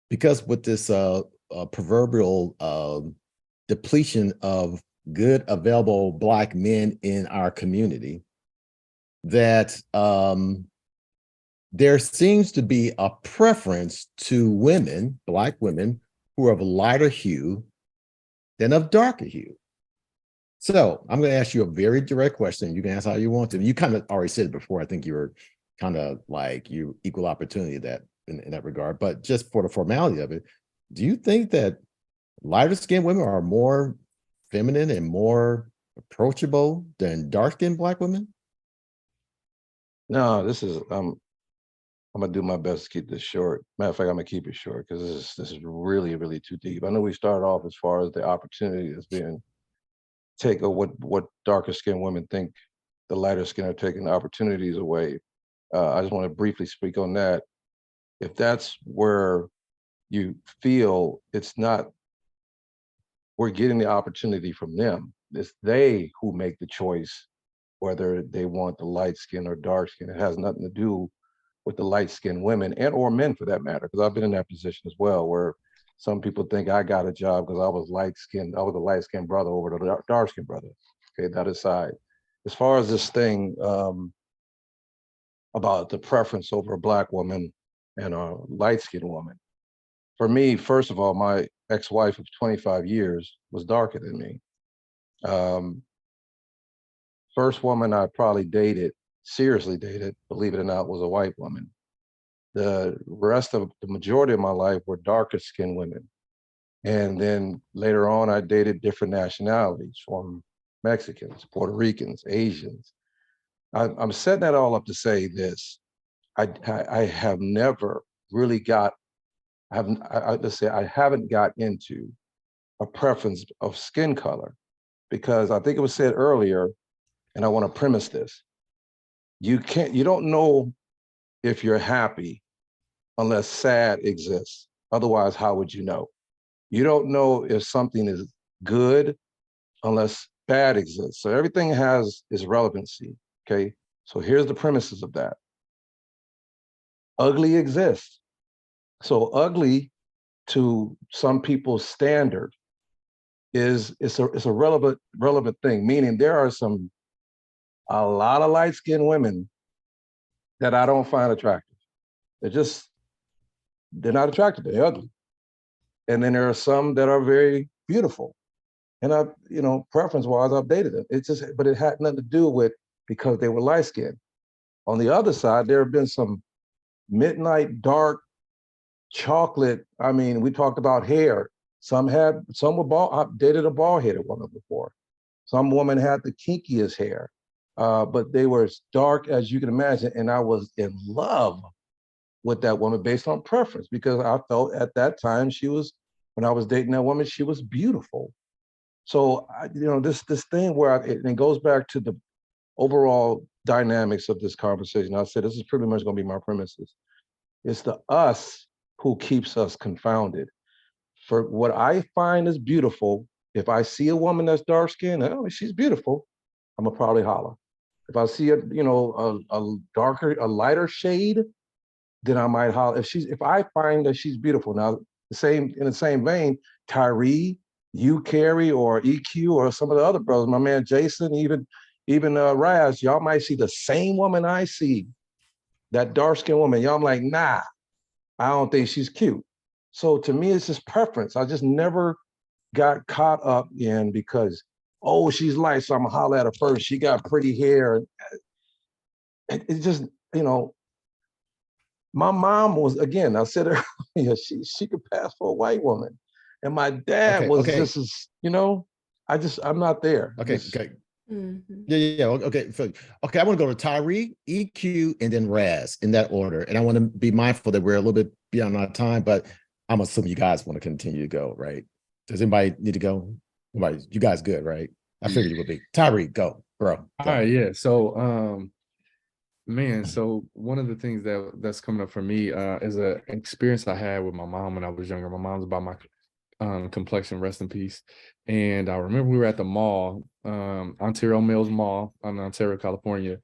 because with this proverbial depletion of good available Black men in our community, that there seems to be a preference to women, Black women, who are of a lighter hue than of darker hue. So I'm going to ask you a very direct question. You can answer how you want to. You kind of already said it before. I think you were kind of like you equal opportunity that in that regard. But just for the formality of it, do you think that lighter skinned women are more feminine and more approachable than dark skinned Black women? No, this is I'm gonna do my best to keep this short. Matter of fact, I'm gonna keep it short because this is really, really too deep. I know we started off as far as the opportunity that's being taken, what darker skinned women think the lighter skin are taking the opportunities away. I just want to briefly speak on that. If that's where you feel it's not, we're getting the opportunity from them. It's they who make the choice whether they want the light skin or dark skin. It has nothing to do with the light skinned women and or men for that matter, because I've been in that position as well, where some people think I got a job because I was light skinned. I was a light skinned brother over the dark skinned brother. Okay, that aside. As far as this thing about the preference over a Black woman and a light skinned woman, for me, first of all, my ex-wife of 25 years was darker than me. First woman I probably dated, seriously dated, believe it or not, was a white woman. The rest of the majority of my life were darker skinned women. And then later on, I dated different nationalities, from Mexicans, Puerto Ricans, Asians. I'm setting that all up to say this. I have never really let's say I haven't got into a preference of skin color, because I think it was said earlier, and I want to premise this. You don't know if you're happy unless sad exists. Otherwise, how would you know? You don't know if something is good unless bad exists. So everything has its relevancy, okay? So here's the premises of that. Ugly exists. So ugly to some people's standard it's a relevant thing, meaning there are a lot of light-skinned women that I don't find attractive. They're not attractive, they're ugly. And then there are some that are very beautiful. And preference-wise, I've dated them. But it had nothing to do with because they were light-skinned. On the other side, there have been some midnight dark chocolate. I mean, we talked about hair. Some were bald. I dated a bald-headed woman before. Some women had the kinkiest hair, but they were as dark as you can imagine. And I was in love with that woman based on preference, because I felt at that time when I was dating that woman, she was beautiful. So, this thing where it goes back to the overall dynamics of this conversation. I said, this is pretty much going to be my premises. It's the us who keeps us confounded. For what I find is beautiful, if I see a woman that's dark skinned, oh, she's beautiful, I'm gonna probably holler. If I see a lighter shade, then I might holler. If I find that she's beautiful. Now, in the same vein, Tyree, you, Carrie, or EQ, or some of the other brothers, my man Jason, even Raz, y'all might see the same woman I see, that dark-skinned woman. Y'all like, nah, I don't think she's cute. So to me, it's just preference. I just never got caught up in because, oh, she's light, so I'm gonna holler at her first. She got pretty hair. It's just, my mom was, again, I said earlier, she could pass for a white woman. And my dad was just as, I'm not there. Okay. Yeah. Okay. So, I want to go to Tyree, EQ, and then Raz in that order. And I want to be mindful that we're a little bit beyond our time, but I'm assuming you guys want to continue to go, right? Does anybody need to go? You guys good, right? I figured you would be. Tyree, go, bro. Go. All right, yeah. So, man, so one of the things that's coming up for me is an experience I had with my mom when I was younger. My mom's about my complexion, rest in peace. And I remember we were at the mall, Ontario Mills Mall in Ontario, California,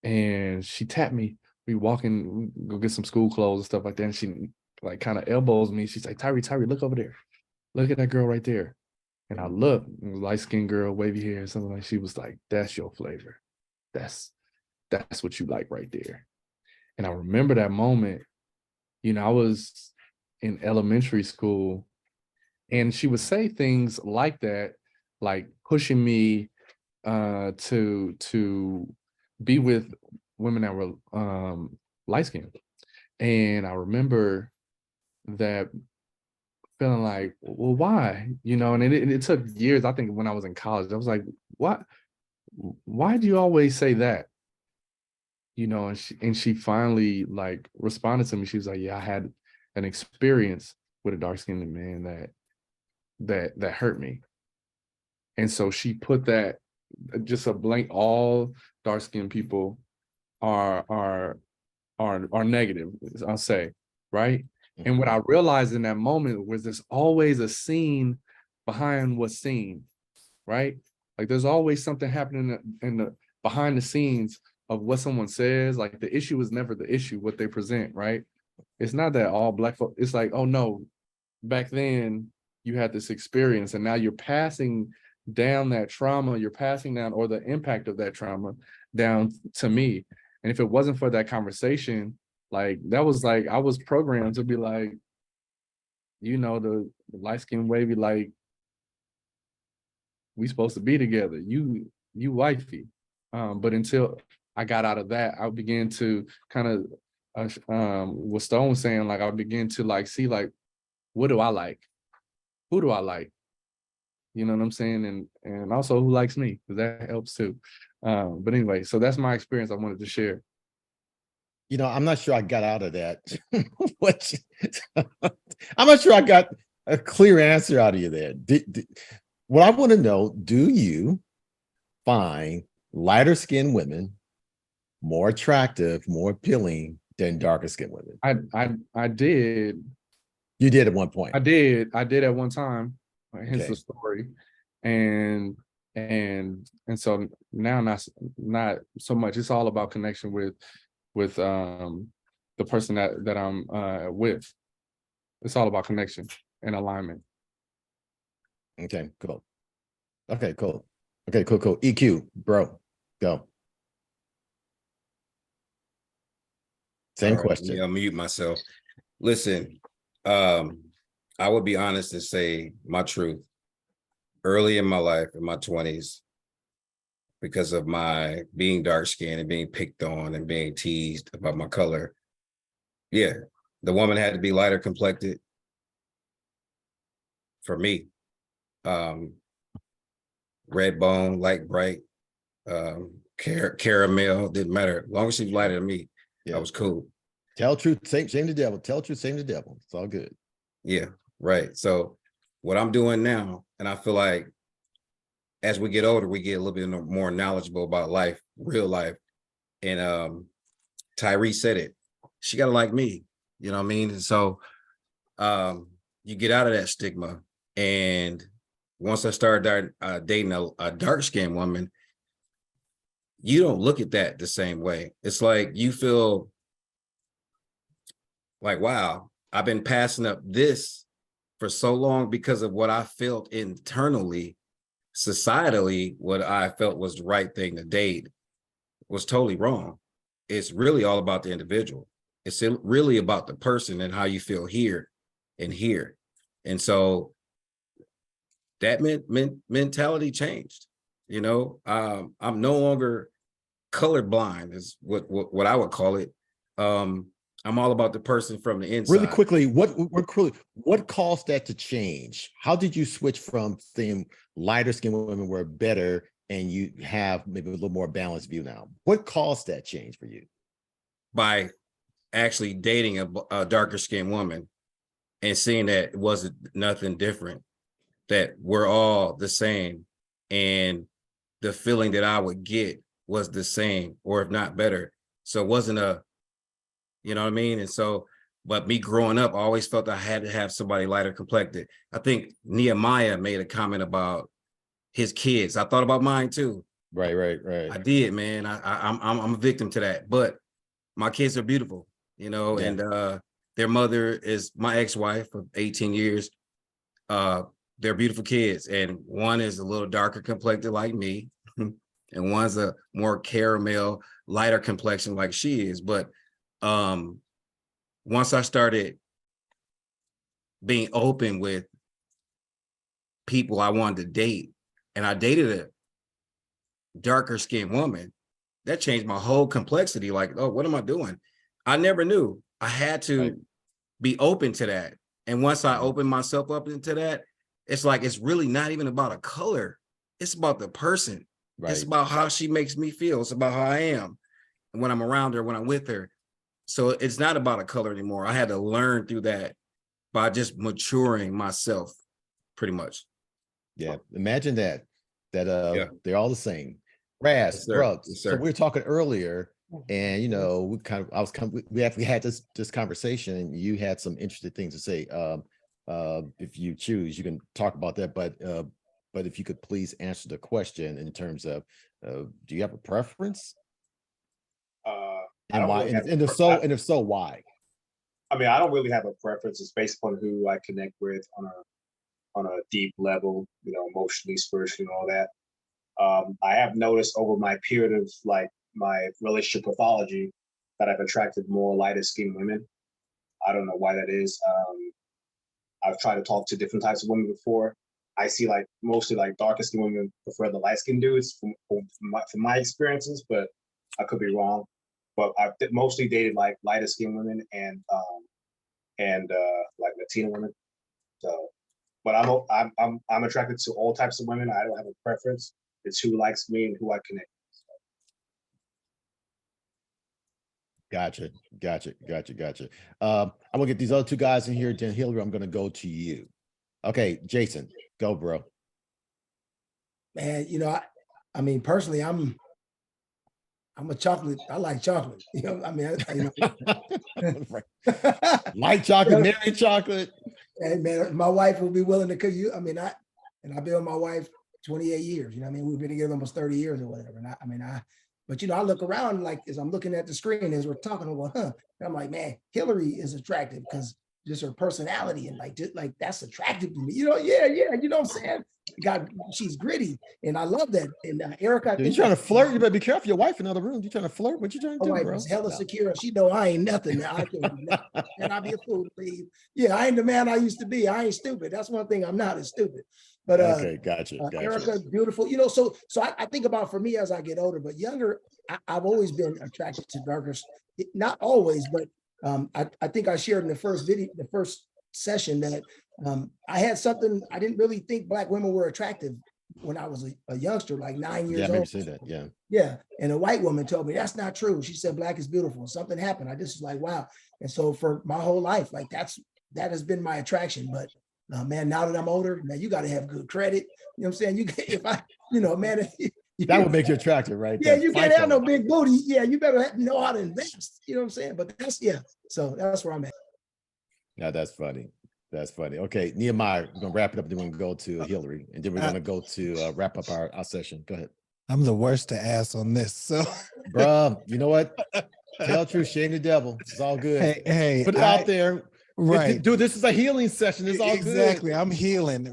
and she tapped me. We walking, we go get some school clothes and stuff like that. And she like kind of elbows me. She's like, Tyree, look over there. Look at that girl right there. And I look, light-skinned girl, wavy hair, something like. She was like, that's your flavor. That's what you like right there. And I remember that moment. I was in elementary school, and she would say things like that, like pushing me to be with women that were light-skinned. And I remember that feeling like, well, why? And it took years. I think when I was in college, I was like, what? Why do you always say that? And she finally like responded to me. She was like, yeah, I had an experience with a dark-skinned man that hurt me. And so she put that, just a blank, all dark-skinned people are negative, I'll say, right? And what I realized in that moment was there's always a scene behind what's seen, right? Like there's always something happening in the behind the scenes of what someone says. Like the issue is never the issue, what they present, right? It's not that all black folk, it's like, oh no, back then you had this experience and now you're passing down that trauma, you're passing down, or the impact of that trauma down to me. And if it wasn't for that conversation, like that was like, I was programmed to be like, the light-skinned wavy, like, we supposed to be together. You wifey. But until I got out of that, I began to kind of, what Stone was saying, like I began to like see like, what do I like? Who do I like? You know what I'm saying? And also who likes me, because that helps too. But anyway, so that's my experience I wanted to share. I'm not sure I got out of that. I'm not sure I got a clear answer out of you there. What I want to know, do you find lighter skinned women more attractive, more appealing than darker skinned women? I did. You did at one point. I did at one time. Hence the story. And so now not so much. It's all about connection with the person that I'm with. It's all about connection and alignment. Okay, cool. Okay, cool. EQ, bro, go. Same question. I'll mute myself. Listen, I would be honest and say my truth. Early in my life, in my 20s, because of my being dark skinned and being picked on and being teased about my color, yeah, The woman had to be lighter complected for me. Red bone, light bright, caramel, didn't matter. As long as she's lighter than me, that was cool. Tell truth, shame the devil. Tell truth, shame the devil. It's all good. Yeah, right. So what I'm doing now, and I feel like as we get older, we get a little bit more knowledgeable about life, real life. And Tyree said it. She gotta like me. You know what I mean? And so you get out of that stigma. And once I started dating a dark-skinned woman, you don't look at that the same way. It's like you feel like, wow, I've been passing up this for so long because of what I felt internally. Societally, what I felt was the right thing to date was totally wrong. It's really all about the individual. It's really about the person and how you feel here and here. And so that mentality changed. You know, I'm no longer colorblind is what I would call it. I'm all about the person from the inside. Really quickly, what caused that to change? How did you switch from saying lighter skinned women were better and you have maybe a little more balanced view now? What caused that change for you? By actually dating a darker skinned woman and seeing that it wasn't nothing different, that we're all the same, and the feeling that I would get was the same, or if not better. So it wasn't you know what I mean? And so, but me growing up, I always felt I had to have somebody lighter complected. I think Nehemiah made a comment about his kids. I thought about mine too. Right. I did, man. I'm a victim to that, but my kids are beautiful, you know, Yeah. and their mother is my ex-wife of 18 years. They're beautiful kids, and one is a little darker complected like me, and one's a more caramel, lighter complexion like she is. But once I started being open with people I wanted to date, and I dated a darker skinned woman, that changed my whole complexity. Like, oh, what am I doing? I never knew. I had to be open to that. And once I opened myself up into that, it's like, it's really not even about a color. It's about the person. It's about how she makes me feel. It's about how I am when I'm around her, when I'm with her. So it's not about a color anymore. I had to learn through that by just maturing myself, pretty much. Yeah. Imagine that they're all the same. Raz, bro. So we were talking earlier, and you know, we had this conversation, and you had some interesting things to say. If you choose, you can talk about that, but if you could please answer the question in terms of do you have a preference? And why? And if so, why? I mean, I don't really have a preference. It's based upon who I connect with on a deep level, you know, emotionally, spiritually, and all that. I have noticed over my period of like my relationship pathology that I've attracted more lighter skinned women. I don't know why that is. I've tried to talk to different types of women before. I see like mostly like darker skinned women prefer the light skinned dudes from my experiences, but I could be wrong. But I've mostly dated like lighter skinned women and like Latina women. So, but I'm attracted to all types of women. I don't have a preference. It's who likes me and who I connect with. Gotcha. I'm gonna get these other two guys in here. Then Hillary, I'm gonna go to you. Okay, Jason, go, bro. Man, you know, I mean, personally, I'm a chocolate. I like chocolate. You know, I mean, light chocolate, merry chocolate. And man, my wife will be willing to cook you. I mean, I've been with my wife 28 years. You know, what I mean, we've been together almost 30 years or whatever. And but you know, I look around like as I'm looking at the screen as we're talking about, and I'm like, man, Hillary is attractive because just her personality and like that's attractive to me. You know, yeah. You know what I'm saying? God, she's gritty, and I love that. And Erica, Dude, you trying to flirt? You better be careful. Your wife in another room. You trying to flirt? What you trying to do, bro? Was hella secure. She know I ain't nothing. I can't do nothing. And I'll be a fool to leave. Yeah, I ain't the man I used to be. I ain't stupid. That's one thing I'm not, is stupid. But okay, gotcha. Erica, beautiful. You know, so I think about, for me as I get older, but younger, I've always been attracted to darker. Not always, but I think I shared in the first video, the first session, that I had something, I didn't really think Black women were attractive when I was a youngster, like 9 years Yeah, maybe old. say that. Yeah. Yeah. And a white woman told me that's not true. She said Black is beautiful. Something happened. I just was like, wow. And so for my whole life, like that has been my attraction. But man, now that I'm older, man, you got to have good credit. You know what I'm saying? You can, if I, man, that would make you attractive, right? Yeah, That you can't have FICO. no big booty. Yeah, you better know how to invest. You know what I'm saying? But that's, yeah. So that's where I'm at. Yeah, that's funny. That's funny. Okay, Nehemiah, we're gonna wrap it up. Then we're gonna go to Hillary, and then we're gonna go to wrap up our session. Go ahead. I'm the worst to ask on this. So, bruh, you know what? Tell the truth, shame the devil. It's all good. Hey, put it out there. Right, dude. This is a healing session. It's all exactly. good. I'm healing,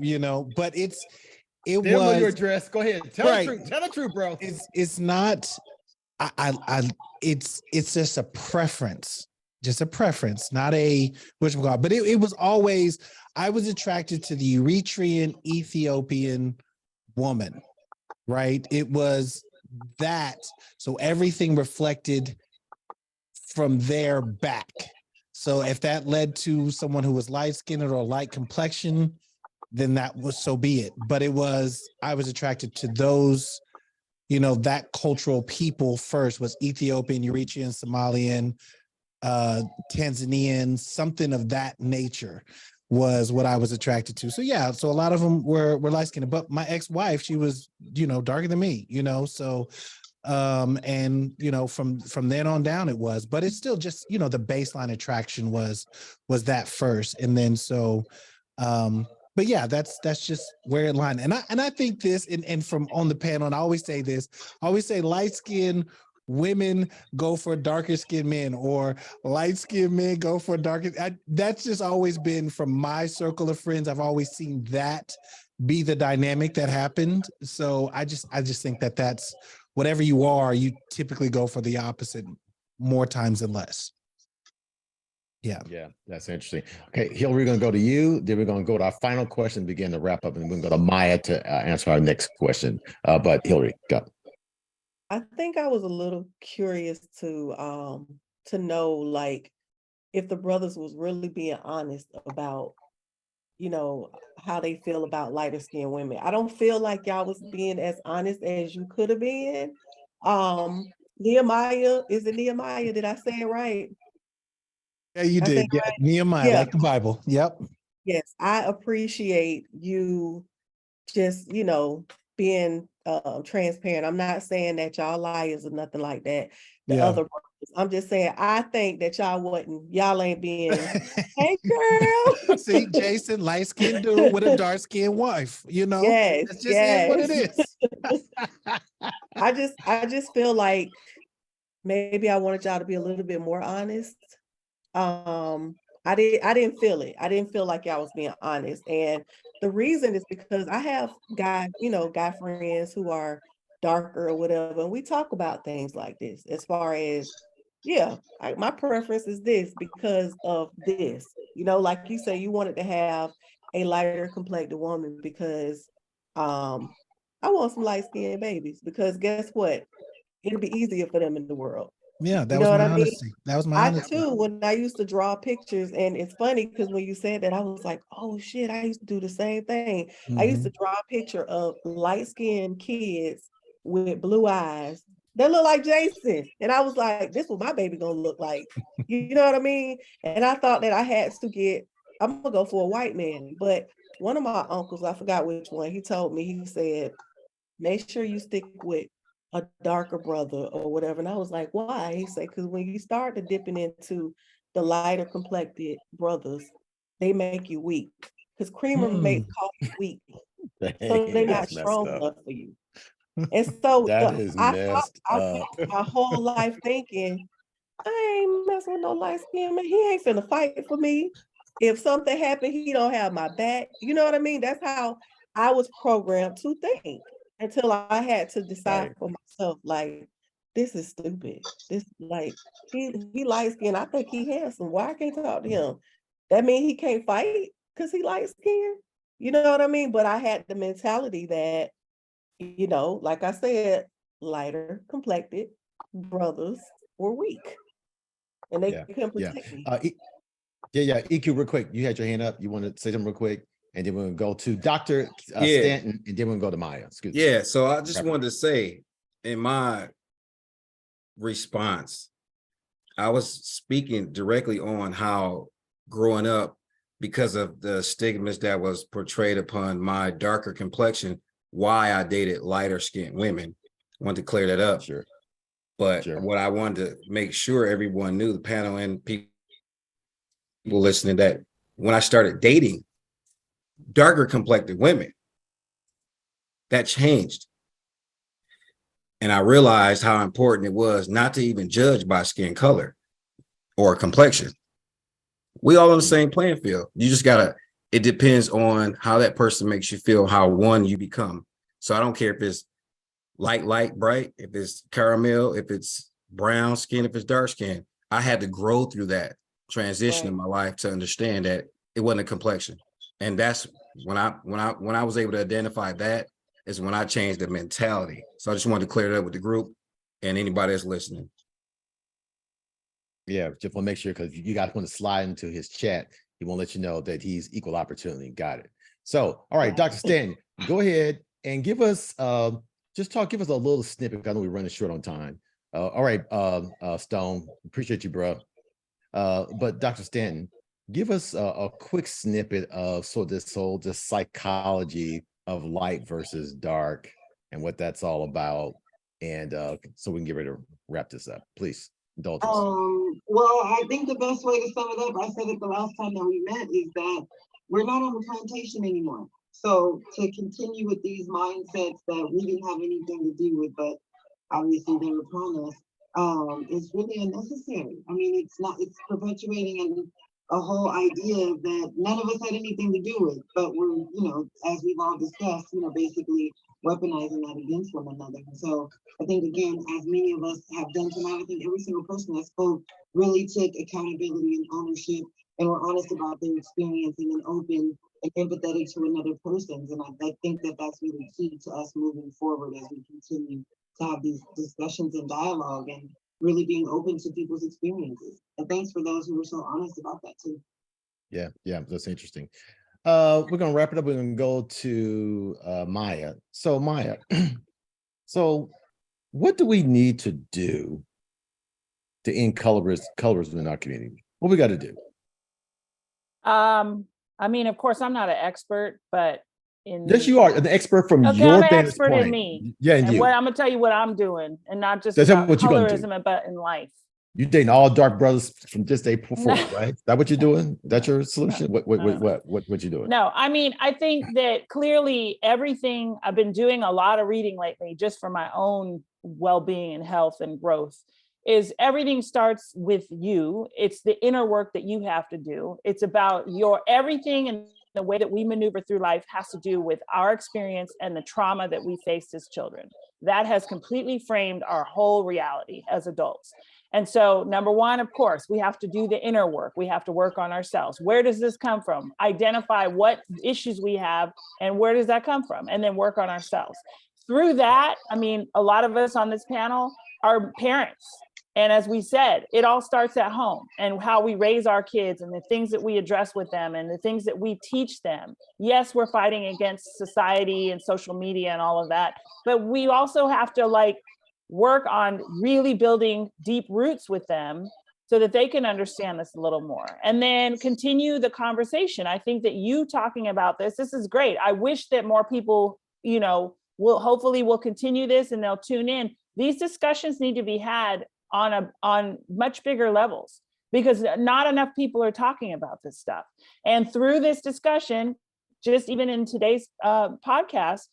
but it they was know your address. Go ahead. Tell the truth. Tell the truth, bro. It's not. It's just a preference. Just a preference, not a whatchamacallit. But it was always, I was attracted to the Eritrean Ethiopian woman, right? It was that. So everything reflected from there back. So if that led to someone who was light-skinned or light complexion, then that was, so be it. But I was attracted to those, that cultural people first, was Ethiopian, Eritrean, Somalian, Tanzanian, something of that nature was what I was attracted to. So yeah, so a lot of them were light skinned, but my ex-wife, she was, darker than me, so, and from then on down it was, but it's still just, the baseline attraction was that first. And then, so, but yeah, that's just where it lined. And I think this, and from on the panel, and I always say this, I always say light skin women go for darker skinned men, or light skinned men go for darker. That's just always been from my circle of friends. I've always seen that be the dynamic that happened. So I just think that that's whatever you are, you typically go for the opposite more times than less. Yeah. Yeah, that's interesting. Okay, Hillary, we're going to go to you. Then we're going to go to our final question, begin to wrap up, and we're going to go to Maya to answer our next question. But Hillary, go. I think I was a little curious to know, like, if the brothers was really being honest about, how they feel about lighter skinned women. I don't feel like y'all was being as honest as you could have been. Nehemiah, is it Nehemiah? Did I say it right? Yeah, you did. Yeah, right? Nehemiah, like the Bible. Yep. Yes, I appreciate you just, being transparent. I'm not saying that y'all liars or nothing like that. Other brothers. I'm just saying I think that y'all ain't being, hey girl. See, Jason, light-skinned dude with a dark-skinned wife, Yes, it just is what it is. I just feel like maybe I wanted y'all to be a little bit more honest. I didn't feel it. I didn't feel like y'all was being honest. And the reason is because I have guy friends who are darker or whatever, and we talk about things like this as far as, my preference is this because of this. Like you say, you wanted to have a lighter complected woman because I want some light-skinned babies, because guess what? It'll be easier for them in the world. Yeah, that was my honesty. That was my honesty. Too, when I used to draw pictures, and it's funny because when you said that, I was like, oh shit, I used to do the same thing. Mm-hmm. I used to draw a picture of light-skinned kids with blue eyes that look like Jason. And I was like, this is what my baby gonna look like. You know what I mean? And I thought that I had to I'm gonna go for a white man. But one of my uncles, I forgot which one, he told me, he said, make sure you stick with a darker brother or whatever. And I was like, why? He said, because when you start to dipping into the lighter complected brothers, they make you weak. Because creamer makes coffee weak. So they're not strong enough for you. And so I my whole life thinking, I ain't messing with no light skinned man. He ain't finna fight for me. If something happened, he don't have my back. You know what I mean? That's how I was programmed to think, until I had to decide for myself, like, this is stupid. This, like, he light skinned. I think he handsome. Why I can't talk to him? That means he can't fight because he light skinned. You know what I mean? But I had the mentality that, like I said, lighter complected brothers were weak. and they Yeah, couldn't yeah. protect me. Yeah. EQ, real quick. You had your hand up. You want to say something real quick, and then we're gonna go to Dr. Yeah. Stanton, and then we're gonna go to Maya. Excuse me. Yeah. So I just wanted to say, in my response, I was speaking directly on how growing up, because of the stigmas that was portrayed upon my darker complexion, why I dated lighter skinned women. I wanted to clear that up. Sure. But Sure. what I wanted to make sure everyone knew, the panel and people listening, that when I started dating darker complected women, that changed. And I realized how important it was not to even judge by skin color or complexion. We all on the same playing field. You just gotta, it depends on how that person makes you feel, how one you become. So I don't care if it's light, bright, if it's caramel, if it's brown skin, if it's dark skin. I had to grow through that transition in my life to understand that it wasn't a complexion. And that's when I was able to identify that, is when I changed the mentality. So I just wanted to clear it up with the group and anybody that's listening. Yeah, just want to make sure, because you guys want to slide into his chat. He won't let you know that he's equal opportunity. Got it. So, all right, Dr. Stanton, go ahead and give us give us a little snippet. I know we're running short on time. All right, Stone, appreciate you, bro. But Dr. Stanton, give us a quick snippet of sort of this psychology of light versus dark and what that's all about. And so we can get ready to wrap this up. Please indulge us. Well, I think the best way to sum it up, I said it the last time that we met, is that we're not on the plantation anymore. So to continue with these mindsets that we didn't have anything to do with, but obviously they were upon us, is really unnecessary. I mean, it's perpetuating a whole idea that none of us had anything to do with, but we're, as we've all discussed, basically weaponizing that against one another. And so I think, again, as many of us have done tonight, I think every single person that spoke really took accountability and ownership and were honest about their experience and then open and empathetic to another person's. And I think that that's really key to us moving forward as we continue to have these discussions and dialogue and really being open to people's experiences. And thanks for those who were so honest about that too. Yeah, that's interesting. We're gonna wrap it up. We're gonna go to Maya. So Maya, so what do we need to do to end colorism in our community? What we got to do? I mean, of course, I'm not an expert, but Yes, you are an expert from okay, your I'm an vantage expert point. in me. Yeah, and you. What I'm gonna tell you what I'm doing, and not just That's about what you're gonna do. colorism, but in life. You dating all dark brothers from just April 4th, right? Is that what you're doing? That's your solution? What you doing? No, I mean, I think that clearly everything I've been doing a lot of reading lately, just for my own well-being and health and growth, is everything starts with you. It's the inner work that you have to do. It's about your everything, and the way that we maneuver through life has to do with our experience and the trauma that we faced as children. That has completely framed our whole reality as adults. And so, number one, of course, we have to do the inner work. We have to work on ourselves. Where does this come from? Identify what issues we have and where does that come from? And then work on ourselves. Through that, I mean, a lot of us on this panel are parents. And as we said, it all starts at home and how we raise our kids and the things that we address with them and the things that we teach them. Yes, we're fighting against society and social media and all of that, but we also have to work on really building deep roots with them so that they can understand this a little more and then continue the conversation. I think that you talking about this is great. I wish that more people, will continue this and they'll tune in. These discussions need to be had on much bigger levels because not enough people are talking about this stuff. And through this discussion, just even in today's podcast,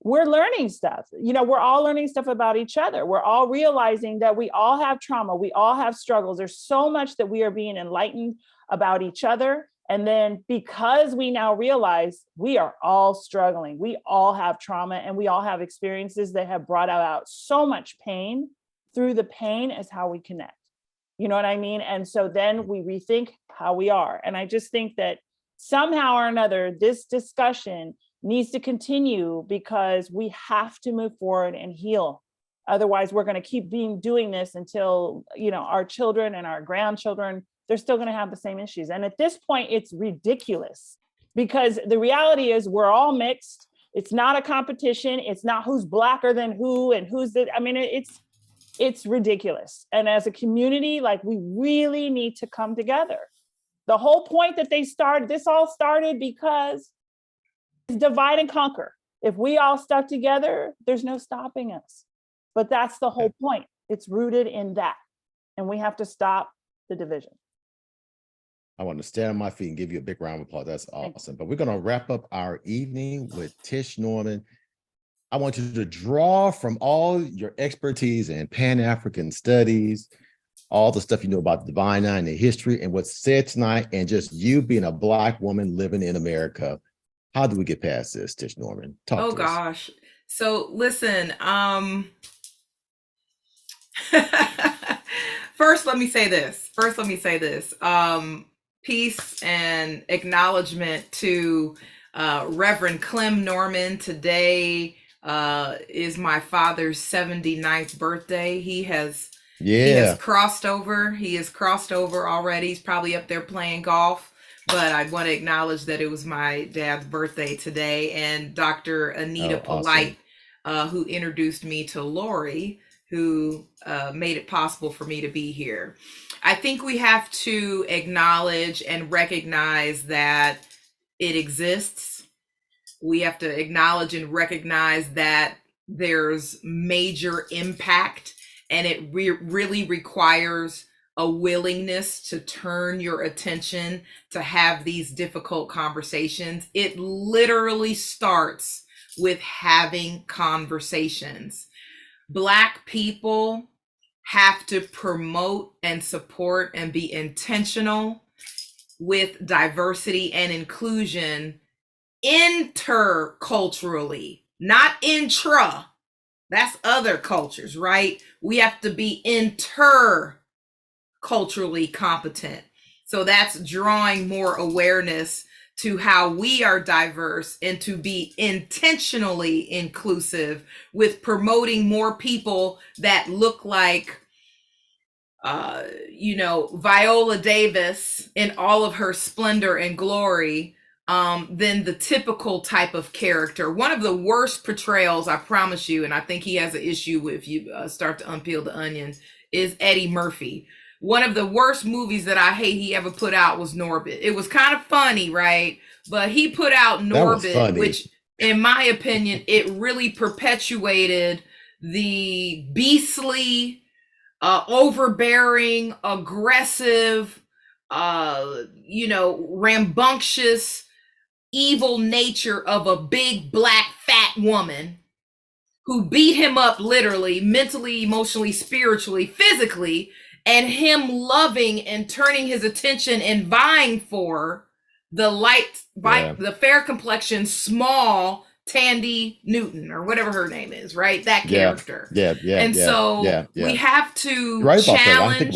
we're learning stuff. We're all learning stuff about each other. We're all realizing that we all have trauma. We all have struggles. There's so much that we are being enlightened about each other. And then because we now realize we are all struggling, we all have trauma and we all have experiences that have brought out so much pain. Through the pain is how we connect. You know what I mean? And so then we rethink how we are. And I just think that somehow or another, this discussion needs to continue because we have to move forward and heal Otherwise, we're going to keep doing this until, you know, our children and our grandchildren, they're still going to have the same issues. And at this point, it's ridiculous, because the reality is we're all mixed. It's not a competition. It's not who's blacker than who and who's the, I mean, it's ridiculous. And as a community, like, we really need to come together. The whole point that this all started because it's divide and conquer. If we all stuck together, there's no stopping us. But that's the whole point. It's rooted in that. And we have to stop the division. I want to stand on my feet and give you a big round of applause. That's awesome. But we're going to wrap up our evening with Tish Norman. I want you to draw from all your expertise in Pan-African studies, all the stuff you know about the Divine Nine, the history, and what's said tonight, and just you being a Black woman living in America. How do we get past this, Tish Norman? Talk to us. Gosh. So listen, First, let me say this. Peace and acknowledgement to Reverend Clem Norman. Today is my father's 79th birthday. He has crossed over. He has crossed over already. He's probably up there playing golf. But I want to acknowledge that it was my dad's birthday today. And Dr. Anita Polite, who introduced me to Lori, who made it possible for me to be here. I think we have to acknowledge and recognize that it exists. We have to acknowledge and recognize that there's major impact, and it really requires a willingness to turn your attention to have these difficult conversations. It literally starts with having conversations. Black people have to promote and support and be intentional with diversity and inclusion interculturally, not intra. That's other cultures, right? We have to be interculturally competent. So that's drawing more awareness to how we are diverse and to be intentionally inclusive with promoting more people that look like, Viola Davis in all of her splendor and glory, than the typical type of character. One of the worst portrayals, I promise you, and I think he has an issue with, if you start to unpeel the onion, is Eddie Murphy. One of the worst movies that I hate he ever put out was Norbit. It was kind of funny, right? But he put out Norbit, which, in my opinion, it really perpetuated the beastly, overbearing, aggressive, rambunctious, evil nature of a big black fat woman who beat him up literally, mentally, emotionally, spiritually, physically, and him loving and turning his attention and vying for the fair complexion, small Tandy Newton, or whatever her name is, right? That character. We have to challenge.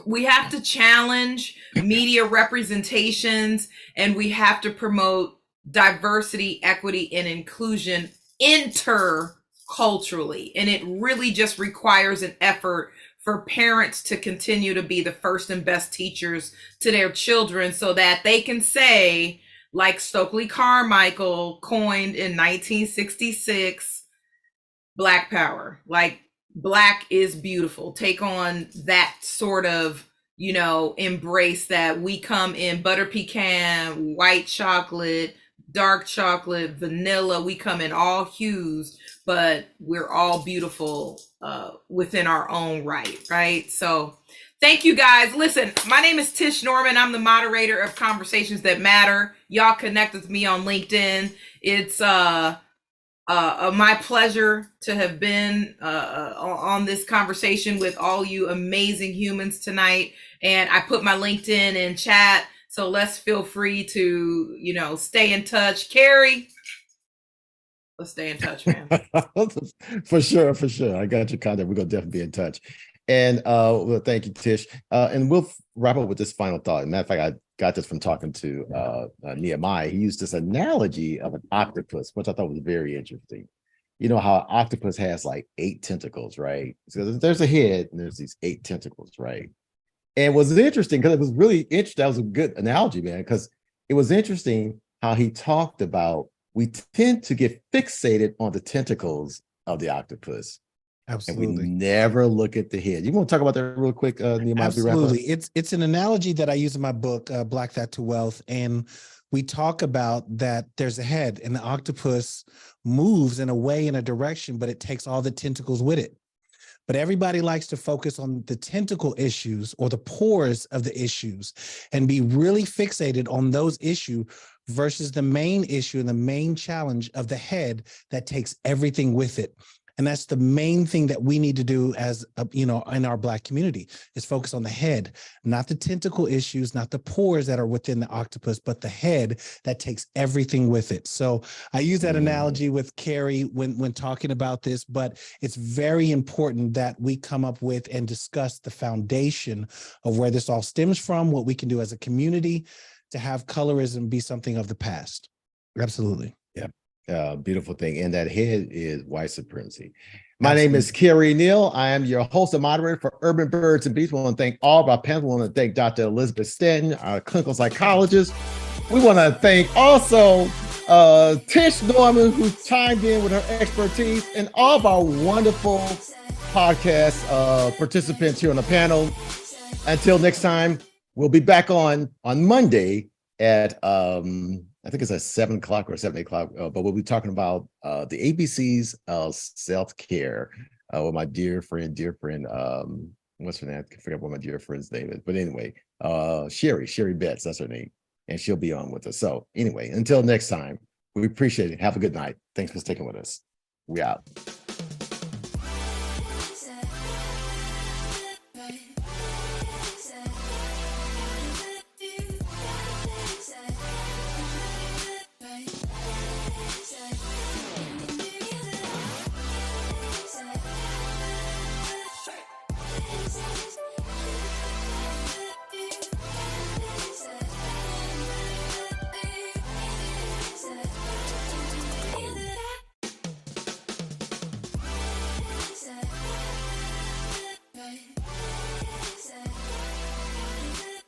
We have to challenge media representations, and we have to promote diversity, equity, and inclusion interculturally. And it really just requires an effort for parents to continue to be the first and best teachers to their children, so that they can say, like Stokely Carmichael coined in 1966, Black power, like Black is beautiful. Take on that sort of, embrace that we come in butter pecan, white chocolate, dark chocolate, vanilla. We come in all hues, but we're all beautiful within our own right? So thank you guys. Listen, my name is Tish Norman. I'm the moderator of Conversations That Matter. Y'all connect with me on LinkedIn. It's my pleasure to have been on this conversation with all you amazing humans tonight. And I put my LinkedIn in chat, so let's feel free to, stay in touch. Carrie, let's stay in touch, man. For sure. I got your contact. We're gonna definitely be in touch. And well, thank you, Tish. And we'll wrap up with this final thought. Matter of fact, I got this from talking to Nehemiah. He used this analogy of an octopus, which I thought was very interesting. you know how octopus has like 8 tentacles, right? So there's a head and there's these 8 tentacles, right? And it was interesting because it was really interesting. That was a good analogy, man, because it was interesting how he talked about we tend to get fixated on the tentacles of the octopus. Absolutely. And we never look at the head. You want to talk about that real quick, Nehemiah? Absolutely. It's an analogy that I use in my book, Black That to Wealth. And we talk about that there's a head and the octopus moves in a way, in a direction, but it takes all the tentacles with it. But everybody likes to focus on the tentacle issues or the pores of the issues and be really fixated on those issues versus the main issue and the main challenge of the head that takes everything with it. And that's the main thing that we need to do as, in our Black community is focus on the head, not the tentacle issues, not the pores that are within the octopus, but the head that takes everything with it. So I use that analogy with Carrie when talking about this, but it's very important that we come up with and discuss the foundation of where this all stems from, what we can do as a community to have colorism be something of the past. Absolutely. Yeah. Beautiful thing. And that head is white supremacy. My name is Kerry Neal. I am your host and moderator for Urban Birds and Bees. We want to thank all of our panelists. We want to thank Dr. Elizabeth Stanton, our clinical psychologist. We want to thank also Tish Norman, who chimed in with her expertise, and all of our wonderful podcast participants here on the panel. Until next time, we'll be back on Monday at I think it's at 7 o'clock or 7 o'clock, but we'll be talking about the ABCs of self-care with my dear friend, what's her name? I forget what my dear friend's name is, but anyway, Sherry Betts, that's her name, and she'll be on with us. So anyway, until next time, we appreciate it. Have a good night. Thanks for sticking with us. We out.